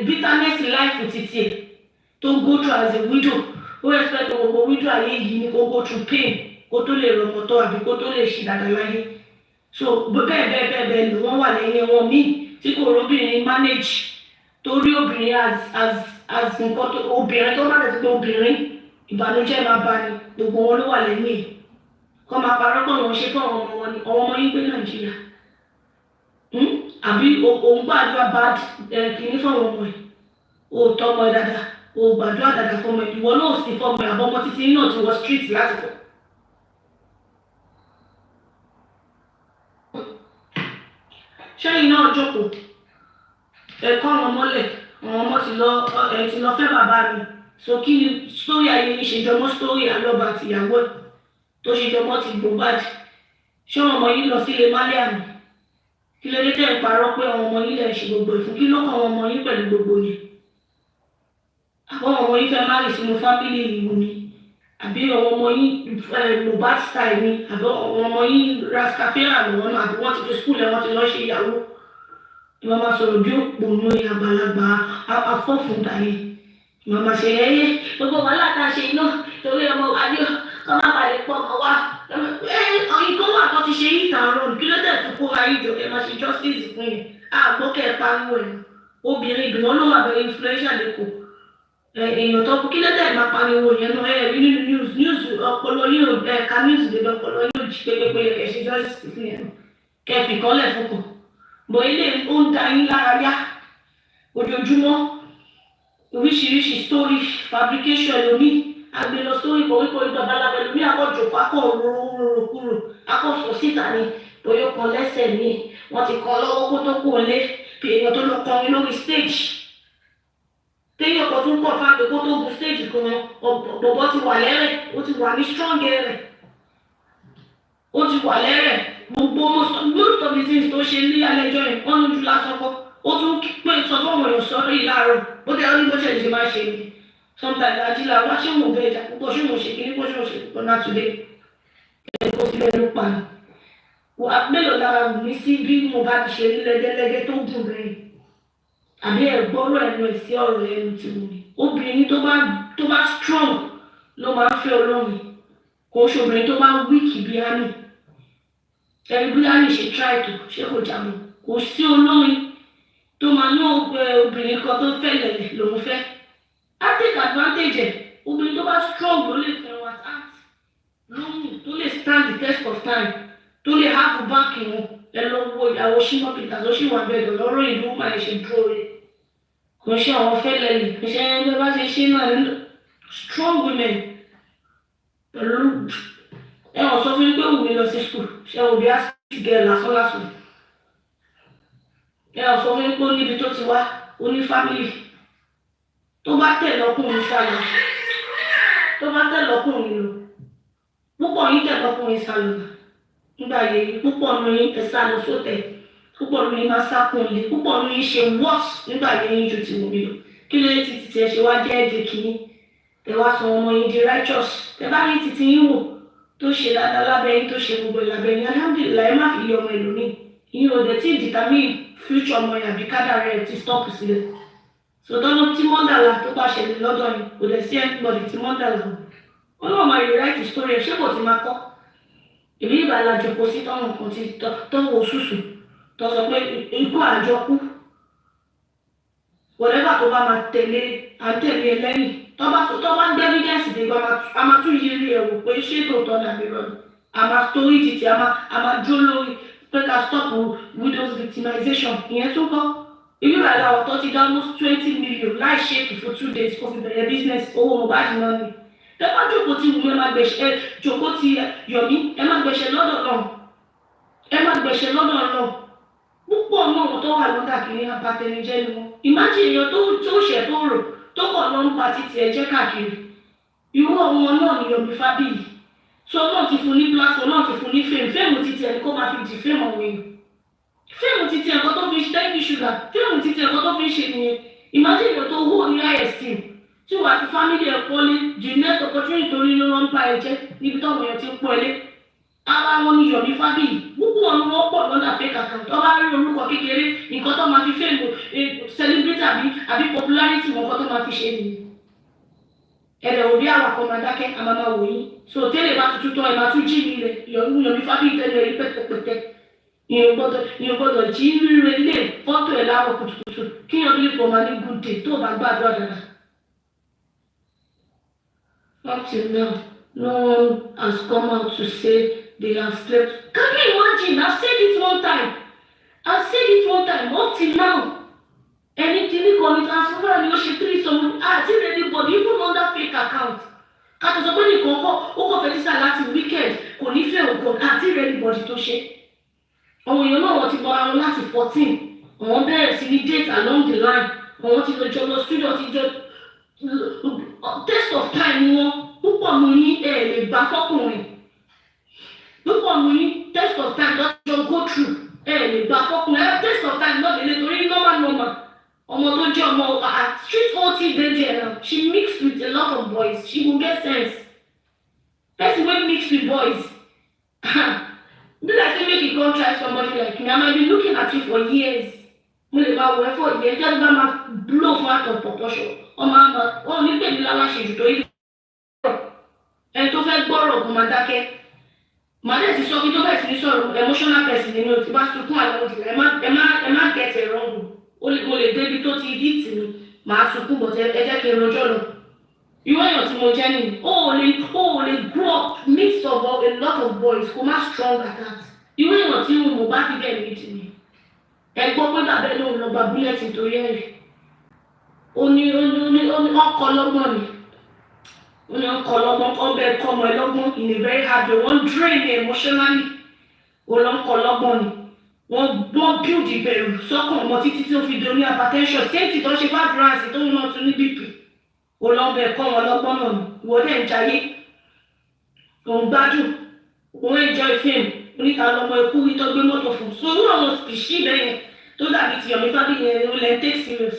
bitterness life títí ẹ̀ tó go through as a widow ó expect gbogbo widow ayé yìí ni kó go through pain kó tó lè rọ̀mọ̀tọ́ àbí kó tó lè ṣì dàgbà láyé so bẹ́ẹ̀ ló wọ́n wà lẹ́yìn wọn míì tí kò róbìnrin manage torí obìnrin as nǹkan tó obìnrin tó bá tẹ̀sí pé obìnrin ìbànújẹ́ máa bá ní gbogbo wọn ló wà lẹ́yìn ẹ̀ kọ́ máa parọ́ kọ́ wọn ṣe fún àwọn ọmọ wọn ni àwọn ọmọ yín gbé Nàìjíríà àbí òun gbàdúrà bad kìíní fún àwọn ọmọ ẹ̀ o tọmọ ẹ dáadáa o gbàdúrà dáadáa fún ọmọ ẹ ìwọ náà sì fọmọ ẹ àbọ̀mọ títí náà ti wọ street láti fọ. ṣẹ́yìn náà jókòó ẹ̀kọ́ àwọn ọmọlẹ̀ àwọn ọmọ ti lọ fẹ́ bàbá mi so kí ni sórí ayé yìí ṣe jọmọ́ sórí àlọ́ba àtìyàwó ẹ̀ tó ṣe jọmọ́ ti gbòbájì ṣé àwọn ọmọ yìí lọ sílé málẹ́ àmì kí ló dé tẹ́ ń parọ́ pé àwọn ọmọ yìí lè ṣe gbogbo ìfún kí ló kàn àwọn ọmọ yìí pẹ̀lú gbogbo yẹn àwọn ọmọ yìí fẹ́ má lè sínú fámìlì ìlú ni àbí àwọn ọmọ yìí Mohbad style ni àbí àwọn ọmọ yìí rascafera lọ́wọ́ náà àbí wọ́n ti fi skul ẹ̀ wọ́n ti lọ́ọ́ ṣe ìyàwó ìwọ́n máa sọ̀rọ̀ bí òpònú àgbàlagbà afọ́fúndàyé ìwọ́n máa ṣe ẹyẹ gbogbo wàhálà tá a ṣe iná torí ọmọ adé kọ́ má balẹ̀ pọ̀ mọ́ wa ìkọ́ wà tó ti ṣe yìí tàn án kí ló dẹ̀ tún kó ayé jọ ẹ máa ṣe justice fún yẹn àgbọ́kẹ́ pariwo ẹ̀ obìnrin ìgbìmọ̀ ló wà bẹ̀rẹ̀ influential lẹ́kọ̀ọ́ èèyàn tó kú kí ló dẹ̀ máa pariwo yẹn náà ẹ̀ rí nínú news ọpọlọ yóò ẹ̀ka news lè lọ ọpọlọ yóò jí pépépé yẹ kẹ́ ṣe justice fún yẹn kẹ́ fi kọ́lẹ̀ fún kàn bọ̀ ilé ó ń da yín lára yá ojoojúmọ́ oríṣiríṣi story fabrication lómi agbèlọ story kọ̀wékọ̀wé babaláwo lómi akọ̀jọ̀kọ̀ akọ̀rọ̀rọ̀kúrò akọ̀sọ̀ síta ni bóyá kan lẹ́sẹ̀ ni wọ́n ti kọ́ lọ́wọ́ kó tó kú ọ̀lẹ́ bí èèyàn tó lọ kọrin lórí stage téèyàn kan tún pọ̀ fáwọn kó tó gun stage kan bọ̀bọ̀ ti wà lẹ́rẹ̀ ó ti wà ní strong rẹ̀ ó ti wà lẹ́rẹ̀ gbogbo most of the things tó ṣe ní alẹ́jọ́ yẹn wọ́n lójú lásán kọ́ ó tún pé sọ fún àwọn èèyàn sọ́ọ́ yìí láàárọ̀ bó tẹ́ ọ́ ní bó ṣe máa ṣe ni sometimes ajílá wá ṣé mo bẹ́ẹ̀ jà púpọ̀ ṣé mo ṣe kí ní bó ṣe mo ṣe púpọ̀ náà today ẹ̀ kó síbẹ̀ ló pa ni wà mélòó lára wù mí sí bí mo bá ti ṣe rí lẹ́gẹ́lẹ́gẹ́ tó gùn bẹ́ẹ̀ àbí ẹ̀gbọ́rọ̀ ẹnu ẹ̀ sí ọ̀rọ̀ ẹnu tí mo ní obìnrin tó bá strong ló máa ń fẹ́ olórin kò ṣe obìnrin tó bá weak bí hánì ẹni bí hánì ṣe try tó ṣé kò jà mọ́ kò sí olórin tó máa ní obìnrin kan tó fẹ́ lẹ̀lẹ̀ lòun fẹ́ á take advantage ẹ̀ obìnrin tó bá strong ló lè fẹ́ wọn at lóhùn tó lè stand the test of time tó lè have back wọn ẹ lọ wo ìyàwó Shina Peters ó sì wà bẹ́ẹ̀ lọ́rọ̀ ìlú máa ṣe dúró rẹ̀ kò ṣe àwọn fẹ́ lẹ̀lẹ̀ kò ṣe ẹni tó bá ṣe ṣe náà strong women pẹ̀lú ẹ̀wọ̀n sọ fún mi pé òun lọ sí school ṣe òbí á sì gẹ̀ lásán ẹ̀wọ̀n sọ fún mi pé ó níbi tó ti wá ó ní family tó bá tẹ̀ lọ́kùnrin sálọ tó bá tẹ̀ lọ́kùnrin lọ púpọ̀ yín tẹ̀ lọ́kùnrin sálọ nígbà yẹn púpọ̀ nù yín tẹ̀ sálọ sótẹ̀ púpọ̀ nù yín máa sákùn ilé púpọ̀ nù yín ṣe worse nígbà yẹn ju ti wù mí lọ kí ló dé títí ẹ ṣe wá jẹ́ ẹ̀jẹ̀ kìíní tẹ wá sọ ọmọ yín di righteous tẹ bá rí títí yín wò tó ṣe dáadáa lábẹ́ yín tó ṣe gbogbo ìlàbẹ́ yín alhamdulilayi ẹ má fi yọ ọmọ ẹlòmíì yín ò dẹ̀ tí ì determine future ọmọ yín àbí kádàrá ẹ̀ ti stop sílẹ̀ sọtọ́nù tí mọ́dàlá tó bá ṣẹlẹ̀ lọ́dọ̀ yín kò dẹ̀ sí anybody tí mọ́dàlá wọn náà máa rewrite story ẹ̀ ṣé kò ti máa kọ́ èmi ìgbà làjọ kò sí tọ́nù kan ti tọ́wọ́ sùsù tó sọ pé ikú àjọkú whatever tó bá máa tẹ̀lé àtẹ̀lé ẹ lẹ́yìn tó bá ń gbé evidence dé gba a máa tún yí rí ẹ̀wò pé ṣé tòótọ́ dàbí rọ́ọ̀nù a máa story títí a máa dúró lórí pé ká stop widows victimization ìyẹn tó kọ́ ibi ìbàdàn àwọn tó ti dá almost 20 million láì ṣèkì for 2 days kó fi bẹ̀rẹ̀ business owó Mohbad náà ni ẹ má jókòó tí Wùmí ẹ má gbẹ̀ṣẹ̀ jókòó tí Yomi ẹ má gbẹ̀ṣẹ̀ lọ́dọ̀ náà ẹ má gbẹ̀ṣẹ̀ lọ́dọ̀ náà púpọ̀ náà wọn tó wà lọ́dà kìíní abatẹnijẹ́ ni wọn imagine èèyàn tó ṣẹ̀ tó rò tó kọ̀ lọ́n pa títí ẹ̀jẹ̀ káàkiri irú ọmọ náà ni Yomi Fabayi so náà ti fún ní platform náà ti fún ní fẹ́ẹ̀mù títí ẹni kó máa fi di fẹ́ẹ̀mù àwọn èèyàn fíìmù títí ẹ̀kọ́ tó fi ṣe thank you sugar fíìmù títí ẹ̀kọ́ tó fi ṣe nìyẹn imagine èèyàn tó wó ní ISTM tí wàá ti family ẹ̀ pọ́lé the next opportunity tó ní ló ń pa ẹ̀jẹ̀ níbi tó àwọn èèyàn ti ń pọ́ ẹlé ara wọn ni Yomi Fabayi púpọ̀ ọ̀nà wọn pọ̀ lọ́dà fake account tó bá rí orúkọ kékeré nǹkan tó máa fi fíìmù celebrity àbí popularity wọn kọ́ tó máa fi ṣe nìyẹn ẹ̀rẹ̀ òbí àwàkọ́ máa dákẹ́ àmàmà wò yín so tẹ́lẹ̀ bá tuntun tán ẹ̀ máa tún jí mi lẹ̀ Yomi Fabayi tẹ́lẹ̀ rí pẹ́tẹ́pẹ́tẹ́ ìyẹn gbọ́dọ̀ jí rírẹ ilé fọ́tò ẹ̀ láwọ̀ kùtùkùtù kí yẹn bí kò máa ní good day tó bá gbàdúrà dáadáa. Up till now, no one has come out to say they have slept. Can you imagine? I've said it one time. Up till now, anything kan ní transfer ni ó ṣe 3 some àti anybody even under fake account. Kàtó sọ pé nìkan kọ́ ó kọ́ fẹ́ dísà láti weekend kò ní fẹ́ ògùn àti anybody tó ṣe. Àwọn èèyàn náà wọ́n ti bọ́ra wọn láti 14 àwọn bẹ̀rẹ̀ sí ní date along the line àwọn ti lọ jọ lọ studio ti jọ test of time wọn púpọ̀ mú ní lè gbà fọ́kùnrin púpọ̀ mú ní test of time lọ́jọ́ go through lè gbà fọ́kùnrin test of time náà lè torí normal ọmọ tó jẹ́ ọmọ street ot dey there now she mix with a lot of boys she go get sense person wey mix with boys be like say make you come try somebody like me I might be looking at you for years mo lè máa wẹ̀ for years just gba ma blow for out of proportion ọmọ àmà wọn ò ní pè mí láláṣẹ jù tó yí ẹni tó fẹ́ gbọ́rọ̀ kó máa dákẹ́ màá dẹ̀ ti sọ kí tó bẹ̀ sí ní sọ̀rọ̀ emotional person nínú ti bá sunkún àwọn òjìlá ẹ má get it wrong mo lè débi tó ti hit mi màá sunkún bọ̀ ẹ jẹ́ kí n rojọ́ lọ irú èèyàn tí mo jẹ́ nìyí ó lè grow up mix of a lot of boys kó má strong like that irú èèyàn tí mo bá fi bẹ́ẹ̀ méjì ni ẹ gbọ́ pé bàbá ẹ lóun lọ gba búlẹ̀tì torí ẹ̀rì ó ní ọkọ̀ lọ́gbọ̀n ni ó ní ọkọ̀ lọ́gbọ̀n ọbẹ̀ ẹ̀kọ́ ọmọ ẹ lọ́gbọ̀n in a very hard way wọ́n drain me emotionally ó lọ́ ń kọ́ lọ́gbọ̀n ni wọ́n build ìbẹ̀rù sọ́kàn ọmọ títí tí ó fi di oní hypertension sẹ́ǹtì tó ṣe fàdúrànsì tó ń náà tún ní bp ó lọ́ ń bẹ̀ ẹ̀kọ́ wọn lọ́gbọ̀n náà ni ìwọ́dẹ̀ ń jayé òun gbádùn òun enjoy fame oníta lọmọ ikú rí tó gbé mọ́tò fún so irú àwọn spìṣì bẹ́yẹn tó dàbí ti Yomi Fabayi yẹn ó lẹ́ take serious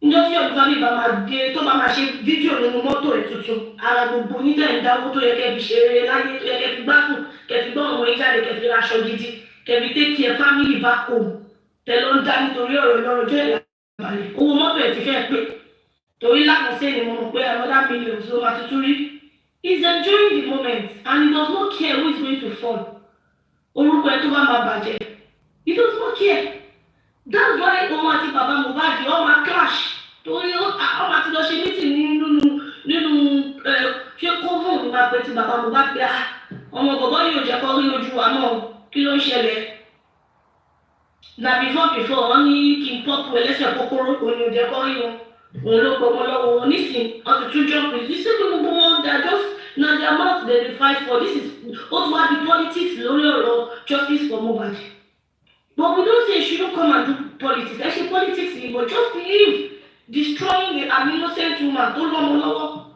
níjọ́ tí Yomi Fabayi bá máa dé tó bá máa ṣe fídíò nínú mọ́tò ẹ̀ tuntun ara gbogbo onídẹ̀ ń dáwó tó yẹ kẹ́ fi ṣe rere láyé tó yẹ kẹ́ fi gbádùn kẹ́ fi gbọ́ ọmọ yín jáde kẹ́ fi raṣọ gidi kẹ́ fi take care family back home tẹ ló ń dá nítorí ọ̀rọ̀ lọ́rọ̀jọ́ ìlà balẹ̀ owó mọ́tò ẹ̀ ti fẹ́ pé torí lánàá sí ni mo mọ̀ pé another million ló máa tuntun rí. He's enjoying the moment and he does not care who is going to fall. Orúkọ ẹ̀ tó bá máa bàjẹ́. He does not care. That's why òun àti bàbá Mohbad wọ́n máa clash. Torí ọmọ àti lọ ṣe meeting nínú ṣé kófò ní máa pẹ́ ti bàbá Mohbad pé ọmọ bọ̀bọ́ yóò jẹ́ kọ́ rí ojú wa náà kí ló ń ṣẹlẹ̀. Na before wọ́n ní kí n pọ́pù ẹlẹ́sẹ̀ kókóró kò ní jẹ́ kọ́ rí wọn. Òun ló gbọmọ lọ́wọ́ wọn nísìn ọ̀tútù jump is this is gbogbo wọn they are just na their mouth they dey fight for this is ó tún wá di politics lórí ọ̀rọ̀ justice for Mohbad. But we don't say you shouldn't come and do politics. Actually, politics, but just leave destroying an innocent woman. Don't lọ́mọ lọ́wọ́.